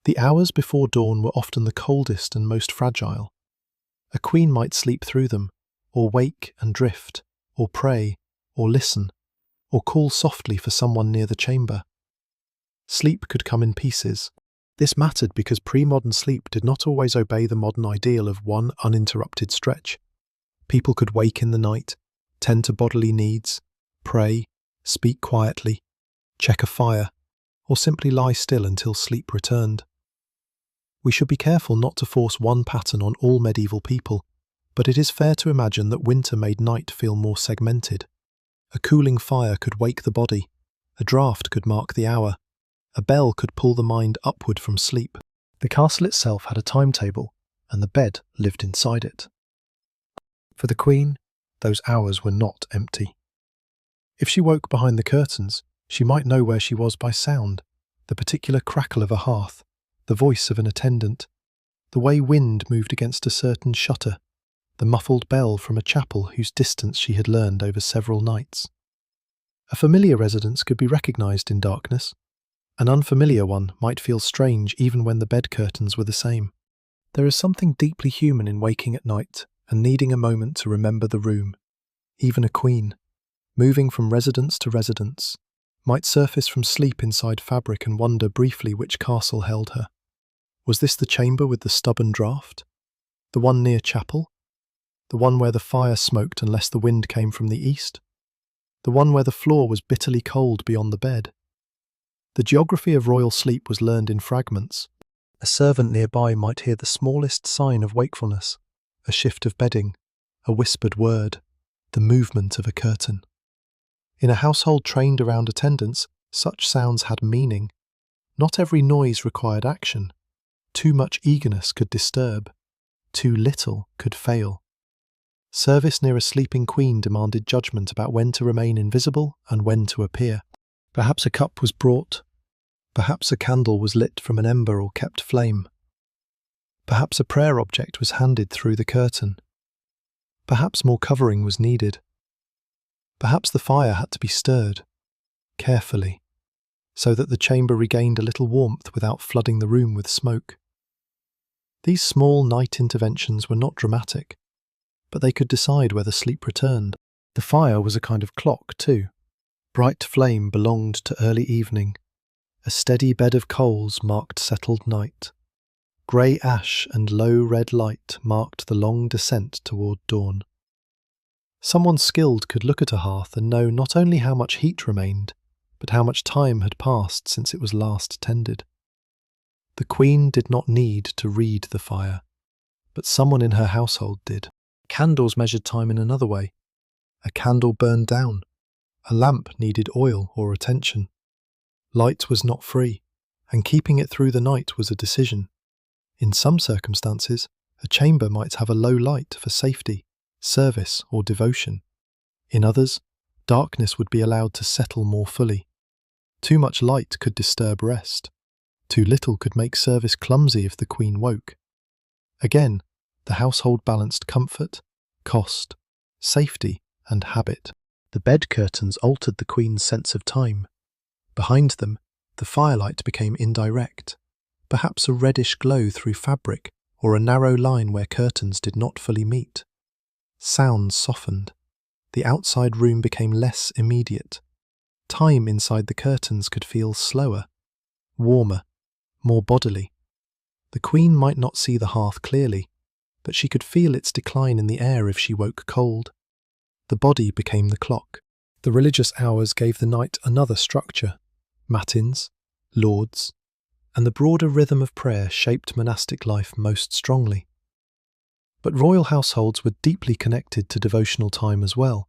The hours before dawn were often the coldest and most fragile. A queen might sleep through them, or wake and drift, or pray, or listen, or call softly for someone near the chamber. Sleep could come in pieces. This mattered because pre-modern sleep did not always obey the modern ideal of one uninterrupted stretch. People could wake in the night, tend to bodily needs, pray, speak quietly, check a fire, or simply lie still until sleep returned. We should be careful not to force one pattern on all medieval people, but it is fair to imagine that winter made night feel more segmented. A cooling fire could wake the body, a draught could mark the hour, a bell could pull the mind upward from sleep. The castle itself had a timetable, and the bed lived inside it. For the queen, those hours were not empty. If she woke behind the curtains, she might know where she was by sound, the particular crackle of a hearth, the voice of an attendant, the way wind moved against a certain shutter, the muffled bell from a chapel whose distance she had learned over several nights. A familiar residence could be recognised in darkness. An unfamiliar one might feel strange even when the bed curtains were the same. There is something deeply human in waking at night and needing a moment to remember the room. Even a queen, moving from residence to residence, might surface from sleep inside fabric and wonder briefly which castle held her. Was this the chamber with the stubborn draught? The one near chapel? The one where the fire smoked unless the wind came from the east? The one where the floor was bitterly cold beyond the bed? The geography of royal sleep was learned in fragments. A servant nearby might hear the smallest sign of wakefulness, a shift of bedding, a whispered word, the movement of a curtain. In a household trained around attendance, such sounds had meaning. Not every noise required action. Too much eagerness could disturb. Too little could fail. Service near a sleeping queen demanded judgment about when to remain invisible and when to appear. Perhaps a cup was brought. Perhaps a candle was lit from an ember or kept flame. Perhaps a prayer object was handed through the curtain. Perhaps more covering was needed. Perhaps the fire had to be stirred, carefully, so that the chamber regained a little warmth without flooding the room with smoke. These small night interventions were not dramatic, but they could decide whether sleep returned. The fire was a kind of clock, too. Bright flame belonged to early evening. A steady bed of coals marked settled night. Grey ash and low red light marked the long descent toward dawn. Someone skilled could look at a hearth and know not only how much heat remained, but how much time had passed since it was last tended. The queen did not need to read the fire, but someone in her household did. Candles measured time in another way. A candle burned down. A lamp needed oil or attention. Light was not free, and keeping it through the night was a decision. In some circumstances, a chamber might have a low light for safety, service, or devotion. In others, darkness would be allowed to settle more fully. Too much light could disturb rest. Too little could make service clumsy if the queen woke. Again, the household balanced comfort, cost, safety, and habit. The bed curtains altered the queen's sense of time. Behind them, the firelight became indirect, perhaps a reddish glow through fabric or a narrow line where curtains did not fully meet. Sounds softened. The outside room became less immediate. Time inside the curtains could feel slower, warmer, more bodily. The queen might not see the hearth clearly, but she could feel its decline in the air if she woke cold. The body became the clock. The religious hours gave the night another structure. Matins, lauds, and the broader rhythm of prayer shaped monastic life most strongly. But royal households were deeply connected to devotional time as well.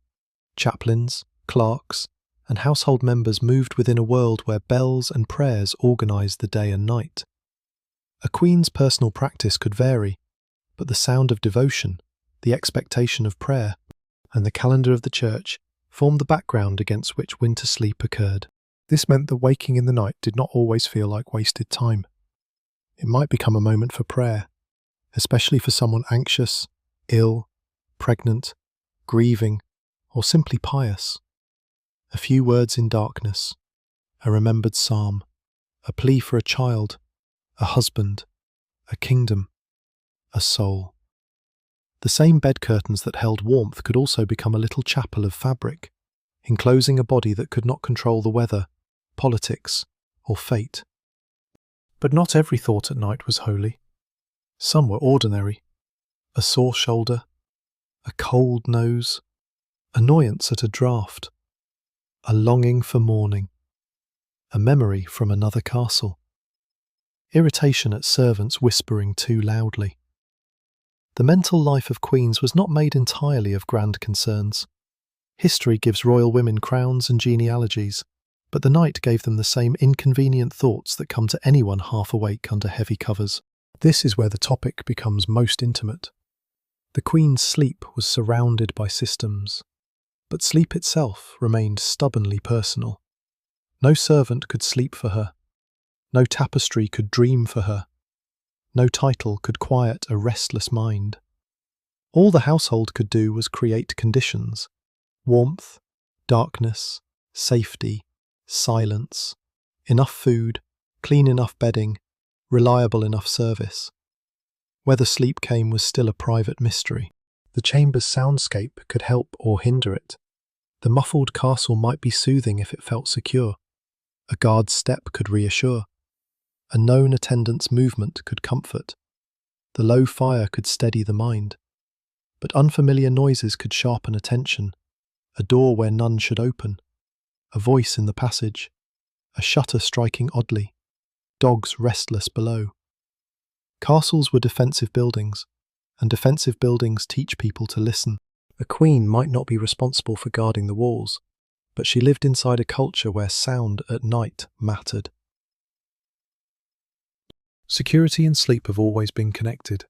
Chaplains, clerks, and household members moved within a world where bells and prayers organised the day and night. A queen's personal practice could vary, but the sound of devotion, the expectation of prayer, and the calendar of the church formed the background against which winter sleep occurred. This meant that waking in the night did not always feel like wasted time. It might become a moment for prayer, especially for someone anxious, ill, pregnant, grieving, or simply pious. A few words in darkness, a remembered psalm, a plea for a child, a husband, a kingdom, a soul. The same bed curtains that held warmth could also become a little chapel of fabric, enclosing a body that could not control the weather, politics, or fate. But not every thought at night was holy. Some were ordinary. A sore shoulder, a cold nose, annoyance at a draught, a longing for morning, a memory from another castle, irritation at servants whispering too loudly. The mental life of queens was not made entirely of grand concerns. History gives royal women crowns and genealogies, but the night gave them the same inconvenient thoughts that come to anyone half awake under heavy covers. This is where the topic becomes most intimate. The queen's sleep was surrounded by systems, But sleep itself remained stubbornly personal. No servant could sleep for her. No tapestry could dream for her. No title could quiet a restless mind. All the household could do was create conditions: warmth, darkness, safety, silence, enough food, clean enough bedding, reliable enough service. Whether sleep came was still a private mystery. The chamber's soundscape could help or hinder it. The muffled castle might be soothing if it felt secure. A guard's step could reassure. A known attendant's movement could comfort. The low fire could steady the mind. But unfamiliar noises could sharpen attention. A door where none should open. A voice in the passage. A shutter striking oddly. Dogs restless below. Castles were defensive buildings, and defensive buildings teach people to listen. A queen might not be responsible for guarding the walls, but she lived inside a culture where sound at night mattered. Security and sleep have always been connected.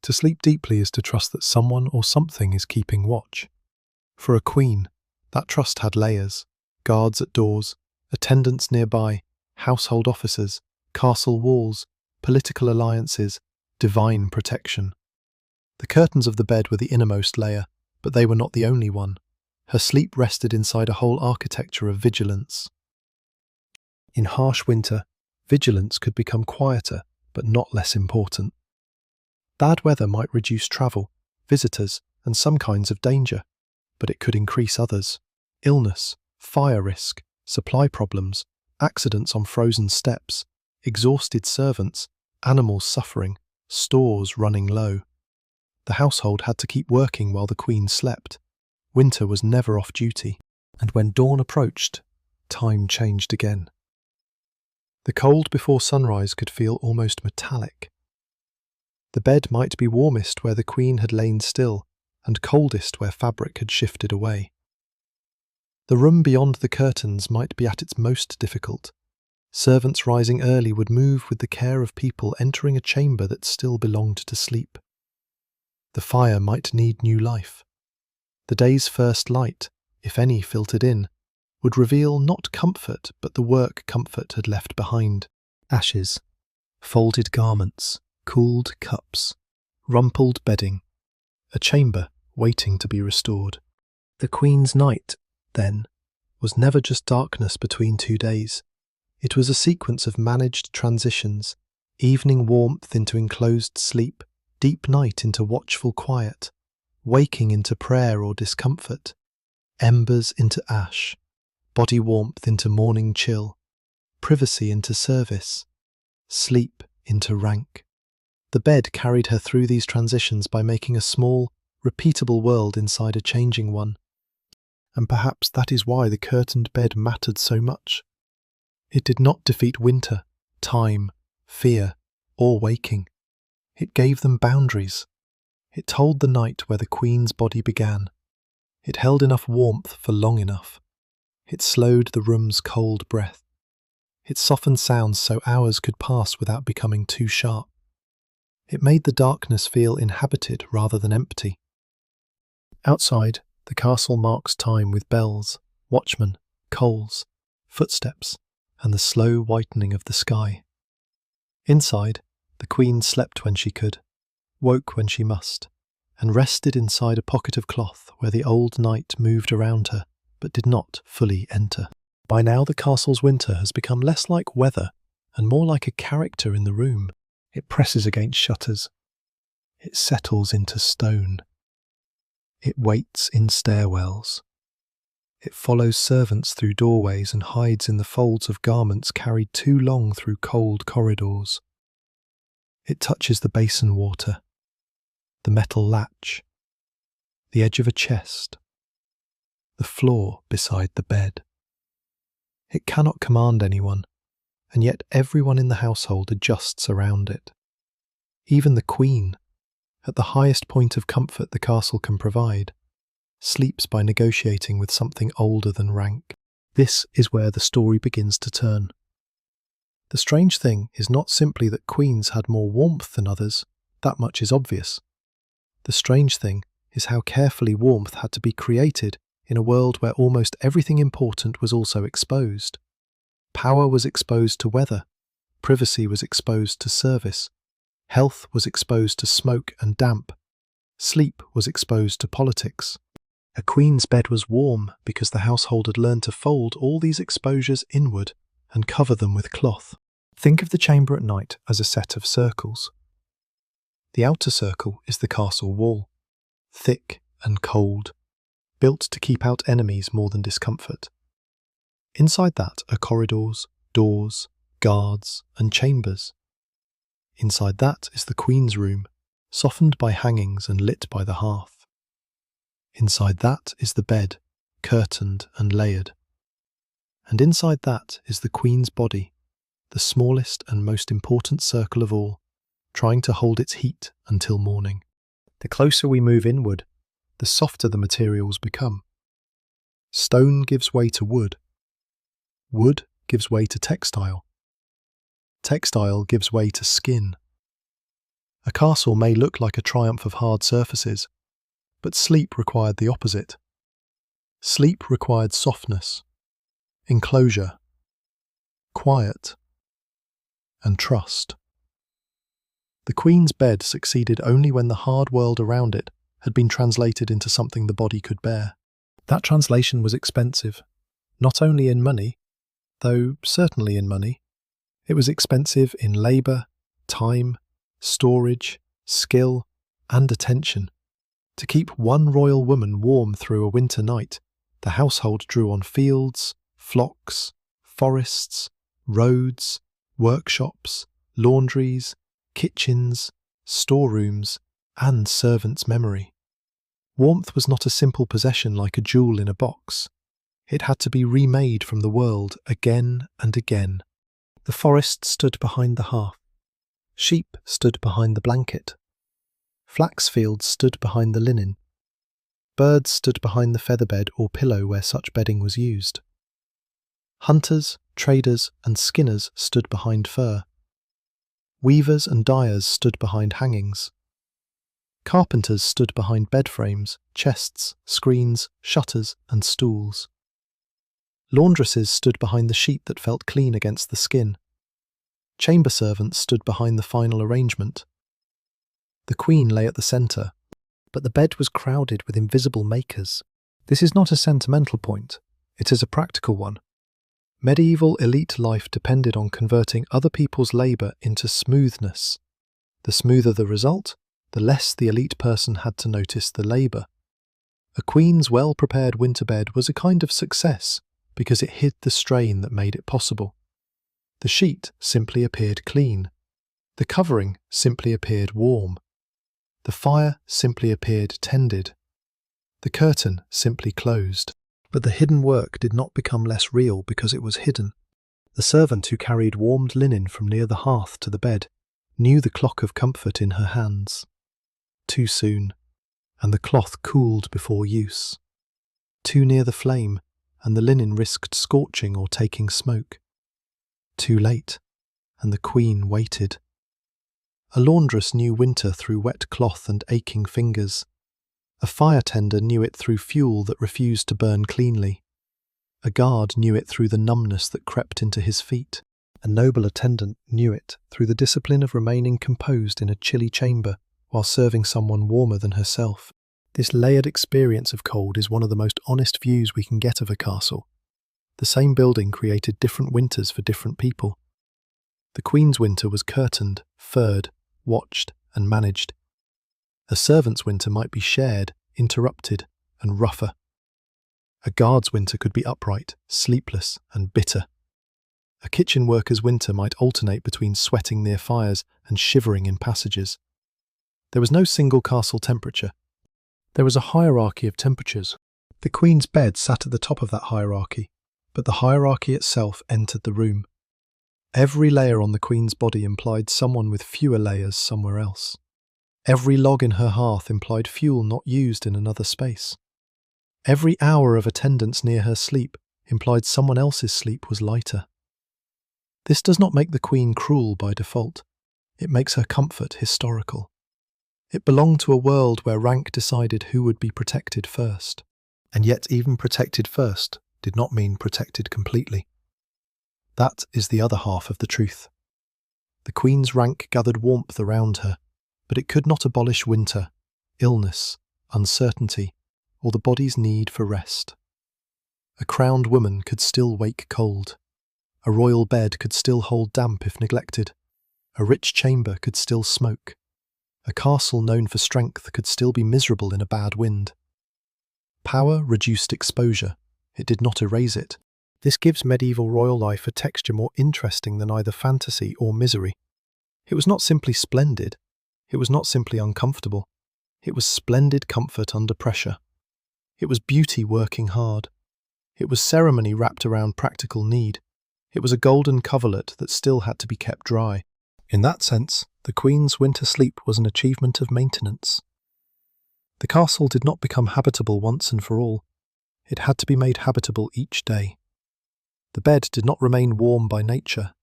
To sleep deeply is to trust that someone or something is keeping watch. For a queen, that trust had layers: guards at doors, attendants nearby, household officers, castle walls, political alliances, divine protection. The curtains of the bed were the innermost layer, but they were not the only one. Her sleep rested inside a whole architecture of vigilance. In harsh winter, vigilance could become quieter, but not less important. Bad weather might reduce travel, visitors, and some kinds of danger, but it could increase others: illness, fire risk, supply problems, accidents on frozen steps, exhausted servants, animals suffering, stores running low. The household had to keep working while the queen slept. Winter was never off duty, and when dawn approached, time changed again. The cold before sunrise could feel almost metallic. The bed might be warmest where the queen had lain still, and coldest where fabric had shifted away. The room beyond the curtains might be at its most difficult. Servants rising early would move with the care of people entering a chamber that still belonged to sleep. The fire might need new life. The day's first light, if any filtered in, would reveal not comfort but the work comfort had left behind: ashes, folded garments, cooled cups, rumpled bedding, a chamber waiting to be restored. The queen's night, then, was never just darkness between 2 days. It was a sequence of managed transitions: evening warmth into enclosed sleep, deep night into watchful quiet, waking into prayer or discomfort, embers into ash, body warmth into morning chill, privacy into service, sleep into rank. The bed carried her through these transitions by making a small, repeatable world inside a changing one. And perhaps that is why the curtained bed mattered so much. It did not defeat winter, time, fear, or waking. It gave them boundaries. It told the night where the queen's body began. It held enough warmth for long enough. It slowed the room's cold breath. It softened sounds so hours could pass without becoming too sharp. It made the darkness feel inhabited rather than empty. Outside, the castle marks time with bells, watchmen, coals, footsteps, and the slow whitening of the sky. Inside, the queen slept when she could, woke when she must, and rested inside a pocket of cloth where the old night moved around her, but did not fully enter. By now the castle's winter has become less like weather and more like a character in the room. It presses against shutters. It settles into stone. It waits in stairwells. It follows servants through doorways and hides in the folds of garments carried too long through cold corridors. It touches the basin water, the metal latch, the edge of a chest, the floor beside the bed. It cannot command anyone, and yet everyone in the household adjusts around it. Even the queen, at the highest point of comfort the castle can provide, sleeps by negotiating with something older than rank. This is where the story begins to turn. The strange thing is not simply that queens had more warmth than others, that much is obvious. The strange thing is how carefully warmth had to be created in a world where almost everything important was also exposed. Power was exposed to weather, privacy was exposed to service, health was exposed to smoke and damp, sleep was exposed to politics. A queen's bed was warm because the household had learned to fold all these exposures inward and cover them with cloth. Think of the chamber at night as a set of circles. The outer circle is the castle wall, thick and cold, built to keep out enemies more than discomfort. Inside that are corridors, doors, guards, and chambers. Inside that is the queen's room, softened by hangings and lit by the hearth. Inside that is the bed, curtained and layered. And inside that is the queen's body, the smallest and most important circle of all, trying to hold its heat until morning. The closer we move inward, the softer the materials become. Stone gives way to wood. Wood gives way to textile. Textile gives way to skin. A castle may look like a triumph of hard surfaces, but sleep required the opposite. Sleep required softness, enclosure, quiet, and trust. The queen's bed succeeded only when the hard world around it had been translated into something the body could bear. That translation was expensive, not only in money, though certainly in money. It was expensive in labour, time, storage, skill, and attention. To keep one royal woman warm through a winter night, the household drew on fields, flocks, forests, roads, workshops, laundries, kitchens, storerooms, and servants' memory. Warmth was not a simple possession like a jewel in a box. It had to be remade from the world again and again. The forest stood behind the hearth. Sheep stood behind the blanket. Flax fields stood behind the linen. Birds stood behind the featherbed or pillow where such bedding was used. Hunters, traders, and skinners stood behind fur. Weavers and dyers stood behind hangings. Carpenters stood behind bed frames, chests, screens, shutters, and stools. Laundresses stood behind the sheet that felt clean against the skin. Chamber servants stood behind the final arrangement. The queen lay at the centre, but the bed was crowded with invisible makers. This is not a sentimental point, it is a practical one. Medieval elite life depended on converting other people's labour into smoothness. The smoother the result, the less the elite person had to notice the labour. A queen's well-prepared winter bed was a kind of success because it hid the strain that made it possible. The sheet simply appeared clean. The covering simply appeared warm. The fire simply appeared tended. The curtain simply closed. But the hidden work did not become less real because it was hidden. The servant who carried warmed linen from near the hearth to the bed knew the clock of comfort in her hands. Too soon, and the cloth cooled before use. Too near the flame, and the linen risked scorching or taking smoke. Too late, and the queen waited. A laundress knew winter through wet cloth and aching fingers. A fire tender knew it through fuel that refused to burn cleanly. A guard knew it through the numbness that crept into his feet. A noble attendant knew it through the discipline of remaining composed in a chilly chamber while serving someone warmer than herself. This layered experience of cold is one of the most honest views we can get of a castle. The same building created different winters for different people. The queen's winter was curtained, furred, watched, and managed. A servant's winter might be shared, interrupted, and rougher. A guard's winter could be upright, sleepless, and bitter. A kitchen worker's winter might alternate between sweating near fires and shivering in passages. There was no single castle temperature. There was a hierarchy of temperatures. The queen's bed sat at the top of that hierarchy, but the hierarchy itself entered the room. Every layer on the queen's body implied someone with fewer layers somewhere else. Every log in her hearth implied fuel not used in another space. Every hour of attendance near her sleep implied someone else's sleep was lighter. This does not make the queen cruel by default. It makes her comfort historical. It belonged to a world where rank decided who would be protected first. And yet even protected first did not mean protected completely. That is the other half of the truth. The Queen's rank gathered warmth around her, but it could not abolish winter, illness, uncertainty, or the body's need for rest. A crowned woman could still wake cold. A royal bed could still hold damp if neglected. A rich chamber could still smoke. A castle known for strength could still be miserable in a bad wind. Power reduced exposure. It did not erase it. This gives medieval royal life a texture more interesting than either fantasy or misery. It was not simply splendid. It was not simply uncomfortable. It was splendid comfort under pressure. It was beauty working hard. It was ceremony wrapped around practical need. It was a golden coverlet that still had to be kept dry. In that sense, the Queen's winter sleep was an achievement of maintenance. The castle did not become habitable once and for all. It had to be made habitable each day. The bed did not remain warm by nature.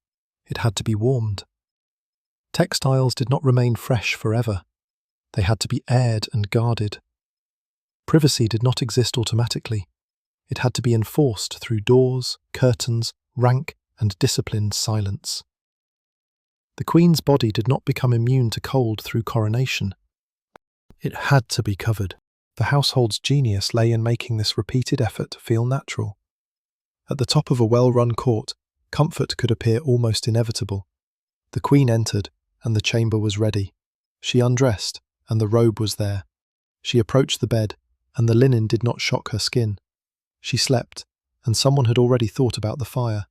It had to be warmed. Textiles did not remain fresh forever. They had to be aired and guarded. Privacy did not exist automatically. It had to be enforced through doors, curtains, rank, and disciplined silence. The Queen's body did not become immune to cold through coronation. It had to be covered. The household's genius lay in making this repeated effort feel natural. At the top of a well-run court, comfort could appear almost inevitable. The Queen entered, and the chamber was ready. She undressed, and the robe was there. She approached the bed, and the linen did not shock her skin. She slept, and someone had already thought about the fire.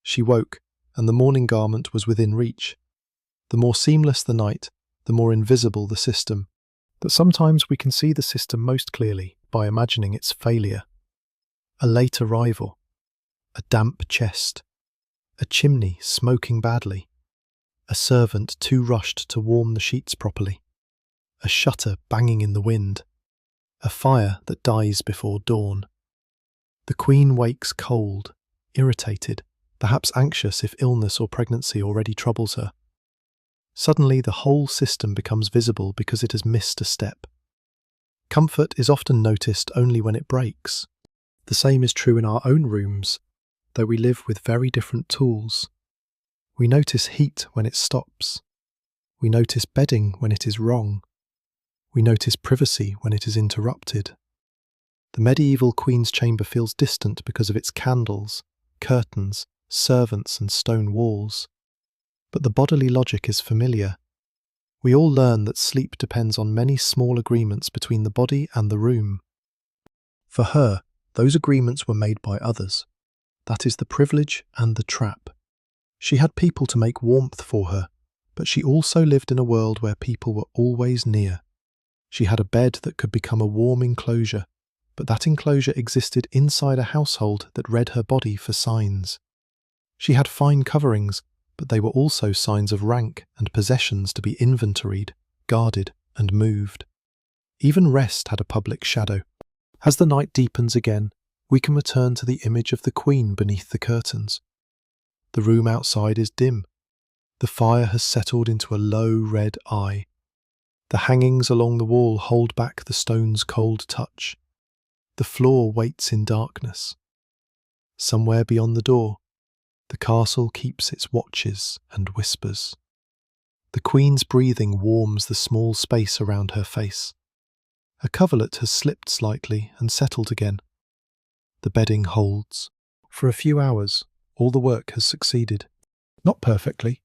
She woke, and the morning garment was within reach. The more seamless the night, the more invisible the system. But sometimes we can see the system most clearly by imagining its failure. A late arrival. A damp chest. A chimney smoking badly. A servant too rushed to warm the sheets properly. A shutter banging in the wind. A fire that dies before dawn. The Queen wakes cold, irritated, perhaps anxious if illness or pregnancy already troubles her. Suddenly the whole system becomes visible because it has missed a step. Comfort is often noticed only when it breaks. The same is true in our own rooms, though we live with very different tools. We notice heat when it stops. We notice bedding when it is wrong. We notice privacy when it is interrupted. The medieval Queen's chamber feels distant because of its candles, curtains, servants, and stone walls. But the bodily logic is familiar. We all learn that sleep depends on many small agreements between the body and the room. For her, those agreements were made by others. That is the privilege and the trap. She had people to make warmth for her, but she also lived in a world where people were always near. She had a bed that could become a warm enclosure, but that enclosure existed inside a household that read her body for signs. She had fine coverings, but they were also signs of rank and possessions to be inventoried, guarded, and moved. Even rest had a public shadow. As the night deepens again, we can return to the image of the Queen beneath the curtains. The room outside is dim. The fire has settled into a low red eye. The hangings along the wall hold back the stone's cold touch. The floor waits in darkness. Somewhere beyond the door, the castle keeps its watches and whispers. The Queen's breathing warms the small space around her face. Her coverlet has slipped slightly and settled again. The bedding holds. For a few hours, all the work has succeeded. Not perfectly,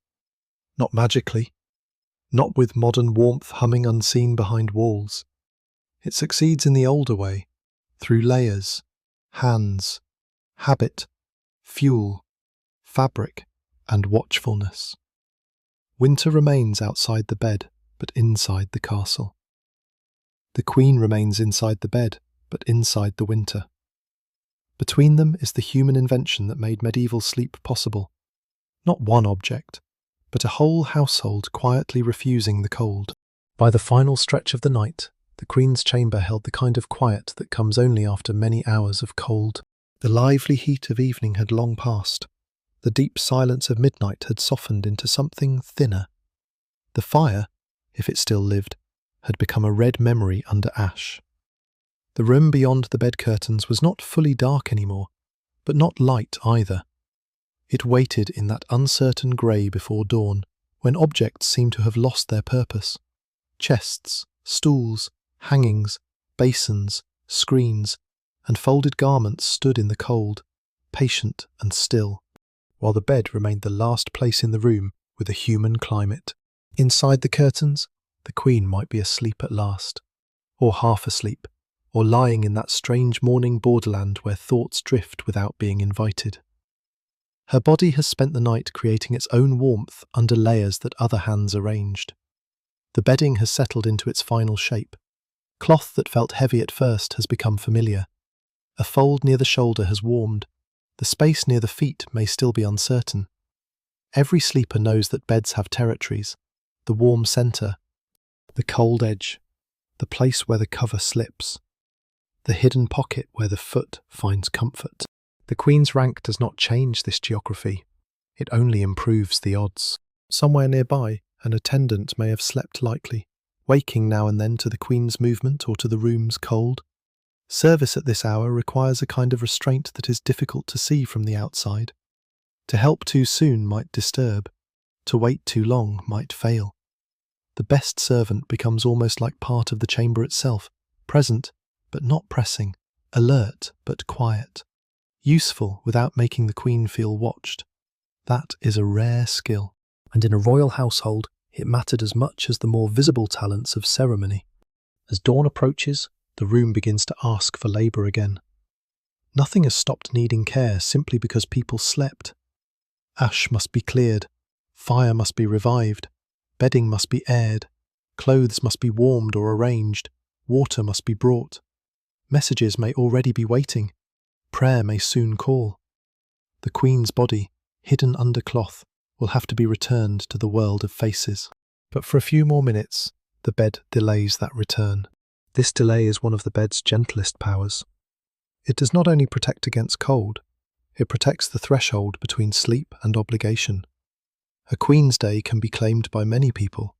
not magically, not with modern warmth humming unseen behind walls. It succeeds in the older way, through layers, hands, habit, fuel, fabric, and watchfulness. Winter remains outside the bed, but inside the castle. The Queen remains inside the bed, but inside the winter. Between them is the human invention that made medieval sleep possible. Not one object, but a whole household quietly refusing the cold. By the final stretch of the night, the Queen's chamber held the kind of quiet that comes only after many hours of cold. The lively heat of evening had long passed. The deep silence of midnight had softened into something thinner. The fire, if it still lived, had become a red memory under ash. The room beyond the bed curtains was not fully dark anymore, but not light either. It waited in that uncertain grey before dawn, when objects seemed to have lost their purpose. Chests, stools, hangings, basins, screens, and folded garments stood in the cold, patient and still, while the bed remained the last place in the room with a human climate. Inside the curtains, the Queen might be asleep at last, or half asleep, or lying in that strange morning borderland where thoughts drift without being invited. Her body has spent the night creating its own warmth under layers that other hands arranged. The bedding has settled into its final shape. Cloth that felt heavy at first has become familiar. A fold near the shoulder has warmed. The space near the feet may still be uncertain. Every sleeper knows that beds have territories, the warm centre, the cold edge, the place where the cover slips, the hidden pocket where the foot finds comfort. The Queen's rank does not change this geography. It only improves the odds. Somewhere nearby, an attendant may have slept lightly, waking now and then to the Queen's movement or to the room's cold. Service at this hour requires a kind of restraint that is difficult to see from the outside. To help too soon might disturb. To wait too long might fail. The best servant becomes almost like part of the chamber itself, present but not pressing, alert but quiet, useful without making the Queen feel watched. That is a rare skill, and in a royal household it mattered as much as the more visible talents of ceremony. As dawn approaches, the room begins to ask for labour again. Nothing has stopped needing care simply because people slept. Ash must be cleared, fire must be revived, bedding must be aired, clothes must be warmed or arranged, water must be brought. Messages may already be waiting, prayer may soon call. The Queen's body, hidden under cloth, will have to be returned to the world of faces. But for a few more minutes, the bed delays that return. This delay is one of the bed's gentlest powers. It does not only protect against cold, it protects the threshold between sleep and obligation. A Queen's Day can be claimed by many people: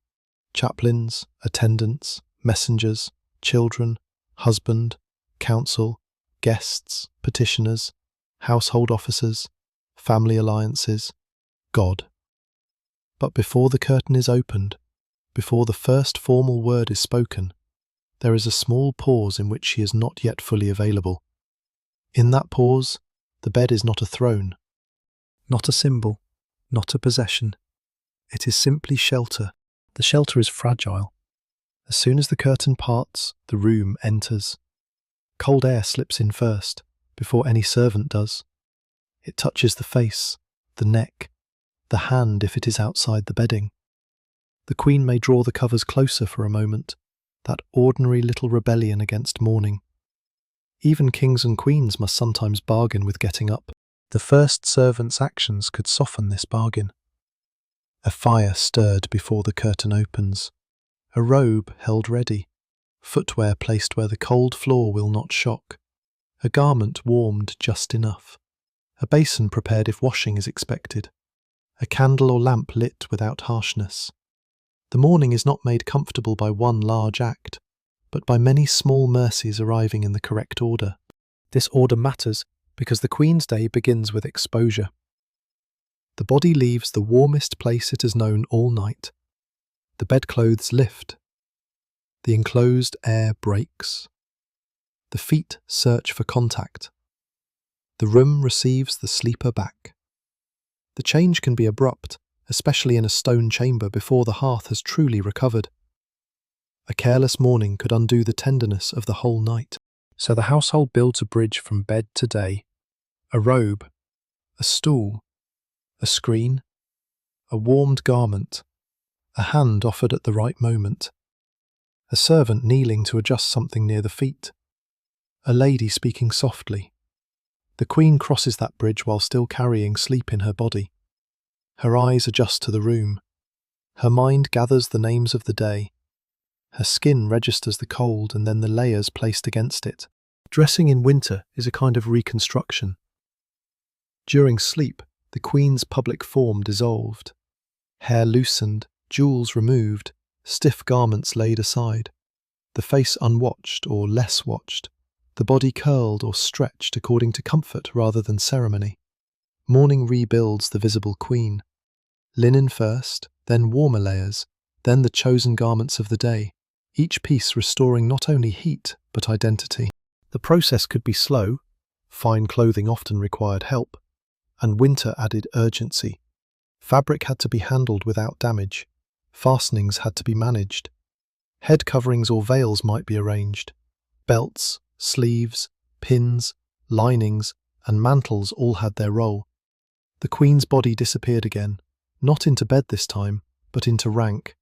chaplains, attendants, messengers, children, husband, council, guests, petitioners, household officers, family alliances, God. But before the curtain is opened, before the first formal word is spoken, there is a small pause in which she is not yet fully available. In that pause, the bed is not a throne, not a symbol, not a possession. It is simply shelter. The shelter is fragile. As soon as the curtain parts, the room enters. Cold air slips in first, before any servant does. It touches the face, the neck, the hand if it is outside the bedding. The Queen may draw the covers closer for a moment, that ordinary little rebellion against morning. Even kings and queens must sometimes bargain with getting up. The first servant's actions could soften this bargain. A fire stirred before the curtain opens, a robe held ready, footwear placed where the cold floor will not shock, a garment warmed just enough, a basin prepared if washing is expected, a candle or lamp lit without harshness. The morning is not made comfortable by one large act, but by many small mercies arriving in the correct order. This order matters because the Queen's Day begins with exposure. The body leaves the warmest place it has known all night. The bedclothes lift. The enclosed air breaks. The feet search for contact. The room receives the sleeper back. The change can be abrupt, especially in a stone chamber before the hearth has truly recovered. A careless morning could undo the tenderness of the whole night. So the household builds a bridge from bed to day. A robe, a stool, a screen, a warmed garment, a hand offered at the right moment, a servant kneeling to adjust something near the feet, a lady speaking softly. The Queen crosses that bridge while still carrying sleep in her body. Her eyes adjust to the room. Her mind gathers the names of the day. Her skin registers the cold and then the layers placed against it. Dressing in winter is a kind of reconstruction. During sleep, the Queen's public form dissolved. Hair loosened, jewels removed, stiff garments laid aside. The face unwatched or less watched, The body curled or stretched according to comfort rather than ceremony. Morning rebuilds the visible queen. Linen first, then warmer layers, then the chosen garments of the day, each piece restoring not only heat but identity. The process could be slow, fine clothing often required help, and winter added urgency. Fabric had to be handled without damage, fastenings had to be managed, head coverings or veils might be arranged, belts, sleeves, pins, linings, and mantles all had their role. The queen's body disappeared again, not into bed this time, but into rank.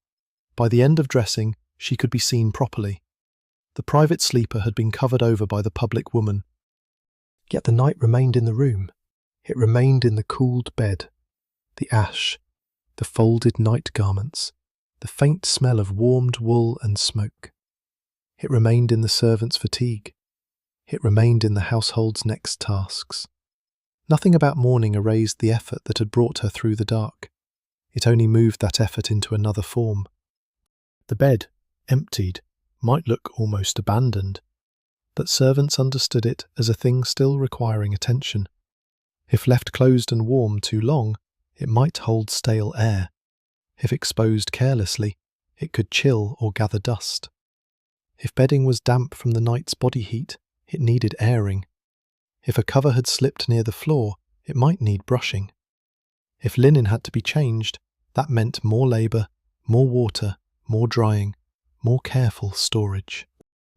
By the end of dressing, she could be seen properly. The private sleeper had been covered over by the public woman. Yet the night remained in the room. It remained in the cooled bed, the ash, the folded night garments, the faint smell of warmed wool and smoke. It remained in the servant's fatigue. It remained in the household's next tasks. Nothing about mourning erased the effort that had brought her through the dark. It only moved that effort into another form. The bed, emptied, might look almost abandoned, but servants understood it as a thing still requiring attention. If left closed and warm too long, it might hold stale air. If exposed carelessly, it could chill or gather dust. If bedding was damp from the night's body heat, it needed airing. If a cover had slipped near the floor, it might need brushing. If linen had to be changed, that meant more labour, more water, more drying, more careful storage.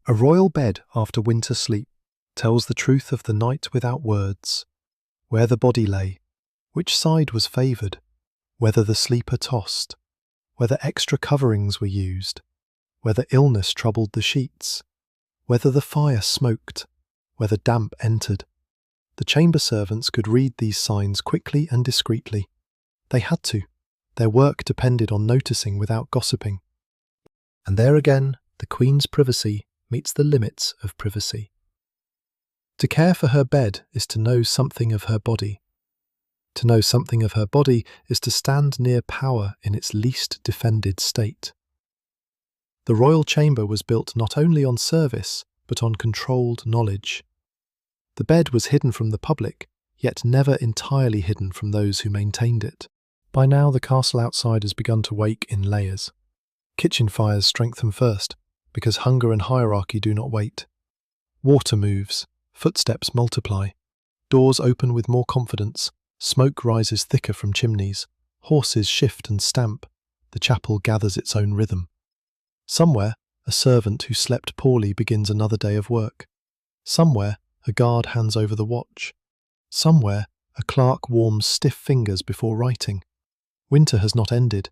A royal bed after winter sleep tells the truth of the night without words. Where the body lay, which side was favoured, whether the sleeper tossed, whether extra coverings were used, whether illness troubled the sheets, whether the fire smoked, whether damp entered. The chamber servants could read these signs quickly and discreetly. They had to. Their work depended on noticing without gossiping. And there again, the Queen's privacy meets the limits of privacy. To care for her bed is to know something of her body. To know something of her body is to stand near power in its least defended state. The royal chamber was built not only on service, but on controlled knowledge. The bed was hidden from the public, yet never entirely hidden from those who maintained it. By now the castle outside has begun to wake in layers. Kitchen fires strengthen first, because hunger and hierarchy do not wait. Water moves, footsteps multiply, doors open with more confidence, smoke rises thicker from chimneys, horses shift and stamp, the chapel gathers its own rhythm. Somewhere, a servant who slept poorly begins another day of work. Somewhere, a guard hands over the watch. Somewhere, a clerk warms stiff fingers before writing. Winter has not ended.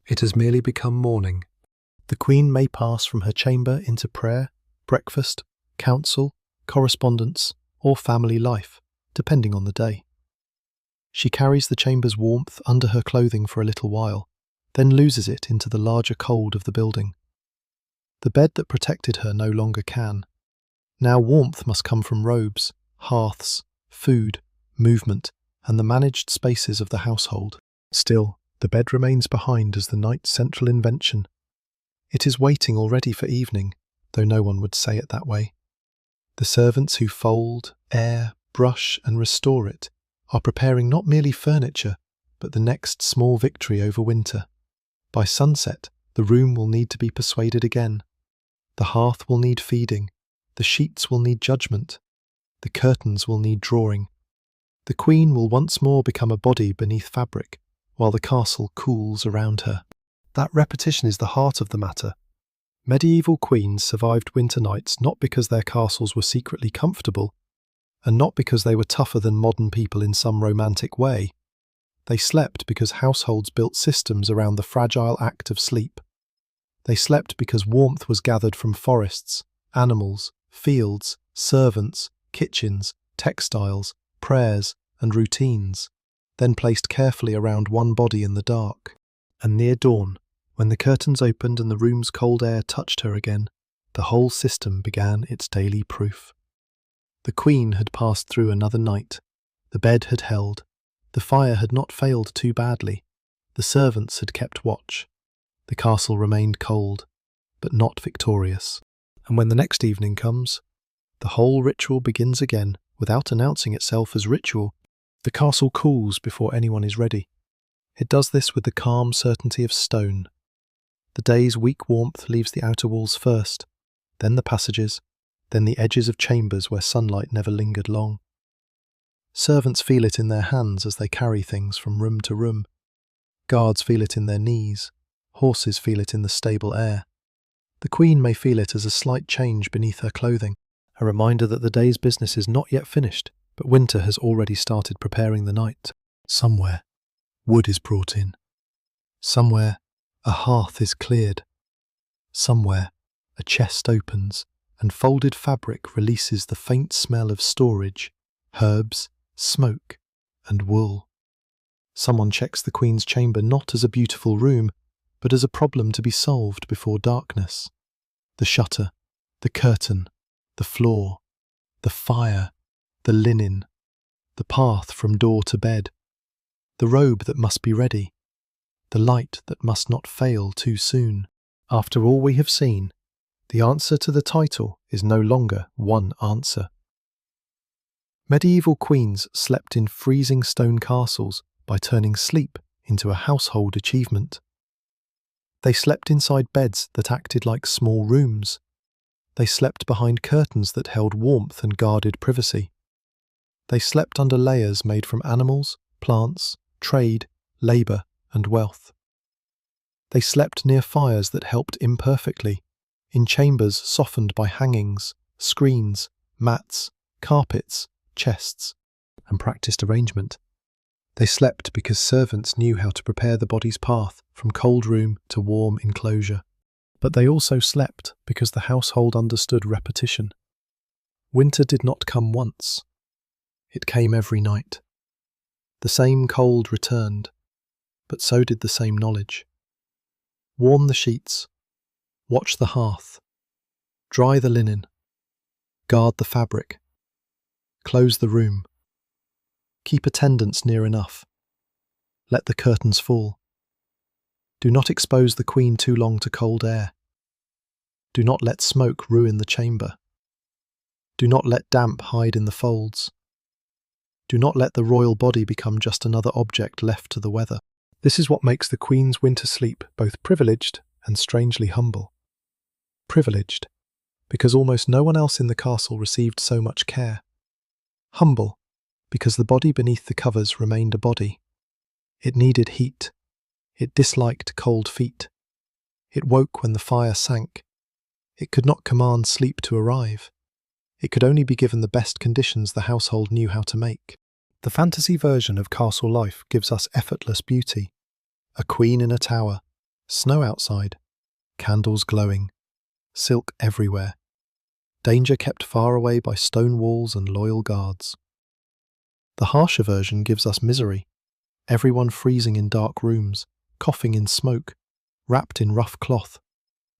It has merely become morning. The Queen may pass from her chamber into prayer, breakfast, council, correspondence, or family life, depending on the day. She carries the chamber's warmth under her clothing for a little while, then loses it into the larger cold of the building. The bed that protected her no longer can. Now warmth must come from robes, hearths, food, movement, and the managed spaces of the household. Still, the bed remains behind as the night's central invention. It is waiting already for evening, though no one would say it that way. The servants who fold, air, brush, and restore it are preparing not merely furniture, but the next small victory over winter. By sunset, the room will need to be persuaded again. The hearth will need feeding. The sheets will need judgment. The curtains will need drawing. The Queen will once more become a body beneath fabric, while the castle cools around her. That repetition is the heart of the matter. Medieval queens survived winter nights not because their castles were secretly comfortable, and not because they were tougher than modern people in some romantic way. They slept because households built systems around the fragile act of sleep. They slept because warmth was gathered from forests, animals, fields, servants, kitchens, textiles, prayers, and routines, then placed carefully around one body in the dark. And near dawn, when the curtains opened and the room's cold air touched her again, the whole system began its daily proof. The Queen had passed through another night. The bed had held. The fire had not failed too badly. The servants had kept watch. The castle remained cold, but not victorious. And when the next evening comes, The whole ritual begins again without announcing itself as ritual. The castle cools before anyone is ready. It does this with the calm certainty of stone. The day's weak warmth leaves the outer walls first, then the passages, then the edges of chambers where sunlight never lingered long. Servants feel it in their hands as they carry things from room to room. Guards feel it in their knees. Horses feel it in the stable air. The Queen may feel it as a slight change beneath her clothing, a reminder that the day's business is not yet finished, but winter has already started preparing the night. Somewhere, wood is brought in. Somewhere, a hearth is cleared. Somewhere, a chest opens, and folded fabric releases the faint smell of storage, herbs, smoke, and wool. Someone checks the Queen's chamber not as a beautiful room, but as a problem to be solved before darkness. The shutter, the curtain, the floor, the fire, the linen, the path from door to bed, the robe that must be ready, the light that must not fail too soon. After all we have seen, the answer to the title is no longer one answer. Medieval queens slept in freezing stone castles by turning sleep into a household achievement. They slept inside beds that acted like small rooms. They slept behind curtains that held warmth and guarded privacy. They slept under layers made from animals, plants, trade, labour, and wealth. They slept near fires that helped imperfectly, in chambers softened by hangings, screens, mats, carpets, chests, and practiced arrangement. They slept because servants knew how to prepare the body's path from cold room to warm enclosure. But they also slept because the household understood repetition. Winter did not come once. It came every night. The same cold returned, but so did the same knowledge. Warm the sheets, watch the hearth, dry the linen, guard the fabric, close the room, keep attendants near enough, let the curtains fall. Do not expose the Queen too long to cold air. Do not let smoke ruin the chamber. Do not let damp hide in the folds. Do not let the royal body become just another object left to the weather. This is what makes the Queen's winter sleep both privileged and strangely humble. Privileged, because almost no one else in the castle received so much care. Humble, because the body beneath the covers remained a body. It needed heat. It disliked cold feet. It woke when the fire sank. It could not command sleep to arrive. It could only be given the best conditions the household knew how to make. The fantasy version of castle life gives us effortless beauty. A queen in a tower, snow outside, candles glowing, silk everywhere, danger kept far away by stone walls and loyal guards. The harsher version gives us misery, everyone freezing in dark rooms, coughing in smoke, wrapped in rough cloth,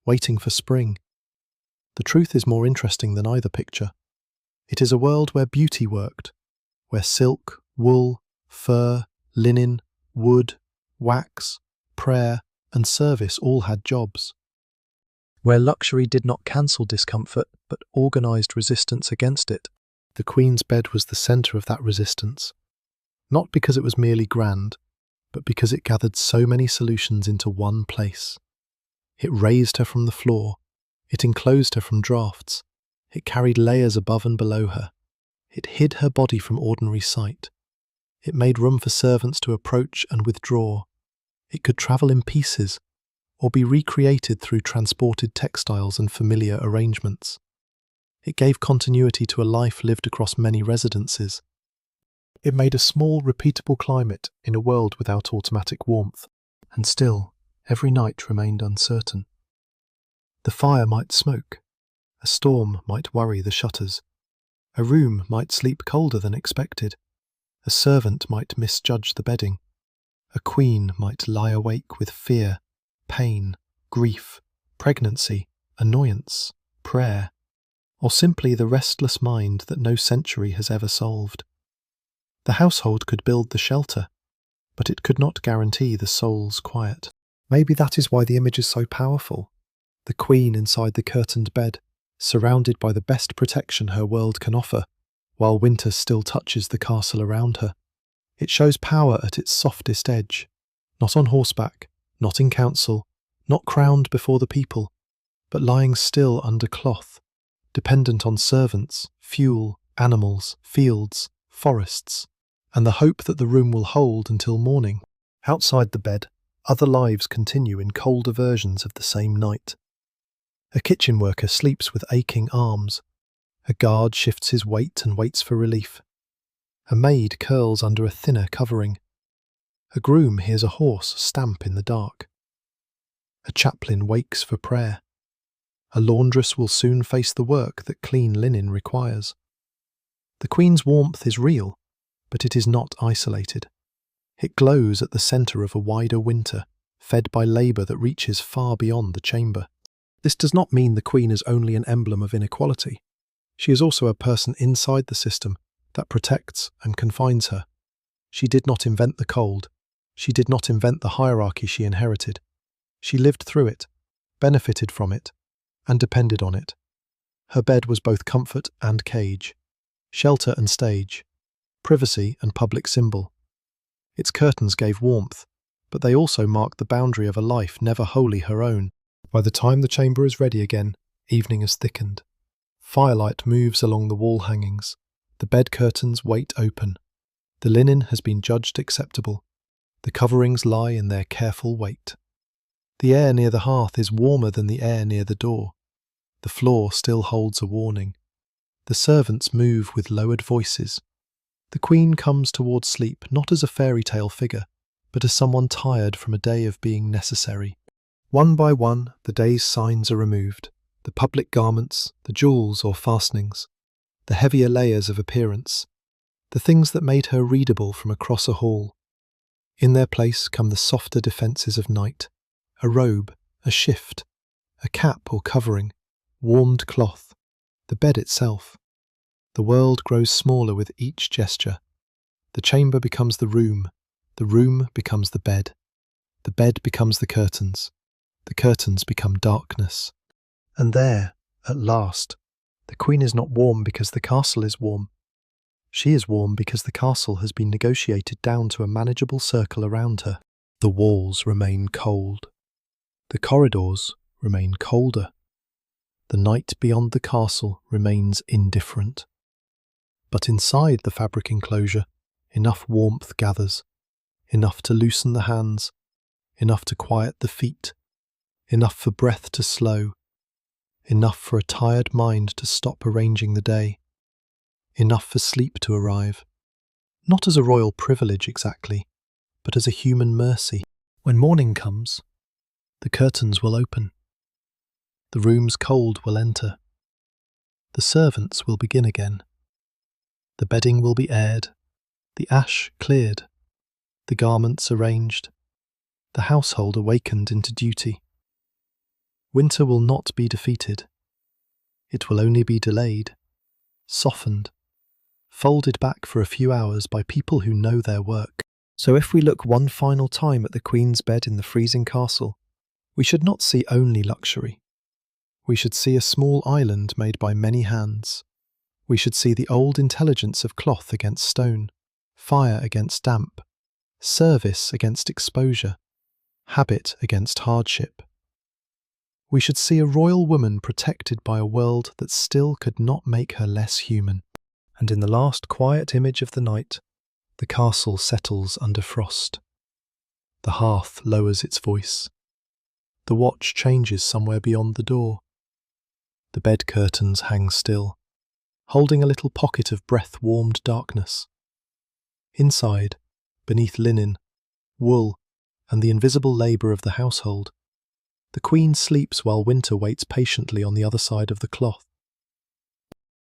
waiting for spring. The truth is more interesting than either picture. It is a world where beauty worked, where silk, wool, fur, linen, wood, wax, prayer, and service all had jobs. Where luxury did not cancel discomfort, but organised resistance against it. The Queen's bed was the centre of that resistance, not because it was merely grand, but because it gathered so many solutions into one place. It raised her from the floor, it enclosed her from drafts, it carried layers above and below her, it hid her body from ordinary sight, it made room for servants to approach and withdraw, it could travel in pieces, or be recreated through transported textiles and familiar arrangements. It gave continuity to a life lived across many residences. It made a small, repeatable climate in a world without automatic warmth, and still, every night remained uncertain. The fire might smoke, a storm might worry the shutters, a room might sleep colder than expected, a servant might misjudge the bedding, a queen might lie awake with fear, pain, grief, pregnancy, annoyance, prayer, or simply the restless mind that no century has ever solved. The household could build the shelter, but it could not guarantee the soul's quiet. Maybe that is why the image is so powerful. The Queen inside the curtained bed, surrounded by the best protection her world can offer, while winter still touches the castle around her. It shows power at its softest edge, not on horseback, not in council, not crowned before the people, but lying still under cloth, dependent on servants, fuel, animals, fields, forests, and the hope that the room will hold until morning. Outside the bed, other lives continue in colder versions of the same night. A kitchen worker sleeps with aching arms. A guard shifts his weight and waits for relief. A maid curls under a thinner covering. A groom hears a horse stamp in the dark. A chaplain wakes for prayer. A laundress will soon face the work that clean linen requires. The Queen's warmth is real, but it is not isolated. It glows at the centre of a wider winter, fed by labour that reaches far beyond the chamber. This does not mean the Queen is only an emblem of inequality. She is also a person inside the system that protects and confines her. She did not invent the cold. She did not invent the hierarchy she inherited. She lived through it, benefited from it, and depended on it. Her bed was both comfort and cage, shelter and stage, privacy and public symbol. Its curtains gave warmth, but they also marked the boundary of a life never wholly her own. By the time the chamber is ready again, evening has thickened. Firelight moves along the wall hangings. The bed curtains wait open. The linen has been judged acceptable. The coverings lie in their careful wait. The air near the hearth is warmer than the air near the door. The floor still holds a warning. The servants move with lowered voices. The Queen comes towards sleep not as a fairy tale figure, but as someone tired from a day of being necessary. One by one, the day's signs are removed. The public garments, the jewels or fastenings, the heavier layers of appearance, the things that made her readable from across a hall. In their place come the softer defences of night, a robe, a shift, a cap or covering, warmed cloth, the bed itself. The world grows smaller with each gesture. The chamber becomes the room becomes the bed becomes the curtains become darkness. And there, at last, the Queen is not warm because the castle is warm. She is warm because the castle has been negotiated down to a manageable circle around her. The walls remain cold. The corridors remain colder. The night beyond the castle remains indifferent. But inside the fabric enclosure, enough warmth gathers, enough to loosen the hands, enough to quiet the feet, enough for breath to slow, enough for a tired mind to stop arranging the day, enough for sleep to arrive, not as a royal privilege exactly, but as a human mercy. When morning comes, the curtains will open. The room's cold will enter. The servants will begin again. The bedding will be aired, the ash cleared, the garments arranged, the household awakened into duty. Winter will not be defeated. It will only be delayed, softened, folded back for a few hours by people who know their work. So if we look one final time at the Queen's bed in the freezing castle, we should not see only luxury. We should see a small island made by many hands. We should see the old intelligence of cloth against stone, fire against damp, service against exposure, habit against hardship. We should see a royal woman protected by a world that still could not make her less human. And in the last quiet image of the night, the castle settles under frost. The hearth lowers its voice. The watch changes somewhere beyond the door. The bed curtains hang still, holding a little pocket of breath-warmed darkness. Inside, beneath linen, wool, and the invisible labour of the household, the Queen sleeps while winter waits patiently on the other side of the cloth.